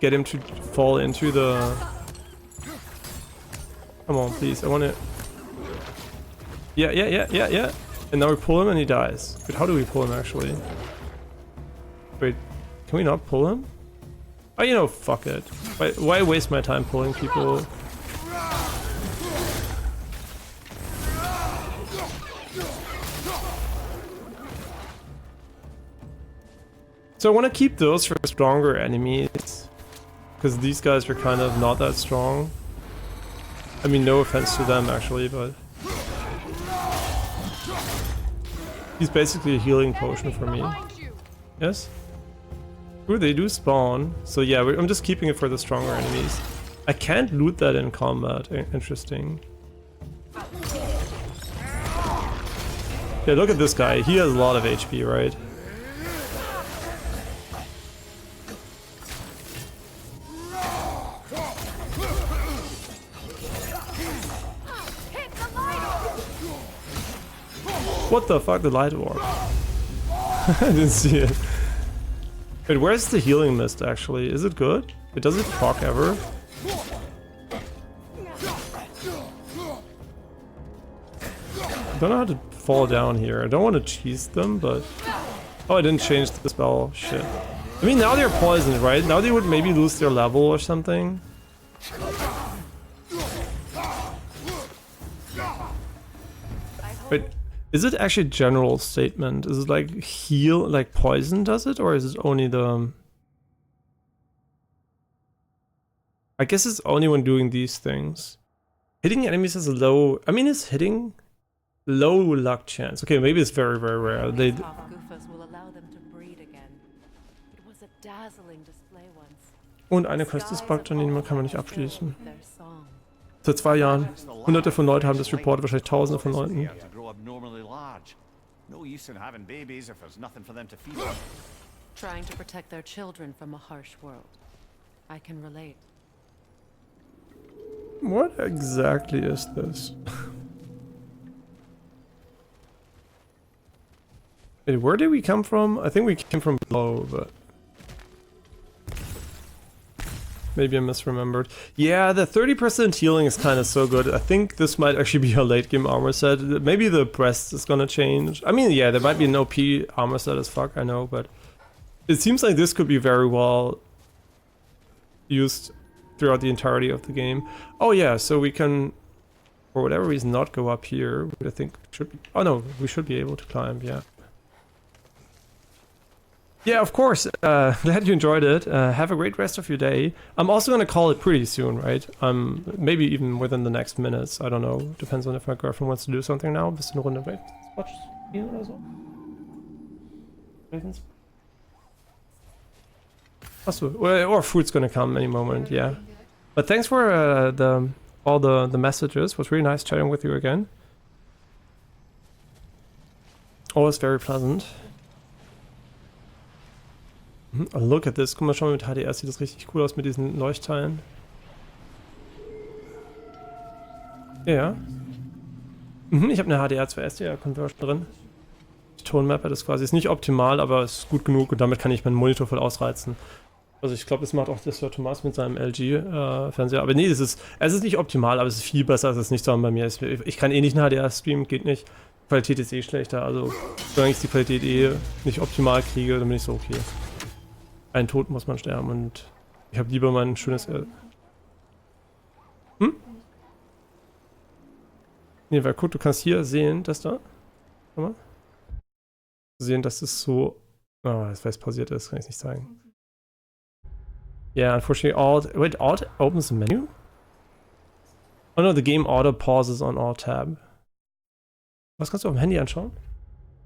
get him to fall into the... Come on, please. I want to... Yeah. And now we pull him and he dies. But how do we pull him, actually? Wait, can we not pull him? Oh, you know, fuck it. Why waste my time pulling people? So I want to keep those for stronger enemies, because these guys are kind of not that strong. I mean, no offense to them, actually, but... He's basically a healing potion for me. Yes? Ooh, they do spawn. So yeah, I'm just keeping it for the stronger enemies. I can't loot that in combat. Interesting. Yeah, look at this guy. He has a lot of HP, right? What the fuck, the light orb? I didn't see it. Wait, where's the healing mist actually? Is it good? It does it proc ever? I don't know how to fall down here. I don't want to cheese them, but... Oh, I didn't change the spell. Shit. I mean, now they're poisoned, right? Now they would maybe lose their level or something. Wait, is it actually a general statement? Is it like heal, like poison does it? Or is it only the... I guess it's only when doing these things. Hitting enemies has a low... I mean, it's hitting low luck chance. Okay, maybe it's very, very rare. They... Goofus will allow them to breed again. It was a dazzling display once. Und eine Quest ist bugged, Janine, kann man nicht abschließen. Seit 2 Jahren. Hunderte von Leuten haben das reportet, wahrscheinlich Tausende von Leuten. No use in having babies if there's nothing for them to feed on. Trying to protect their children from a harsh world. I can relate. What exactly is this? Wait, where did we come from? I think we came from below, but... Maybe I misremembered. Yeah, the 30% healing is kind of so good. I think this might actually be a late game armor set. Maybe the breast is gonna change. I mean, yeah, there might be an OP armor set as fuck, I know, but... It seems like this could be very well used throughout the entirety of the game. Oh yeah, so we can, for whatever reason, not go up here. I think should be... Oh no, we should be able to climb, yeah. Yeah, of course. Glad you enjoyed it. Have a great rest of your day. I'm also gonna call it pretty soon, right? Maybe even within the next minutes. I don't know. Depends on if my girlfriend wants to do something now. Bisschen Runde weg. Watch spielen oder so. Achso, or food's gonna come any moment. Yeah. But thanks for all the messages. It was really nice chatting with you again. Always very pleasant. Oh, look at this. Guck mal, schau mal, mit HDR sieht das richtig cool aus mit diesen Leuchtteilen. Ja. Ich habe eine HDR 2 SDR Conversion drin. Die Tonmap ist quasi ist nicht optimal, aber ist gut genug und damit kann ich meinen Monitor voll ausreizen. Also ich glaube, das macht auch das Sir Thomas mit seinem LG-Fernseher. Aber nee, es ist nicht optimal, aber es ist viel besser, als es nicht so bei mir ist. Ich kann eh nicht einen HDR streamen, geht nicht. Die Qualität ist eh schlechter, also solange ich die Qualität eh nicht optimal kriege, dann bin ich so okay. Ein Tod muss man sterben und ich habe lieber mein schönes... Nee, weil guck, du kannst hier sehen, dass da... Schau mal. Sehen, dass es so... Oh, jetzt weil es pausiert ist, kann ich nicht zeigen. Yeah, unfortunately Alt... Wait, Alt opens the menu? Oh no, the game auto pauses on Alt Tab. Was kannst du auf dem Handy anschauen?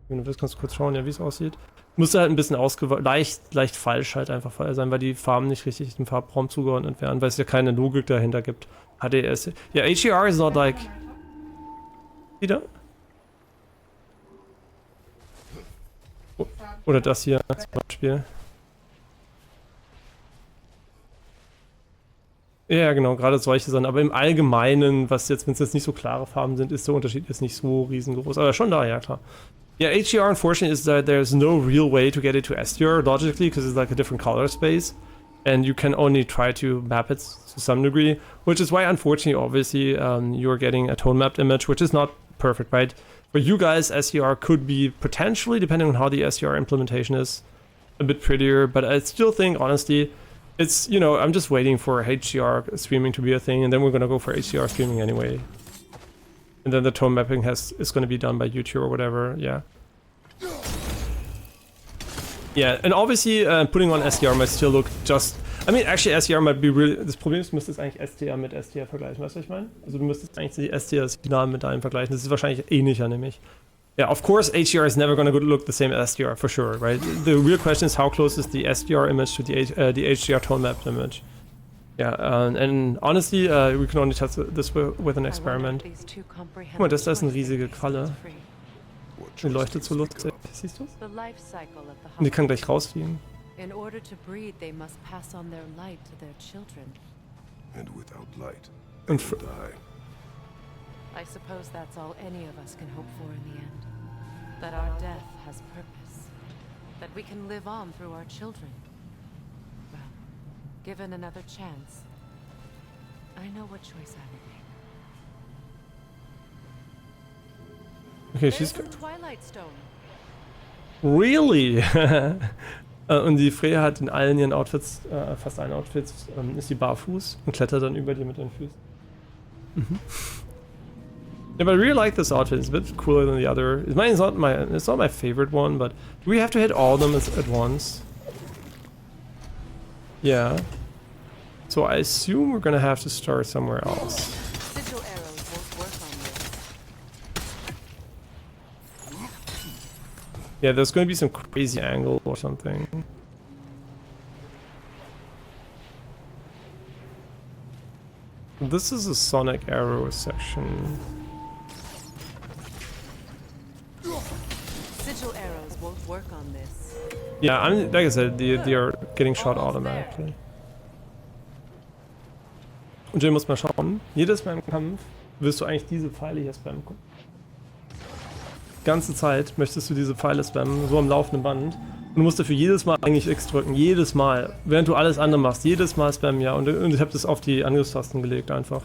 Wenn du willst, kannst du kurz schauen, ja, wie es aussieht. Müsste halt ein bisschen leicht falsch halt einfach sein, weil die Farben nicht richtig dem Farbraum zugeordnet werden, weil es ja keine Logik dahinter gibt. HDS. Ja, HDR is not like... Wieder? Oder das hier zum Beispiel. Ja, genau, gerade solche Sachen. Aber im Allgemeinen, wenn es jetzt nicht so klare Farben sind, ist der Unterschied jetzt nicht so riesengroß. Aber schon da, ja klar. Yeah, HDR unfortunately is that there's no real way to get it to SDR logically because it's like a different color space and you can only try to map it to some degree, which is why unfortunately obviously you're getting a tone mapped image, which is not perfect, right? For you guys, SDR could be potentially, depending on how the SDR implementation is, a bit prettier, but I still think honestly it's, you know, I'm just waiting for HDR streaming to be a thing and then we're gonna go for HDR streaming anyway. And then the tone mapping is going to be done by YouTube or whatever, yeah. Yeah, and obviously putting on SDR might still look just... I mean, actually SDR might be really... Das Problem ist, du müsstest eigentlich SDR mit SDR vergleichen, weißt du, was ich meine? Also du müsstest eigentlich die SDR-Signal mit deinem vergleichen. Das ist wahrscheinlich ähnlicher, nämlich. Yeah, of course HDR is never going to look the same as SDR, for sure, right? The real question is how close is the SDR image to the HDR tone mapped image? Yeah, and honestly, we can only test this with an experiment. Guck mal, das ist eine riesige Kralle. Die leuchtet so lustig. Siehst du? Und die kann gleich rausfliegen. In order to breed, they must pass on their light to their children. And without light, And they die. I suppose that's all any of us can hope for in the end. That our death has purpose. That we can live on through our children. Well, given another chance, I know what choice I would make. Okay, she's... There's some Twilight Stone. Really? Und die Freya hat in allen ihren Outfits, fast allen Outfits, ist sie barfuß und klettert dann über dir mit den Füßen. Yeah, but I really like this outfit. It's a bit cooler than the other. Mine is not my favorite one, but do we have to hit all of them at once? Yeah. So I assume we're gonna have to start somewhere else. Sigil arrows won't work on this. Yeah, there's gonna be some crazy angle or something. This is a sonic arrow section. Sigil arrows won't work on this. Ja, like I said, die are getting shot automatically. Und Jay muss mal schauen, jedes Mal im Kampf wirst du eigentlich diese Pfeile hier spammen. Die ganze Zeit möchtest du diese Pfeile spammen, so am laufenden Band. Und du musst dafür jedes Mal eigentlich X drücken, jedes Mal. Während du alles andere machst, jedes Mal spammen, ja. Und ich habe das auf die Angriffstasten gelegt einfach.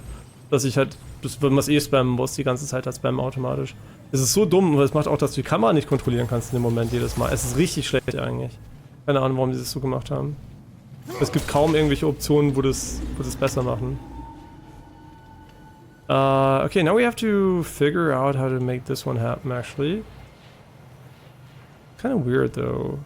Dass ich halt, wenn man es spammen muss, die ganze Zeit halt spammen automatisch. Es ist so dumm, weil es macht auch, dass du die Kamera nicht kontrollieren kannst in dem Moment jedes Mal. Es ist richtig schlecht eigentlich. Keine Ahnung, warum die das so gemacht haben. Es gibt kaum irgendwelche Optionen, wo das besser machen. Okay, now we have to figure out how to make this one happen, actually. Kind of weird, though.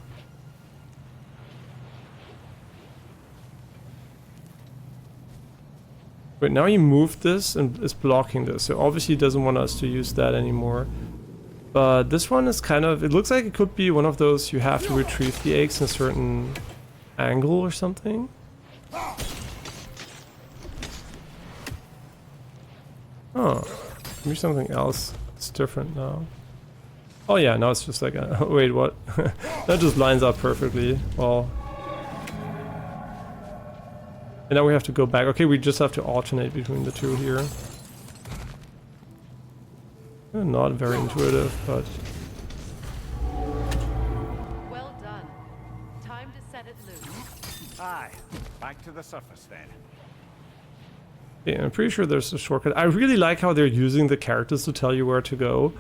Wait, now he moved this and is blocking this, so obviously he doesn't want us to use that anymore. But this one is kind of, it looks like it could be one of those you have to retrieve the eggs in a certain angle or something. Oh, maybe something else. It's different now. Oh yeah, now it's just like a, wait, what? That just lines up perfectly. Well. And now we have to go back. Okay, we just have to alternate between the two here. Not very intuitive, but... Well done. Time to set it loose. Aye, back to the surface then. Yeah, I'm pretty sure there's a shortcut. I really like how they're using the characters to tell you where to go.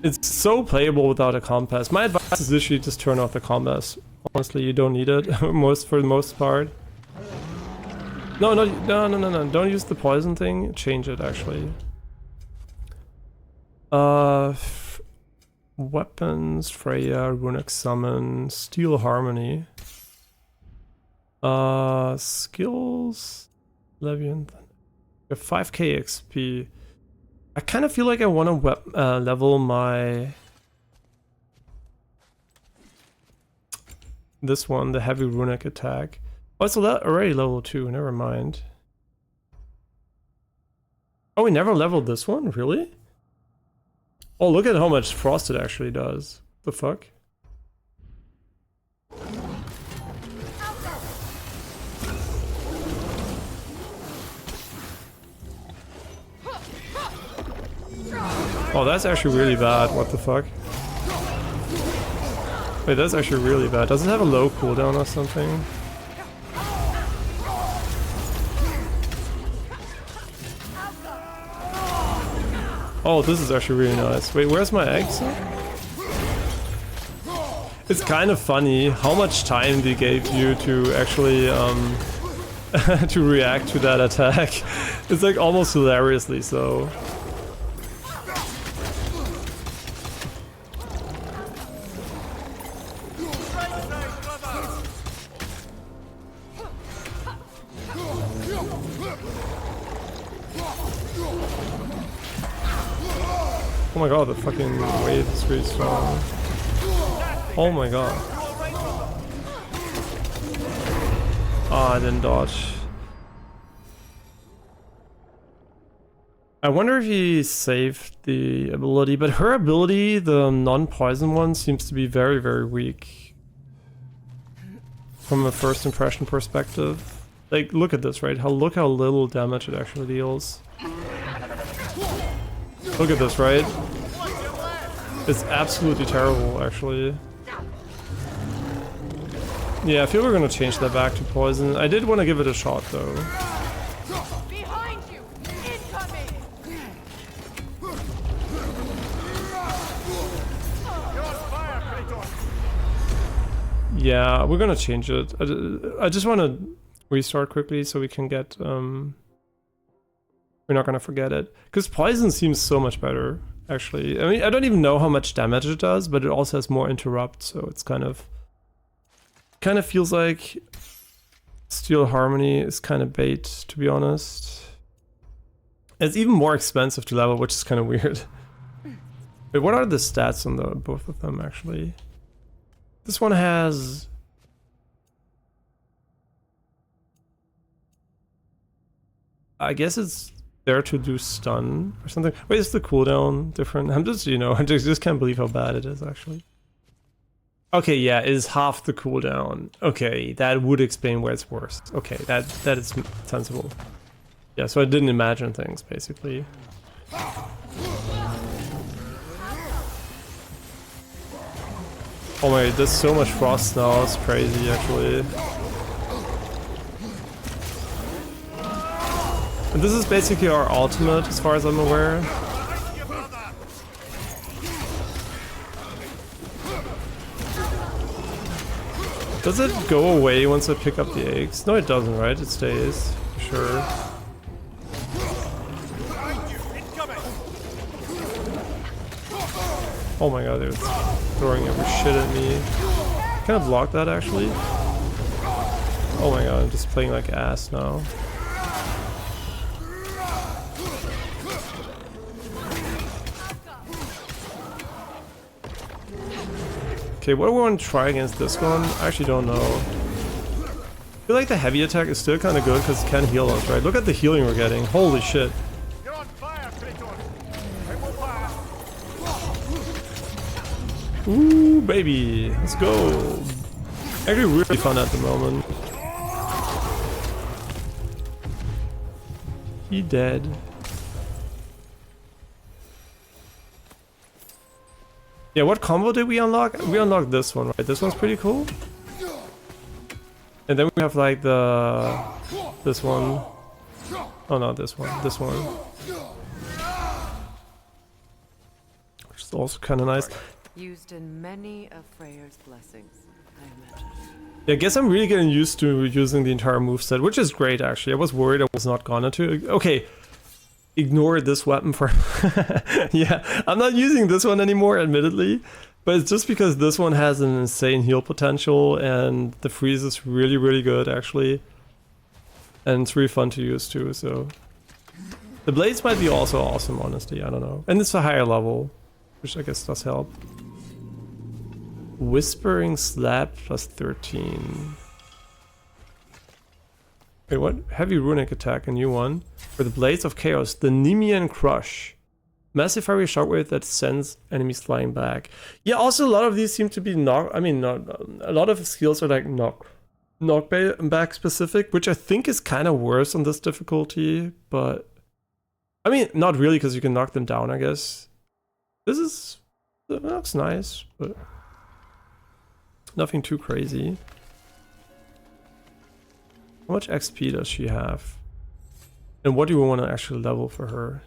It's so playable without a compass. My advice is literally just turn off the compass. Honestly, you don't need it for the most part. No, don't use the poison thing. Change it, actually. Weapons, Freya, Runic Summon, Steel Harmony. Skills, Levian. 5k XP. I kind of feel like I want to level my... This one, the heavy runic attack. Oh, it's already level 2, never mind. Oh, we never leveled this one? Really? Oh, look at how much frost it actually does. The fuck? Oh, that's actually really bad. What the fuck? Wait, that's actually really bad. Does it have a low cooldown or something? Oh, this is actually really nice. Wait, where's my eggs? It's kind of funny how much time they gave you to actually to react to that attack. It's like almost hilariously so. Oh my god, the fucking wave is really strong. Oh my god. Ah, I didn't dodge. I wonder if he saved the ability, but her ability, the non-poison one, seems to be very, very weak. From a first impression perspective. Like, look at this, right? Look how little damage it actually deals. Look at this, right? It's absolutely terrible, actually. Yeah, I feel we're gonna change that back to poison. I did want to give it a shot, though. Behind you! Incoming! Yeah, we're gonna change it. I just want to restart quickly so we can get we're not gonna forget it. Because poison seems so much better, actually. I mean, I don't even know how much damage it does, but it also has more interrupt, so it's kind of feels like Steel Harmony is kind of bait, to be honest. It's even more expensive to level, which is kind of weird. Wait, what are the stats on both of them, actually? This one has... I guess it's there to do stun or something. Wait, is the cooldown different? I'm just, you know, I just can't believe how bad it is, actually. Okay, yeah, it is half the cooldown. Okay, that would explain where it's worse. Okay, that is sensible. Yeah, so I didn't imagine things, basically. Oh my, there's so much frost now, it's crazy, actually. And this is basically our ultimate, as far as I'm aware. Does it go away once I pick up the eggs? No, it doesn't, right? It stays, for sure. Oh my god, they're throwing every shit at me. Can I block that, actually? Oh my god, I'm just playing like ass now. Okay, what do we want to try against this one? I actually don't know. I feel like the heavy attack is still kind of good because it can heal us, right? Look at the healing we're getting. Holy shit. You're on fire, Kratos. Ooh, baby. Let's go. Actually really fun at the moment. He dead. Yeah, what combo did we unlock? We unlocked this one, right? This one's pretty cool. And then we have like this one. Oh no, this one. This one. Which is also kind of nice. Used in many of Freyr's blessings, I imagine. Yeah, I guess I'm really getting used to using the entire moveset, which is great actually. I was worried I was not gonna to. Okay. Ignore this weapon for... Yeah, I'm not using this one anymore, admittedly. But it's just because this one has an insane heal potential and the freeze is really, really good, actually. And it's really fun to use, too, so... The blades might be also awesome, honestly, I don't know. And it's a higher level, which I guess does help. Whispering Slap plus 13. Wait, what? Heavy runic attack, a new one. For the Blades of Chaos, the Nemean Crush. Massive fiery shockwave that sends enemies flying back. Yeah, also a lot of these seem to be knock... I mean, not... A lot of skills are like knockback specific, which I think is kind of worse on this difficulty, but... I mean, not really, because you can knock them down, I guess. This is... That looks nice, but... Nothing too crazy. How much XP does she have? And what do we want to actually level for her?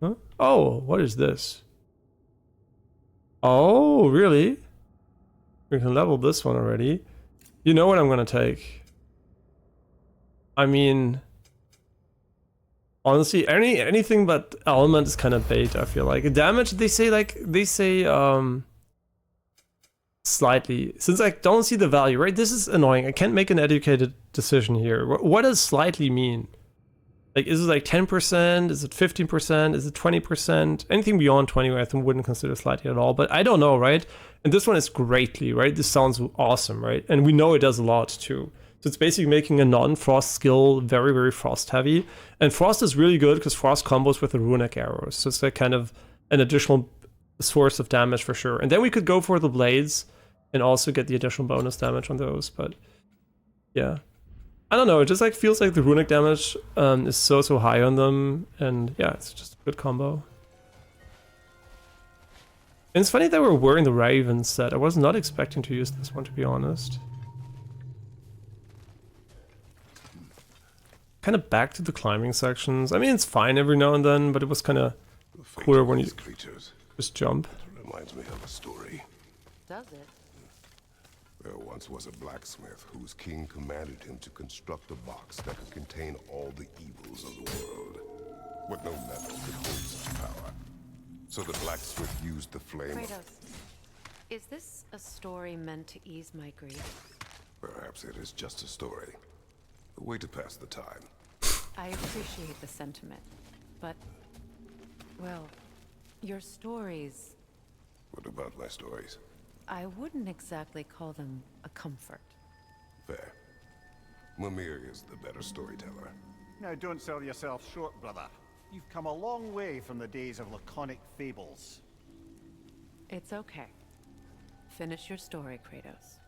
Huh? Oh, what is this? Oh, really? We can level this one already. You know what I'm gonna take. I mean... Honestly, anything but element is kind of bait, I feel like. Damage, they say slightly. Since I don't see the value, right? This is annoying. I can't make an educated decision here. What does slightly mean? Like, is it like 10%? Is it 15%? Is it 20%? Anything beyond 20, I think wouldn't consider slightly at all. But I don't know, right? And this one is greatly, right? This sounds awesome, right? And we know it does a lot too. So it's basically making a non-frost skill very, very frost heavy. And frost is really good because frost combos with the runic arrows. So it's like kind of an additional source of damage for sure. And then we could go for the blades and also get the additional bonus damage on those. But yeah, I don't know. It just like feels like the runic damage is so high on them. And yeah, it's just a good combo. And it's funny that we're wearing the Raven set. I was not expecting to use this one, to be honest. Kind of back to the climbing sections. I mean, it's fine every now and then, but it was kind of cooler when you just jump. It reminds me of a story. Does it? There once was a blacksmith whose king commanded him to construct a box that could contain all the evils of the world. But no metal could hold such power. So the blacksmith used the flame. Kratos, is this a story meant to ease my grief? Perhaps it is just a story. A way to pass the time. I appreciate the sentiment, but, well, your stories, What about my stories? I wouldn't exactly call them a comfort. Fair. Mimir is the better storyteller. Now don't sell yourself short, brother. You've come a long way from the days of laconic fables. It's okay. Finish your story, Kratos.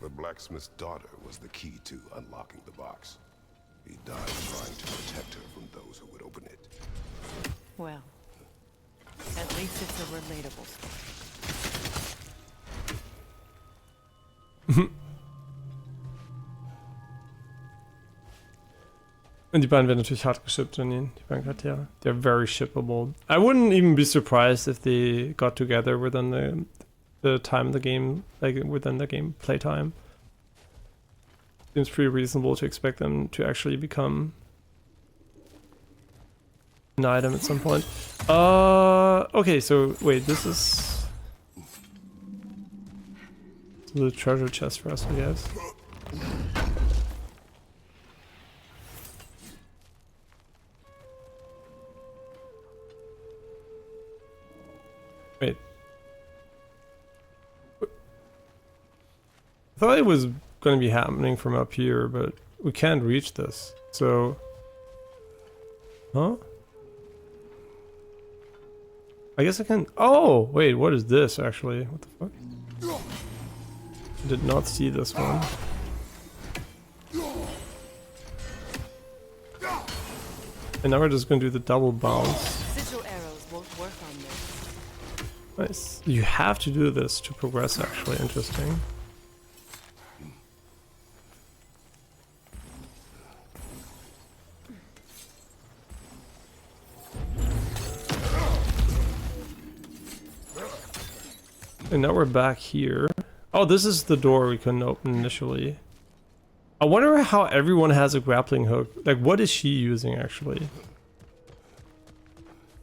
The blacksmith's daughter was the key to unlocking the box. He died trying to protect her from those who would open it. Well, at least it's a relatable story. Und die beiden werden natürlich hart geshippt, Janine, die beiden Charaktere. They're very shippable. I wouldn't even be surprised if they got together within the time of the game, like within the game playtime. Seems pretty reasonable to expect them to actually become an item at some point. Okay, so wait, this is the treasure chest for us, I guess. Wait. I thought it was going to be happening from up here, but we can't reach this. So, huh? I guess I can. Oh, wait, what is this actually? What the fuck? I did not see this one. And now we're just going to do the double bounce. Sigil arrows won't work on this. Nice. You have to do this to progress, actually. Interesting. And now we're back here. Oh, this is the door we couldn't open initially. I wonder how everyone has a grappling hook. Like, what is she using, actually?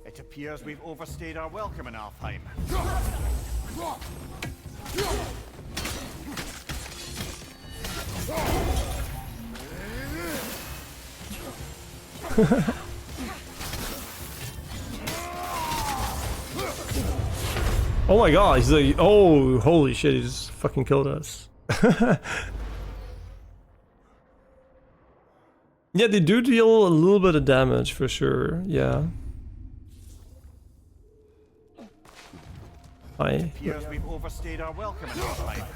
It appears we've overstayed our welcome in Alfheim. Oh my god, he's like, oh, holy shit, he just fucking killed us. Yeah, they do deal a little bit of damage for sure, yeah. Hi. Appears we've overstayed our welcome in Alfheim.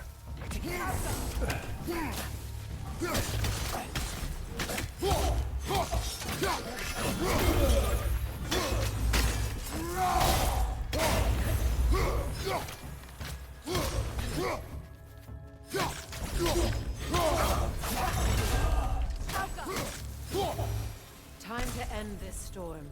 Time to end this storm.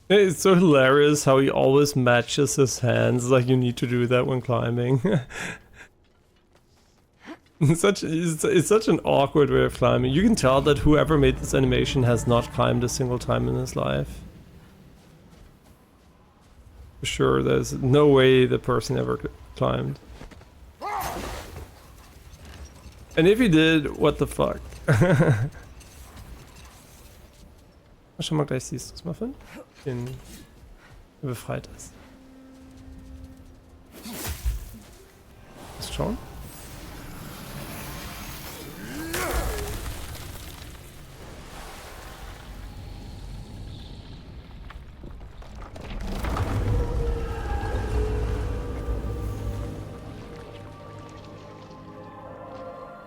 It's so hilarious how he always matches his hands, like you need to do that when climbing. It's such an awkward way of climbing. You can tell that whoever made this animation has not climbed a single time in his life. For sure, there's no way the person ever climbed. And if he did, what the fuck? Schon mal gleich siehst du es, Muffin? Den befreit ist. Ist schon?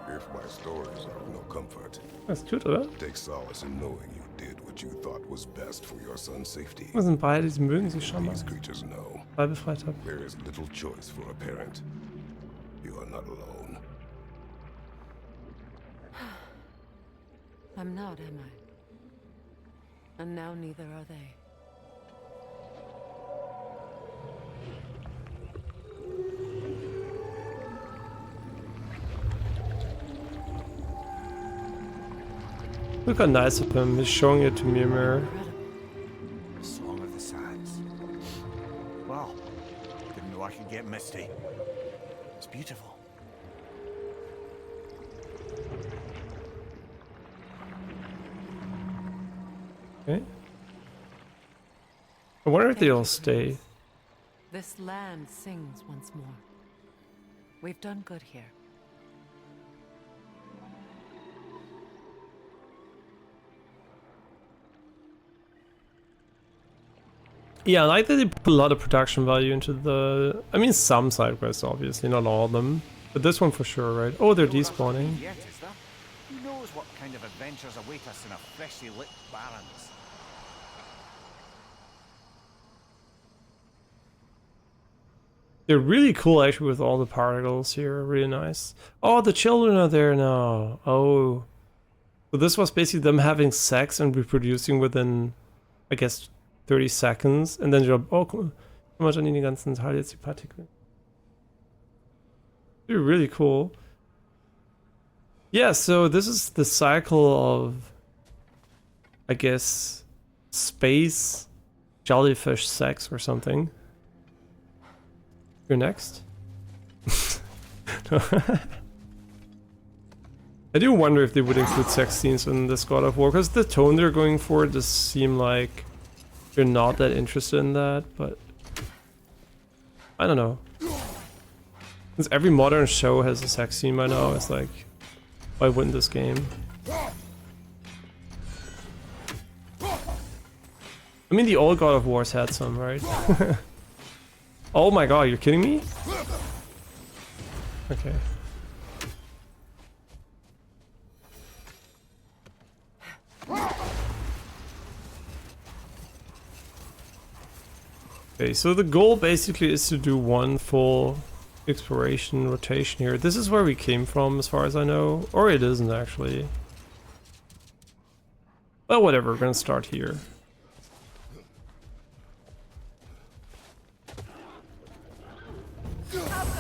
If my stories are of no comfort, Das ist gut, oder? take solace in knowing you did what you thought was best for your son's safety. Das sind beide, die mögen sich schon mal. These creatures know Beide befreit habe. there is little choice for a parent. You are not alone. I'm not, am I? And now neither are they. Look how nice of him. He's showing it to Mimir. The Song of the Sands. Wow. Didn't know I could get misty. It's beautiful. Okay. I wonder if they'll stay. This land sings once more. We've done good here. Yeah, I like that they put a lot of production value into the... I mean, some side quests, obviously, not all of them. But this one for sure, right? Oh, they're despawning. Yet, is there? Who knows what kind of adventures await us in a freshly lit Barrens? They're really cool, actually, with all the particles here. Really nice. Oh, the children are there now. Oh. So this was basically them having sex and reproducing within, I guess, 30 seconds. Und dann oh, guck mal schon in die ganzen Teile jetzt die Partikel. They're really cool. Yeah, so this is the cycle of, I guess, space jellyfish sex or something. You're next? I do wonder if they would include sex scenes in this God of War, because the tone they're going for does seem like they're not that interested in that, but I don't know. Since every modern show has a sex scene by now, it's like, why wouldn't this game? I mean, the old God of Wars had some, right? Oh my god, you're kidding me? Okay. Okay, so the goal basically is to do one full exploration rotation here. This is where we came from, as far as I know. Or it isn't, actually. Well, whatever, we're gonna start here.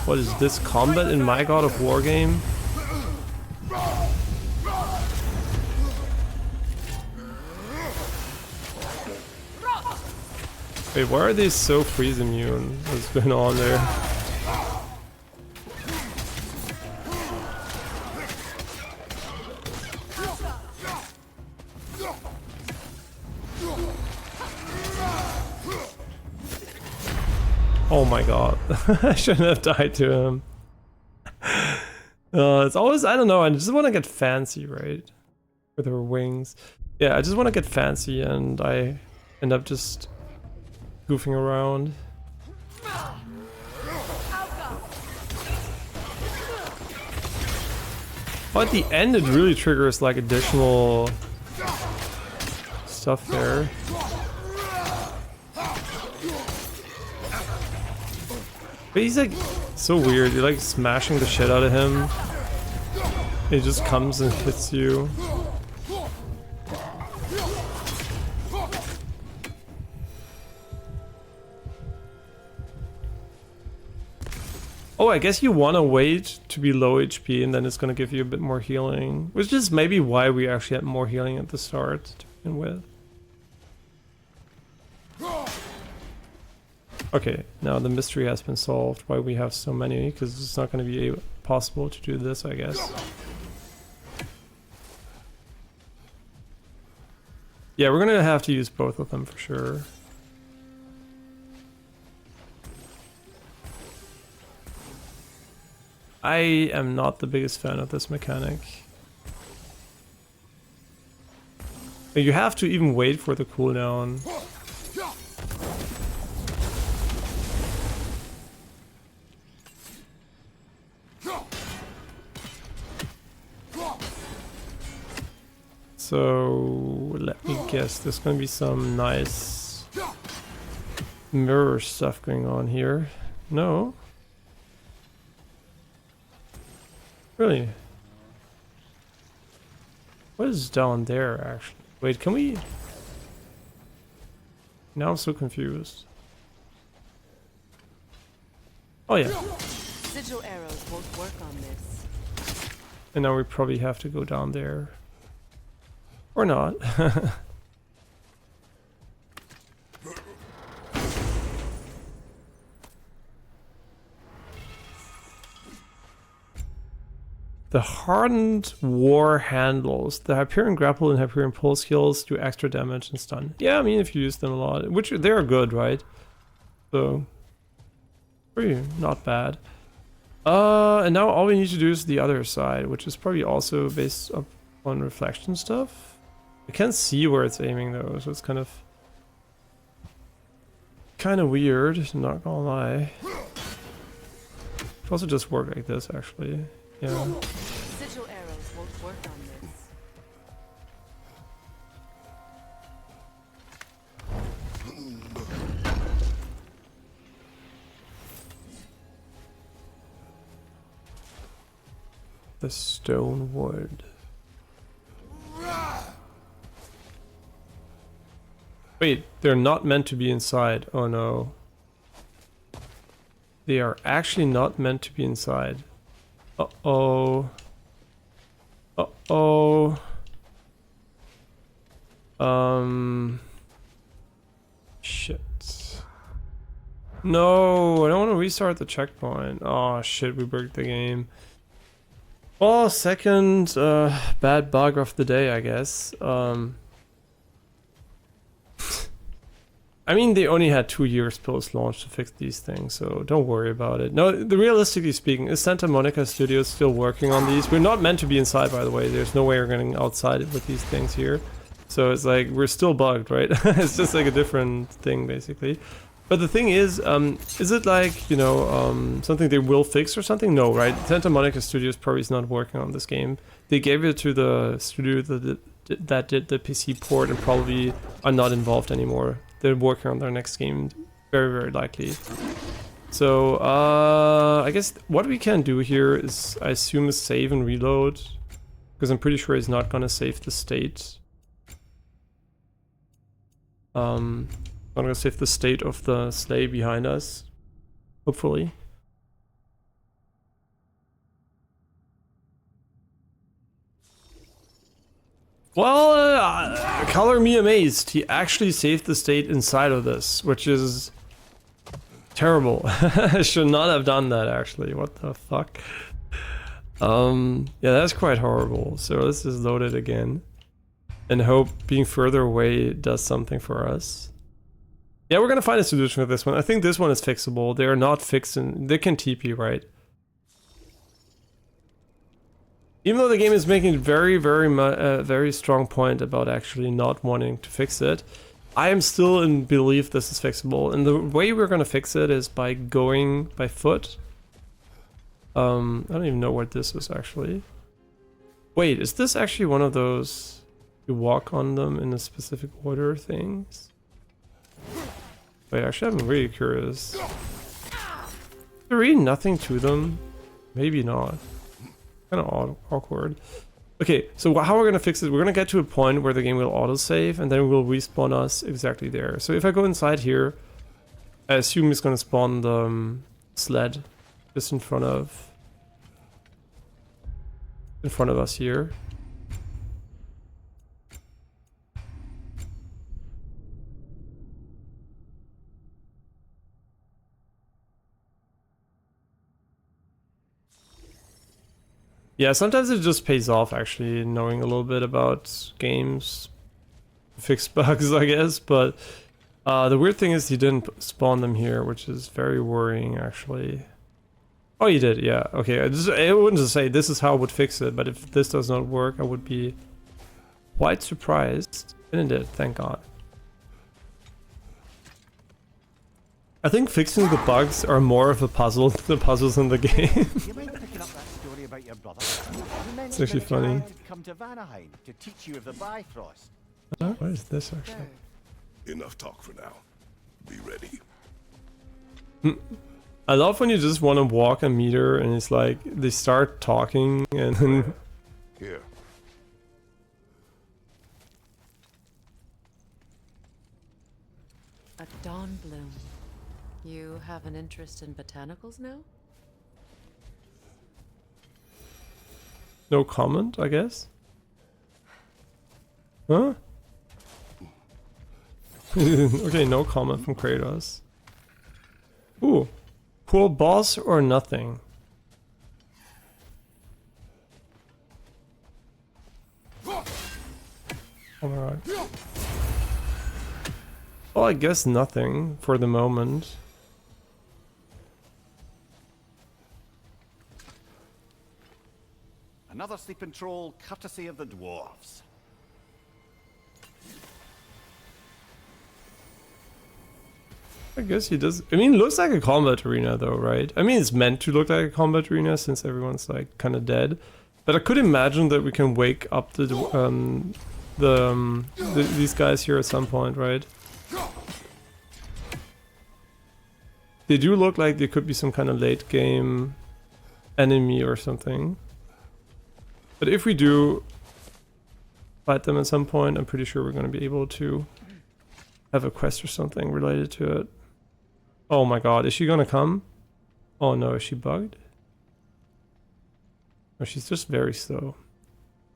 What is this, combat in my God of War game? Wait, why are they so freeze immune? What's going on there? Oh my god, I shouldn't have died to him. It's always, I don't know, I just want to get fancy, right? With her wings. Yeah, I just want to get fancy and I end up just goofing around. But at the end it really triggers like additional stuff there. But he's like so weird, you're like smashing the shit out of him. He just comes and hits you. Oh, I guess you want to wait to be low HP and then it's going to give you a bit more healing. Which is maybe why we actually had more healing at the start to begin with. Okay, now the mystery has been solved, why we have so many, because it's not going to be possible to do this, I guess. Yeah, we're going to have to use both of them for sure. I am not the biggest fan of this mechanic. You have to even wait for the cooldown. So let me guess, there's gonna be some nice mirror stuff going on here. No? Really? What is down there actually? Wait, can we? Now I'm so confused. Oh yeah. Sigil arrows won't work on this. And now we probably have to go down there. Or not. The hardened war handles. The Hyperion grapple and Hyperion pull skills do extra damage and stun. Yeah, I mean if you use them a lot, which they're good, right? So pretty not bad. And now all we need to do is the other side, which is probably also based on reflection stuff. I can't see where it's aiming though, so it's kind of weird, not gonna lie. Could also just work like this actually. Yeah. Sigil arrows won't work on this. The stone wood. Wait, they're not meant to be inside. Oh no. They are actually not meant to be inside. Uh-oh. Uh-oh. Shit. No, I don't want to restart the checkpoint. Oh shit, we broke the game. Well, second bad bug of the day, I guess. I mean, they only had 2 years post-launch to fix these things, so don't worry about it. No, realistically speaking, is Santa Monica Studios still working on these? We're not meant to be inside, by the way. There's no way we're getting outside with these things here. So it's like, we're still bugged, right? It's just like a different thing, basically. But the thing is it like, you know, something they will fix or something? No, right? Santa Monica Studios probably is not working on this game. They gave it to the studio that did the PC port and probably are not involved anymore. They're working on their next game, very, very likely. So, I guess what we can do here is, I assume, is save and reload. Because I'm pretty sure he's not gonna save the state. Not gonna save the state of the sleigh behind us. Hopefully. Well, color me amazed. He actually saved the state inside of this, which is terrible. I should not have done that, actually. What the fuck? Yeah, that's quite horrible. So let's just load it again. And hope being further away does something for us. Yeah, we're gonna find a solution for this one. I think this one is fixable. They are not fixing... They can TP, right? Even though the game is making a very strong point about actually not wanting to fix it, I am still in belief this is fixable. And the way we're gonna fix it is by going by foot. I don't even know what this is actually. Wait, is this actually one of those you walk on them in a specific order things? Wait, actually I'm really curious. Is there really nothing to them? Maybe not. Kind of awkward. Okay, so how we're gonna fix it, we're gonna get to a point where the game will autosave and then it will respawn us exactly there. So if I go inside here, I assume it's gonna spawn the sled just in front of us here. Yeah, sometimes it just pays off actually knowing a little bit about games, fix bugs, I guess. But the weird thing is he didn't spawn them here, which is very worrying actually. Oh, you did, yeah. Okay, I wouldn't just say this is how I would fix it, but if this does not work, I would be quite surprised. And it did, thank God. I think fixing the bugs are more of a puzzle than the puzzles in the game. You mind picking up that story about your brother? It's actually funny. Come to Vanaheim to teach you of the Bifrost. What is this actually? Enough talk for now. Be ready. I love when you just want to walk a meter and it's like they start talking and then Here. A dawn bloom. You have an interest in botanicals now? no comment, I guess. Huh? Okay, no comment from Kratos. Ooh. Cool boss or nothing? Oh my god. Well, I guess nothing for the moment. Another sleeping troll, courtesy of the dwarves. I guess he does. I mean, it looks like a combat arena though, right? I mean, it's meant to look like a combat arena since everyone's like kind of dead. But I could imagine that we can wake up these guys here at some point, right? They do look like they could be some kind of late game enemy or something. But if we do fight them at some point, I'm pretty sure we're going to be able to have a quest or something related to it. Oh my god, is she going to come? Oh no, is she bugged? Or she's just very slow.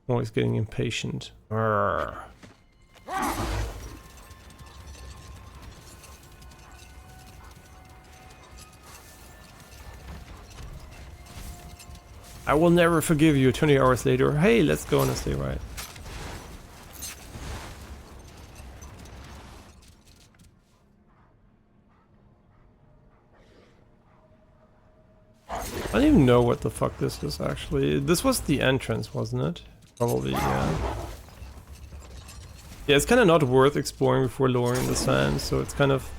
Always getting impatient. Arrgh. I will never forgive you. 20 hours later. Hey, let's go on a sleigh ride. I don't even know what the fuck this is actually. This was the entrance, wasn't it? Probably, yeah. Yeah, it's kind of not worth exploring before lowering the sand, so it's kind of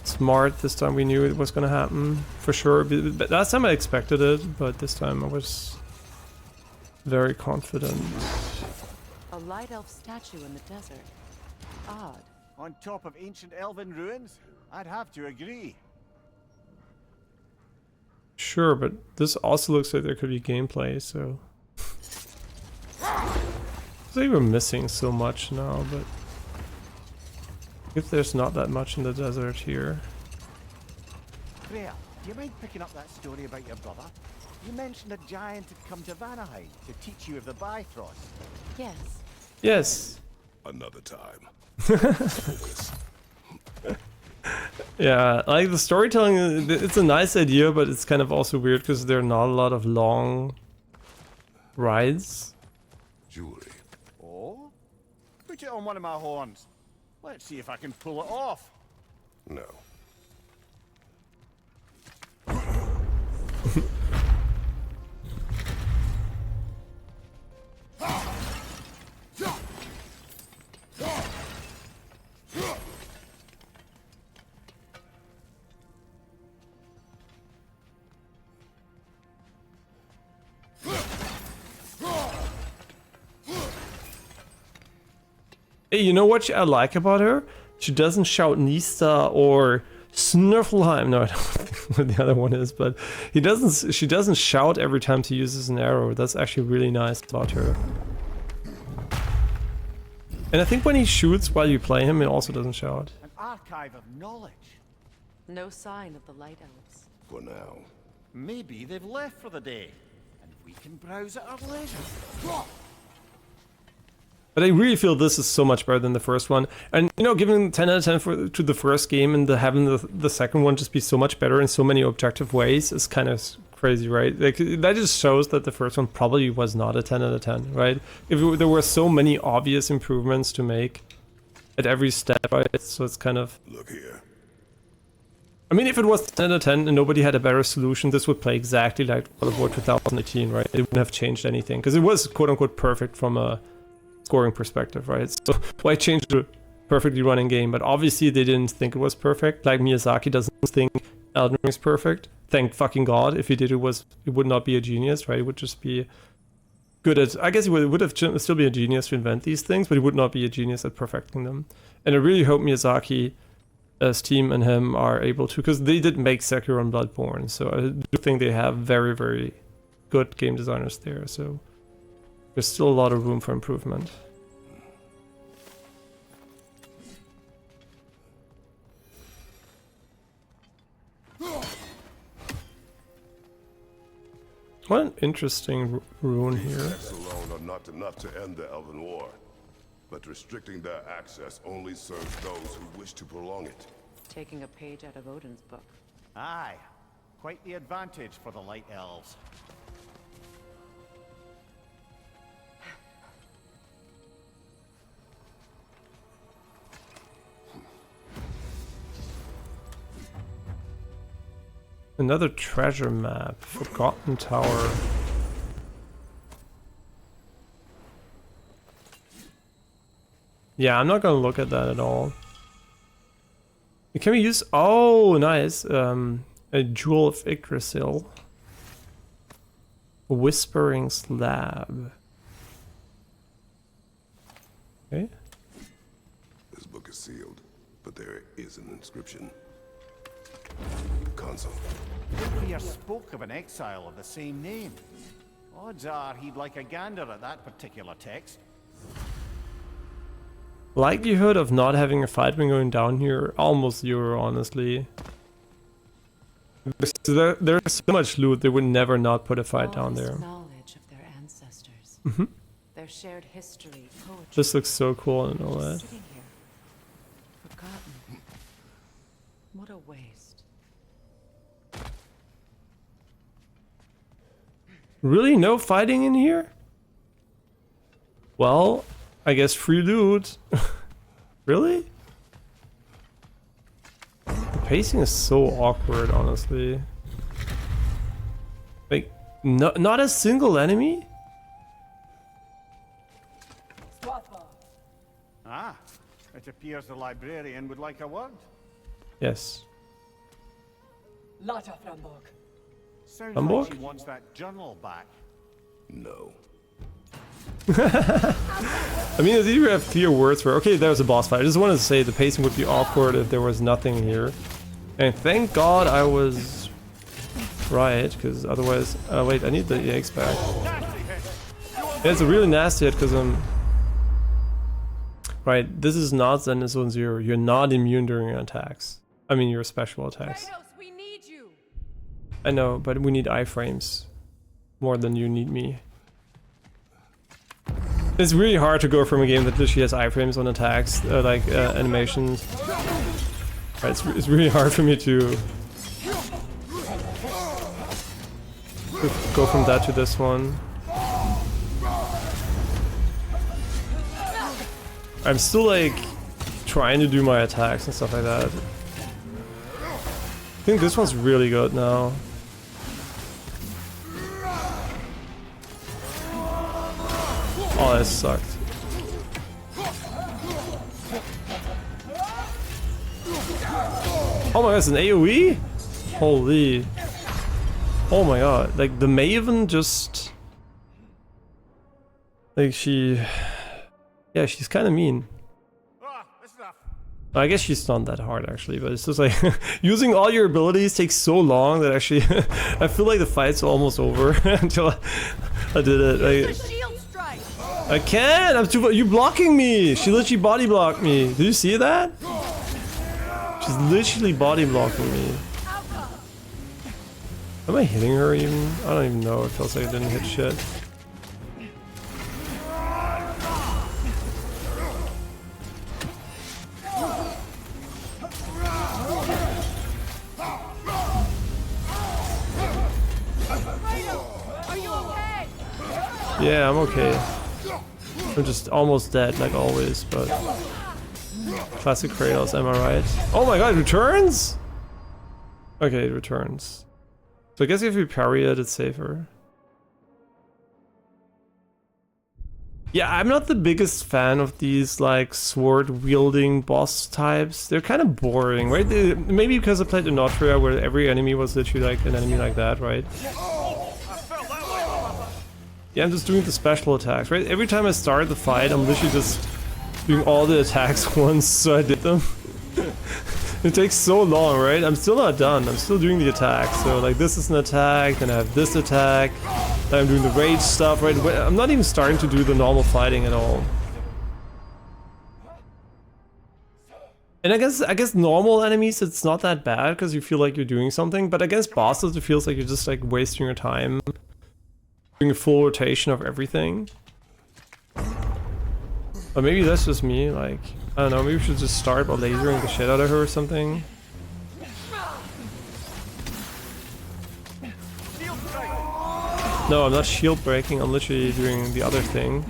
smart. This time we knew it was gonna happen, for sure. But last time I expected it, but this time I was very confident. A light elf statue in the desert. Odd. On top of ancient elven ruins? I'd have to agree. Sure, but this also looks like there could be gameplay, so... I think we're missing so much now, but... if there's not that much in the desert here. Freya, do you mind picking up that story about your brother? You mentioned a giant had come to Vanaheim to teach you of the Bifrost. Yes. Yes. Another time. Focus. Yeah, like the storytelling, it's a nice idea, but it's kind of also weird because there are not a lot of long rides. Jewelry. Oh? Put it on one of my horns. Let's see if I can pull it off. No. Hey, you know what I like about her? She doesn't shout Nista or Snurfleheim. No, I don't know what the other one is, but she doesn't shout every time she uses an arrow. That's actually really nice about her. And I think when he shoots while you play him, it also doesn't shout. An archive of knowledge. No sign of the light elves. For now. Maybe they've left for the day, and we can browse at our leisure. But I really feel this is so much better than the first one. And, you know, giving 10 out of 10 to the first game and having the second one just be so much better in so many objective ways is kind of crazy, right? Like, that just shows that the first one probably was not a 10 out of 10, right? There were so many obvious improvements to make at every step, right? So it's kind of... Look here. I mean, if it was 10 out of 10 and nobody had a better solution, this would play exactly like God of War 2018, right? It wouldn't have changed anything. Because it was, quote-unquote, perfect from a scoring perspective, right? So why change the perfectly running game? But obviously they didn't think it was perfect. Like Miyazaki doesn't think Elden Ring is perfect. Thank fucking God. If he did, it would not be a genius, right? It would just be good at... I guess he would have still be a genius to invent these things, but he would not be a genius at perfecting them. And I really hope Miyazaki, as team and him, are able to, because they did make Sekiro and Bloodborne, so I do think they have very, very good game designers there. So there's still a lot of room for improvement. What an interesting rune here. Attacks alone are not enough to end the Elven War. but restricting their access only serves those who wish to prolong it. Taking a page out of Odin's book. Aye, quite the advantage for the Light Elves. Another treasure map. Forgotten Tower. Yeah, I'm not gonna look at that at all. Can we use... Oh, nice. A Jewel of Yggdrasil. A Whispering Slab. Okay. This book is sealed, but there is an inscription. Console. Here spoke of an exile of the same name. Odds are he'd like a gander at that particular text. Likelihood of not having a fight when going down here, almost zero, honestly. There's so much loot, they would never not put a fight down there. Knowledge of their ancestors, their shared history, poetry. This looks so cool and all that. Sitting here, forgotten. What a waste. Really? No fighting in here? Well, I guess free loot. Really? The pacing is so awkward, honestly. Like, not a single enemy? Ah, it appears the librarian would like a word. Yes. Sounds Hamburg? like she wants that journal back. No. I mean, it's either have clear words for... Okay, there's a boss fight. I just wanted to say the pacing would be awkward if there was nothing here. And thank God I was right, because otherwise... wait, I need the EX back. Yeah, it's a really nasty hit, because I'm... Right, this is not Zen Zone 0. You're not immune during your attacks. I mean, your special attacks. We need you. I know, but we need iframes. More than you need me. It's really hard to go from a game that literally has iframes on attacks, animations. Right, it's really hard for me to go from that to this one. I'm still like trying to do my attacks and stuff like that. I think this one's really good now. Oh, that sucked. Oh my god, it's an AoE? Holy. Oh my god, like the Maven just... Like she... Yeah, she's kind of mean. I guess she's not that hard actually, but it's just like using all your abilities takes so long that actually I feel like the fight's almost over until I did it. I can't! I'm too... You're blocking me! She literally body blocked me. Did you see that? She's literally body blocking me. Am I hitting her even? I don't even know. It feels like I didn't hit shit. Yeah, I'm okay. I'm just almost dead, like always, but... Classic Kratos, am I right? Oh my god, it returns?! Okay, it returns. So I guess if you parry it, it's safer. Yeah, I'm not the biggest fan of these, like, sword-wielding boss types. They're kind of boring, right? Maybe because I played Inotria, where every enemy was literally like an enemy like that, right? Yeah, I'm just doing the special attacks, right? Every time I start the fight, I'm literally just doing all the attacks once, so I did them. It takes so long, right? I'm still not done. I'm still doing the attack. So, like, this is an attack, then I have this attack, then I'm doing the rage stuff, right? I'm not even starting to do the normal fighting at all. And I guess normal enemies, it's not that bad, because you feel like you're doing something, but against bosses, it feels like you're just, like, wasting your time. Doing a full rotation of everything. Or maybe that's just me, like, I don't know, maybe we should just start by lasering the shit out of her or something. No, I'm not shield breaking, I'm literally doing the other thing.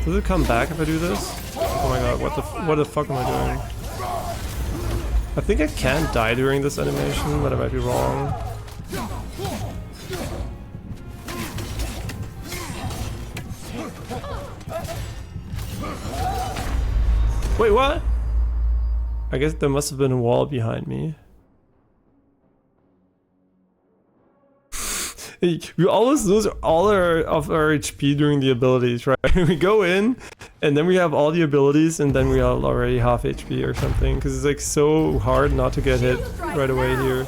Does it come back if I do this? Oh my god, what the fuck am I doing? I think I can die during this animation, but I might be wrong. Wait, what? I guess there must have been a wall behind me. We always lose all of our HP during the abilities, right? We go in, and then we have all the abilities, and then we are already half HP or something, because it's like so hard not to get hit right away here.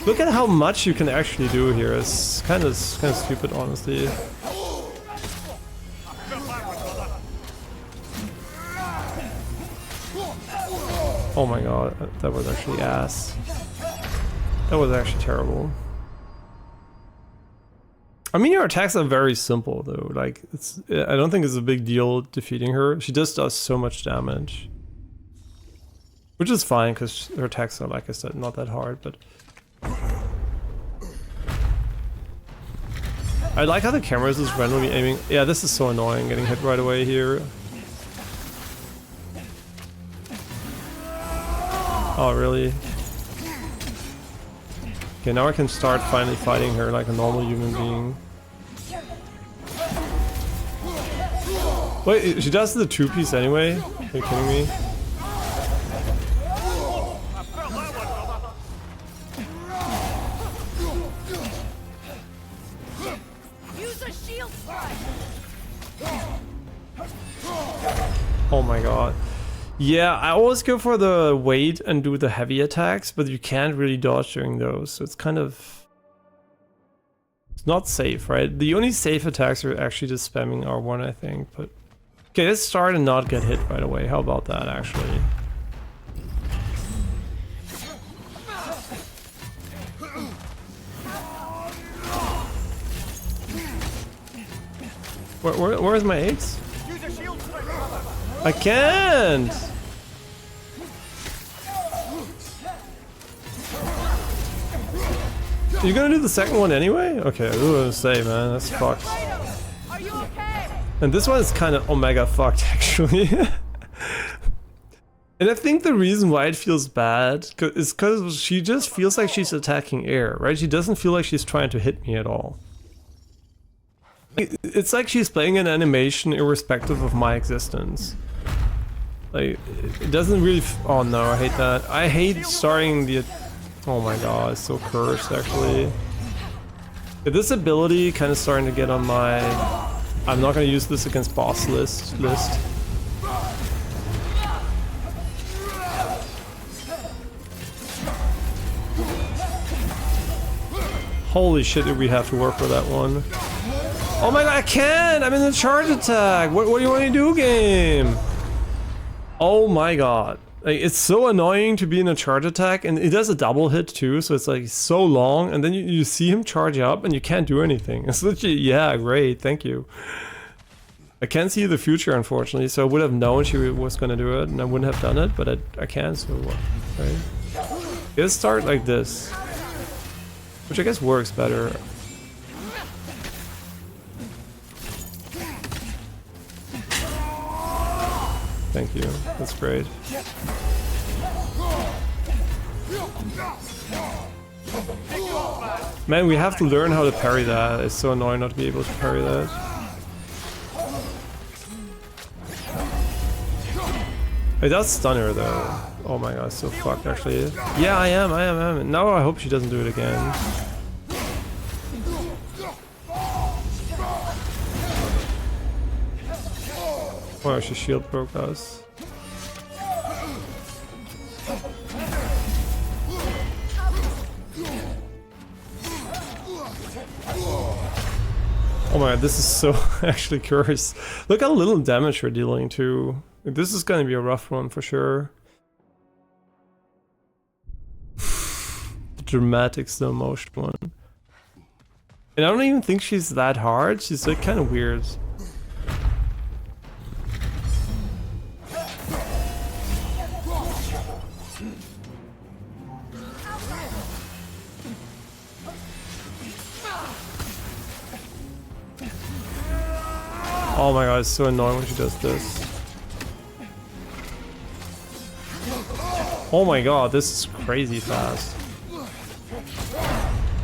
Look at how much you can actually do here. It's kind of stupid, honestly. Oh my god, that was actually ass. That was actually terrible. I mean, your attacks are very simple though. Like, I don't think it's a big deal defeating her. She just does so much damage. Which is fine, because her attacks are, like I said, not that hard, but... I like how the camera is just randomly aiming. Yeah, this is so annoying, getting hit right away here. Oh, really? Okay, now I can start finally fighting her like a normal human being. Wait, she does the two-piece anyway? Are you kidding me? Oh my god. Yeah, I always go for the weight and do the heavy attacks, but you can't really dodge during those, so it's kind of... It's not safe, right? The only safe attacks are actually just spamming R1, I think, but... Okay, let's start and not get hit right away. How about that, actually? Where's my eggs? I can't! You're gonna do the second one anyway? Okay, I was gonna say, man, that's fucked. And this one is kind of omega fucked, actually. And I think the reason why it feels bad is because she just feels like she's attacking air, right? She doesn't feel like she's trying to hit me at all. It's like she's playing an animation irrespective of my existence. Like, it doesn't really oh no, I hate that. I hate starting the... Oh my god, it's so cursed, actually. Yeah, this ability kind of starting to get on my... I'm not going to use this against boss list. Holy shit, did we have to work for that one. Oh my god, I can't! I'm in the charge attack! What do you want to do, game? Oh my god. Like, it's so annoying to be in a charge attack, and it does a double hit too, so it's like so long, and then you see him charge up and you can't do anything. It's literally, yeah, great, thank you. I can't see the future, unfortunately, so I would have known she was gonna do it, and I wouldn't have done it, but I can, so what, right? Let's start like this, which I guess works better. Thank you, that's great. Man, we have to learn how to parry that. It's so annoying not to be able to parry that. It does stun her though. Oh my god, so fucked actually. Yeah, I am. Now I hope she doesn't do it again. Oh, she shield broke us. Oh my god, this is so actually cursed. Look how little damage we're dealing too. This is gonna be a rough one for sure. dramatic slow motion one. And I don't even think she's that hard. She's like kind of weird. Oh my god, it's so annoying when she does this. Oh my god, this is crazy fast.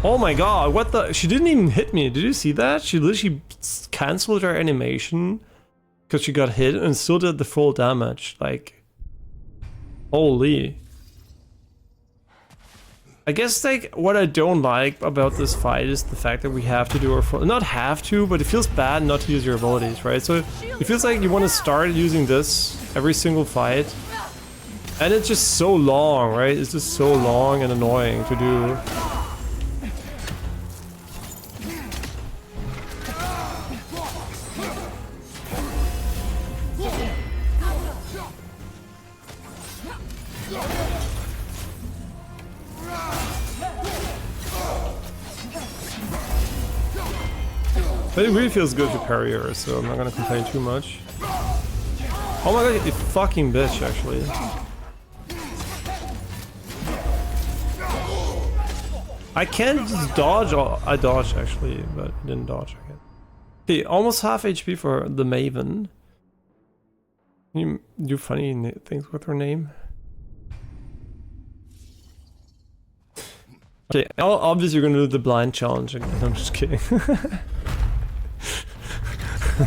Oh my god, what the? She didn't even hit me. Did you see that? She literally cancelled her animation because she got hit and still did the full damage. Like, holy. I guess like what I don't like about this fight is the fact that we have to do our full, not have to, but it feels bad not to use your abilities, right? So it feels like you want to start using this every single fight, and it's just so long, right? It's just so long and annoying to do. But it really feels good to parry her, so I'm not gonna complain too much. Oh my god, you fucking bitch, actually. I can't just dodge. I dodged, actually, but I didn't dodge again. Okay, almost half HP for the Maven. Can you do funny things with her name? Okay, obviously you're gonna do the blind challenge again. I'm just kidding.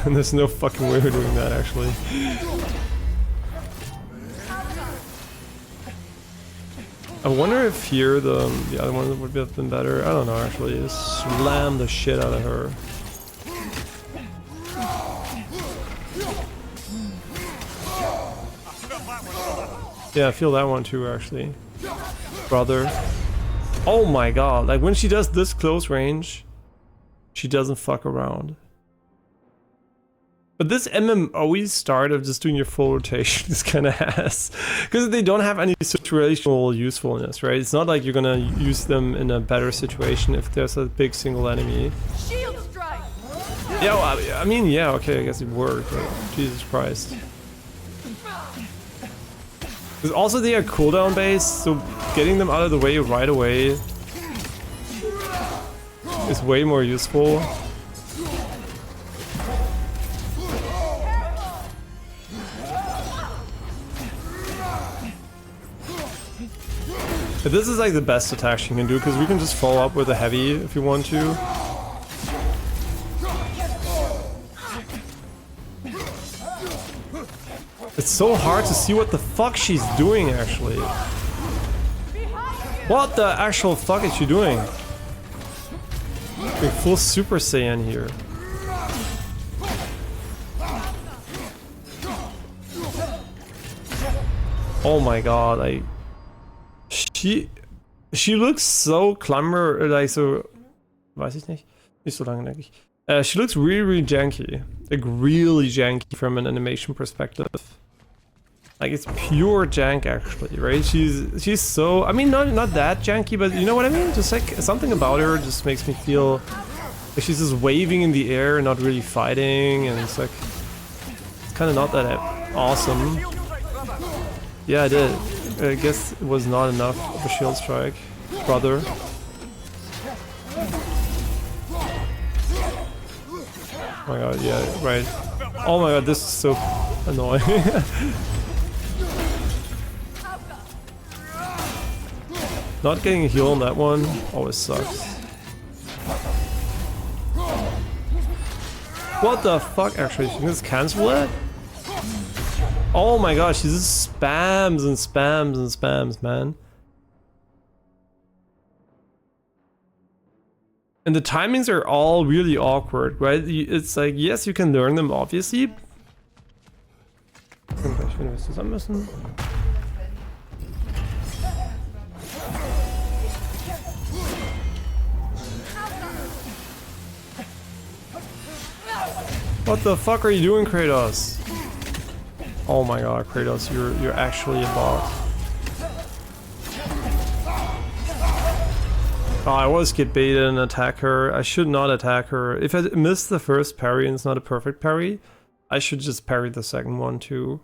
There's no fucking way we're doing that, actually. I wonder if here the other one would have been better. I don't know, actually. Just slam the shit out of her. Yeah, I feel that one too, actually. Brother. Oh my god, like when she does this close range, she doesn't fuck around. But this MMOE start of just doing your full rotation is kind of ass. Because they don't have any situational usefulness, right? It's not like you're gonna use them in a better situation if there's a big single enemy. Shield strike. Yeah, well, I mean, yeah, okay, I guess it worked, but Jesus Christ. Because also they are cooldown based, so getting them out of the way right away is way more useful. But this is like the best attack you can do, because we can just follow up with a heavy if you want to. It's so hard to see what the fuck she's doing, actually. What the actual fuck is she doing? Like full Super Saiyan here. Oh my god, like... She looks so clamor, like so... Weiß ich nicht. Nicht so lange, denke ich. She looks really janky. Like really janky from an animation perspective. Like it's pure jank, actually, right? She's so... I mean, not that janky, but you know what I mean? Just like something about her just makes me feel like she's just waving in the air, not really fighting, and it's like... It's kind of not that awesome. Yeah, I did. I guess it was not enough of a shield strike, brother. Oh my god, yeah, right. Oh my god, this is so annoying. Not getting a heal on that one always sucks. What the fuck, actually? She can just cancel it? Oh my gosh, she just spams and spams and spams, man. And the timings are all really awkward, right? It's like, yes, you can learn them, obviously. What the fuck are you doing, Kratos? Oh my god, Kratos, you're actually a bot. Oh, I always get baited and attack her. I should not attack her. If I miss the first parry and it's not a perfect parry, I should just parry the second one too.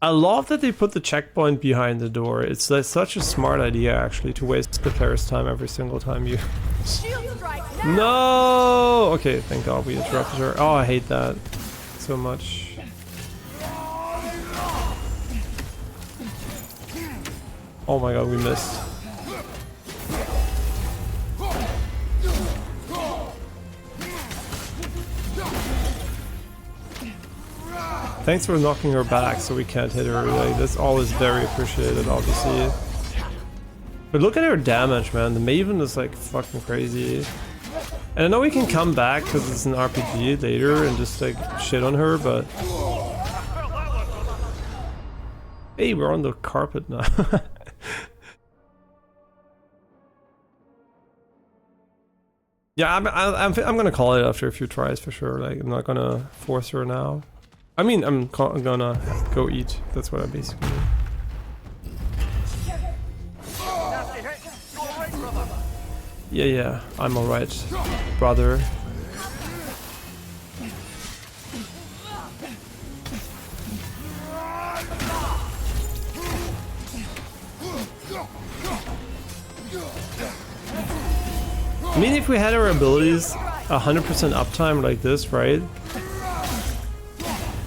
I love that they put the checkpoint behind the door. It's like such a smart idea actually to waste the player's time every single time you... No! Okay, thank God we interrupted her. Oh, I hate that so much. Oh my God, we missed. Thanks for knocking her back so we can't hit her. Like, that's always very appreciated, obviously. But look at her damage, man. The Maven is like fucking crazy. And I know we can come back because it's an RPG later and just like shit on her, but... Hey, we're on the carpet now. Yeah, I'm gonna call it after a few tries for sure. Like, I'm not gonna force her now. I mean, I'm gonna go eat. That's what I basically mean. Yeah, I'm alright, brother. I mean, if we had our abilities 100% uptime like this, right?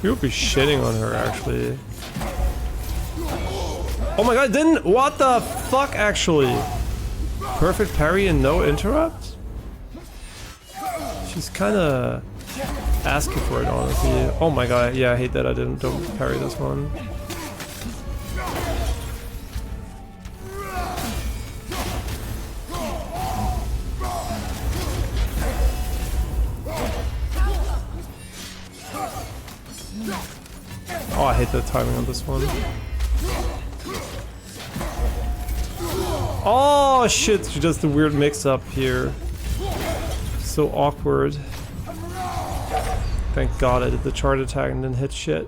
We would be shitting on her, actually. Oh my God, didn't... What the fuck, actually? Perfect parry and no interrupt? She's kinda asking for it, honestly. Oh my God, yeah, I hate that I don't parry this one. Oh, I hate the timing on this one. Oh shit, she does the weird mix-up here. So awkward. Thank God I did the charge attack and didn't hit shit.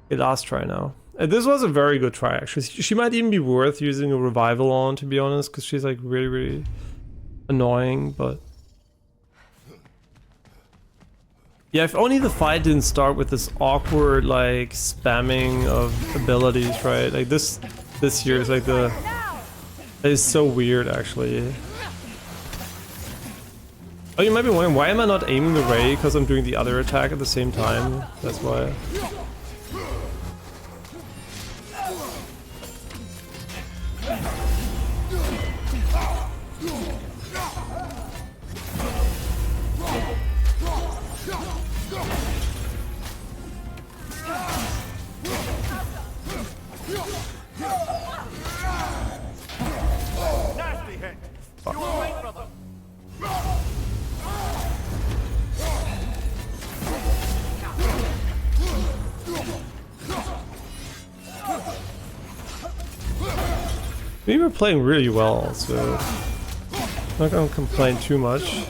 Okay, last try now. And this was a very good try, actually. She might even be worth using a revival on, to be honest, because she's like really, really annoying, but... Yeah, if only the fight didn't start with this awkward, like, spamming of abilities, right? Like, this here is like the... It is so weird, actually. Oh, you might be wondering, why am I not aiming the ray? Because I'm doing the other attack at the same time. That's why. We were playing really well, so I'm not gonna complain too much.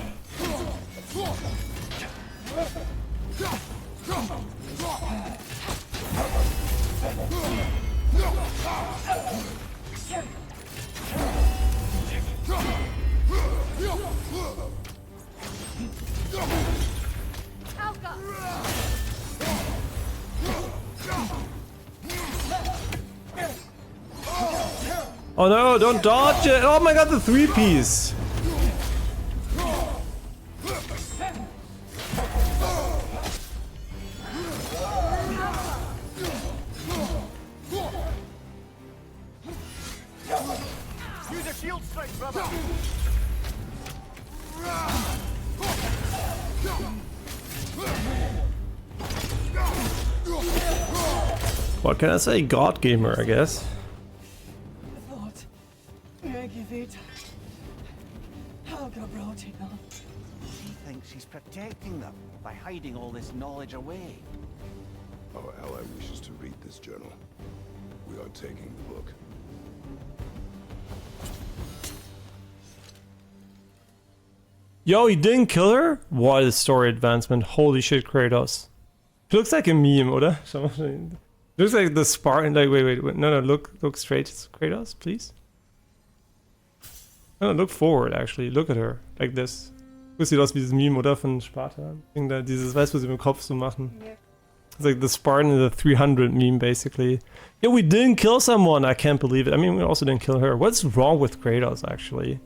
Oh no, don't dodge it! Oh my God, the 3-piece! Use a shield strike, brother. What can I say? God gamer, I guess. She thinks she's protecting them by hiding all this knowledge away. Our ally wishes to read this journal. We are taking the book. Yo, you didn't kill her? What a story advancement. Holy shit, Kratos. She looks like a meme, oder? Looks like the Spartan, like, wait, no, look straight, Kratos, please. Oh, look forward, actually. Look at her. Like this. Das sieht aus wie dieses Meme, oder? Von Sparta. Dieses, weißt du, was sie mit dem Kopf so machen? Ja. It's like the Spartan in the 300 meme, basically. Yeah, we didn't kill someone. I can't believe it. I mean, we also didn't kill her. What's wrong with Kratos, actually?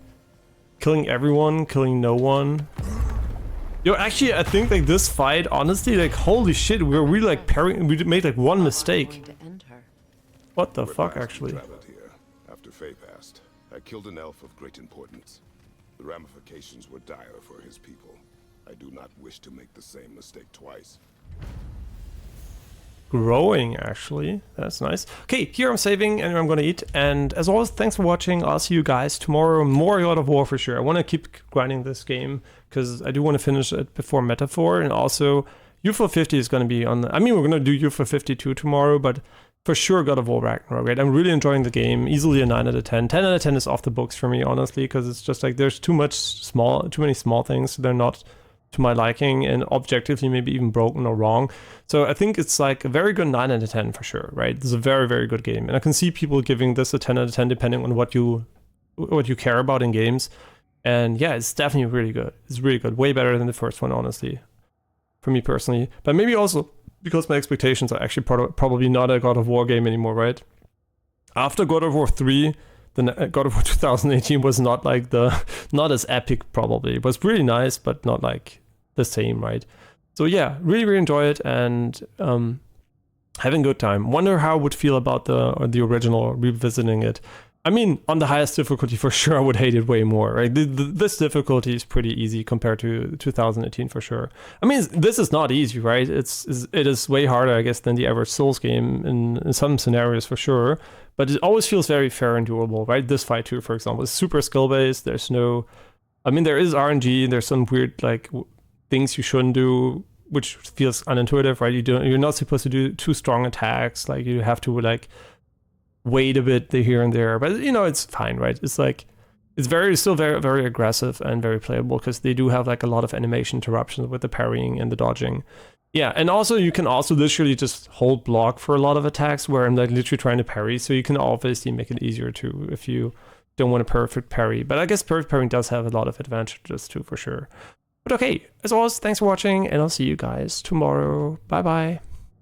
Killing everyone, killing no one. Yo, actually, I think like this fight, honestly, like holy shit, we were really like parrying. We made like one mistake. What the fuck, actually? Traveled here after Faye passed. I killed an elf of great importance. The ramifications were dire for his people. I do not wish to make the same mistake twice. Growing, actually. That's nice. Okay, here I'm saving and I'm gonna eat. And as always, thanks for watching. I'll see you guys tomorrow. More God of War for sure. I want to keep grinding this game because I do want to finish it before Metaphor. And also, UFO 50 is gonna be on the... I mean, we're gonna do UFO 52 tomorrow, but for sure God of War Ragnarok, right? I'm really enjoying the game. Easily a 9 out of 10. 10 out of 10 is off the books for me, honestly, because it's just like there's too many small things. So they're not to my liking and objectively maybe even broken or wrong. So I think it's like a very good 9 out of 10 for sure, right? This is a very, very good game. And I can see people giving this a 10 out of 10 depending on what you care about in games. And yeah, it's definitely really good. It's really good. Way better than the first one, honestly. For me personally. But maybe also because my expectations are actually probably not a God of War game anymore, right? After God of War 3, the God of War 2018 was not like not as epic probably. It was really nice, but not like the same, right? So yeah, really, really enjoy it and having a good time. Wonder how I would feel about the original, revisiting it. I mean, on the highest difficulty for sure, I would hate it way more, right? This difficulty is pretty easy compared to 2018 for sure. I mean, this is not easy, right? It is way harder, I guess, than the average Souls game in some scenarios for sure. But it always feels very fair and doable, right? This fight too, for example, is super skill-based. There's no... I mean, there is RNG. There's some weird, like, things you shouldn't do, which feels unintuitive, right? You're not supposed to do too strong attacks. Like, you have to, like... wait a bit here and there, but you know, it's fine, right? It's like it's still very, very aggressive and very playable because they do have like a lot of animation interruptions with the parrying and the dodging. Yeah, and also you can also literally just hold block for a lot of attacks where I'm like literally trying to parry, so you can obviously make it easier too if you don't want a perfect parry. But I guess perfect parrying does have a lot of advantages too for sure. But okay, as always, thanks for watching and I'll see you guys tomorrow. Bye bye.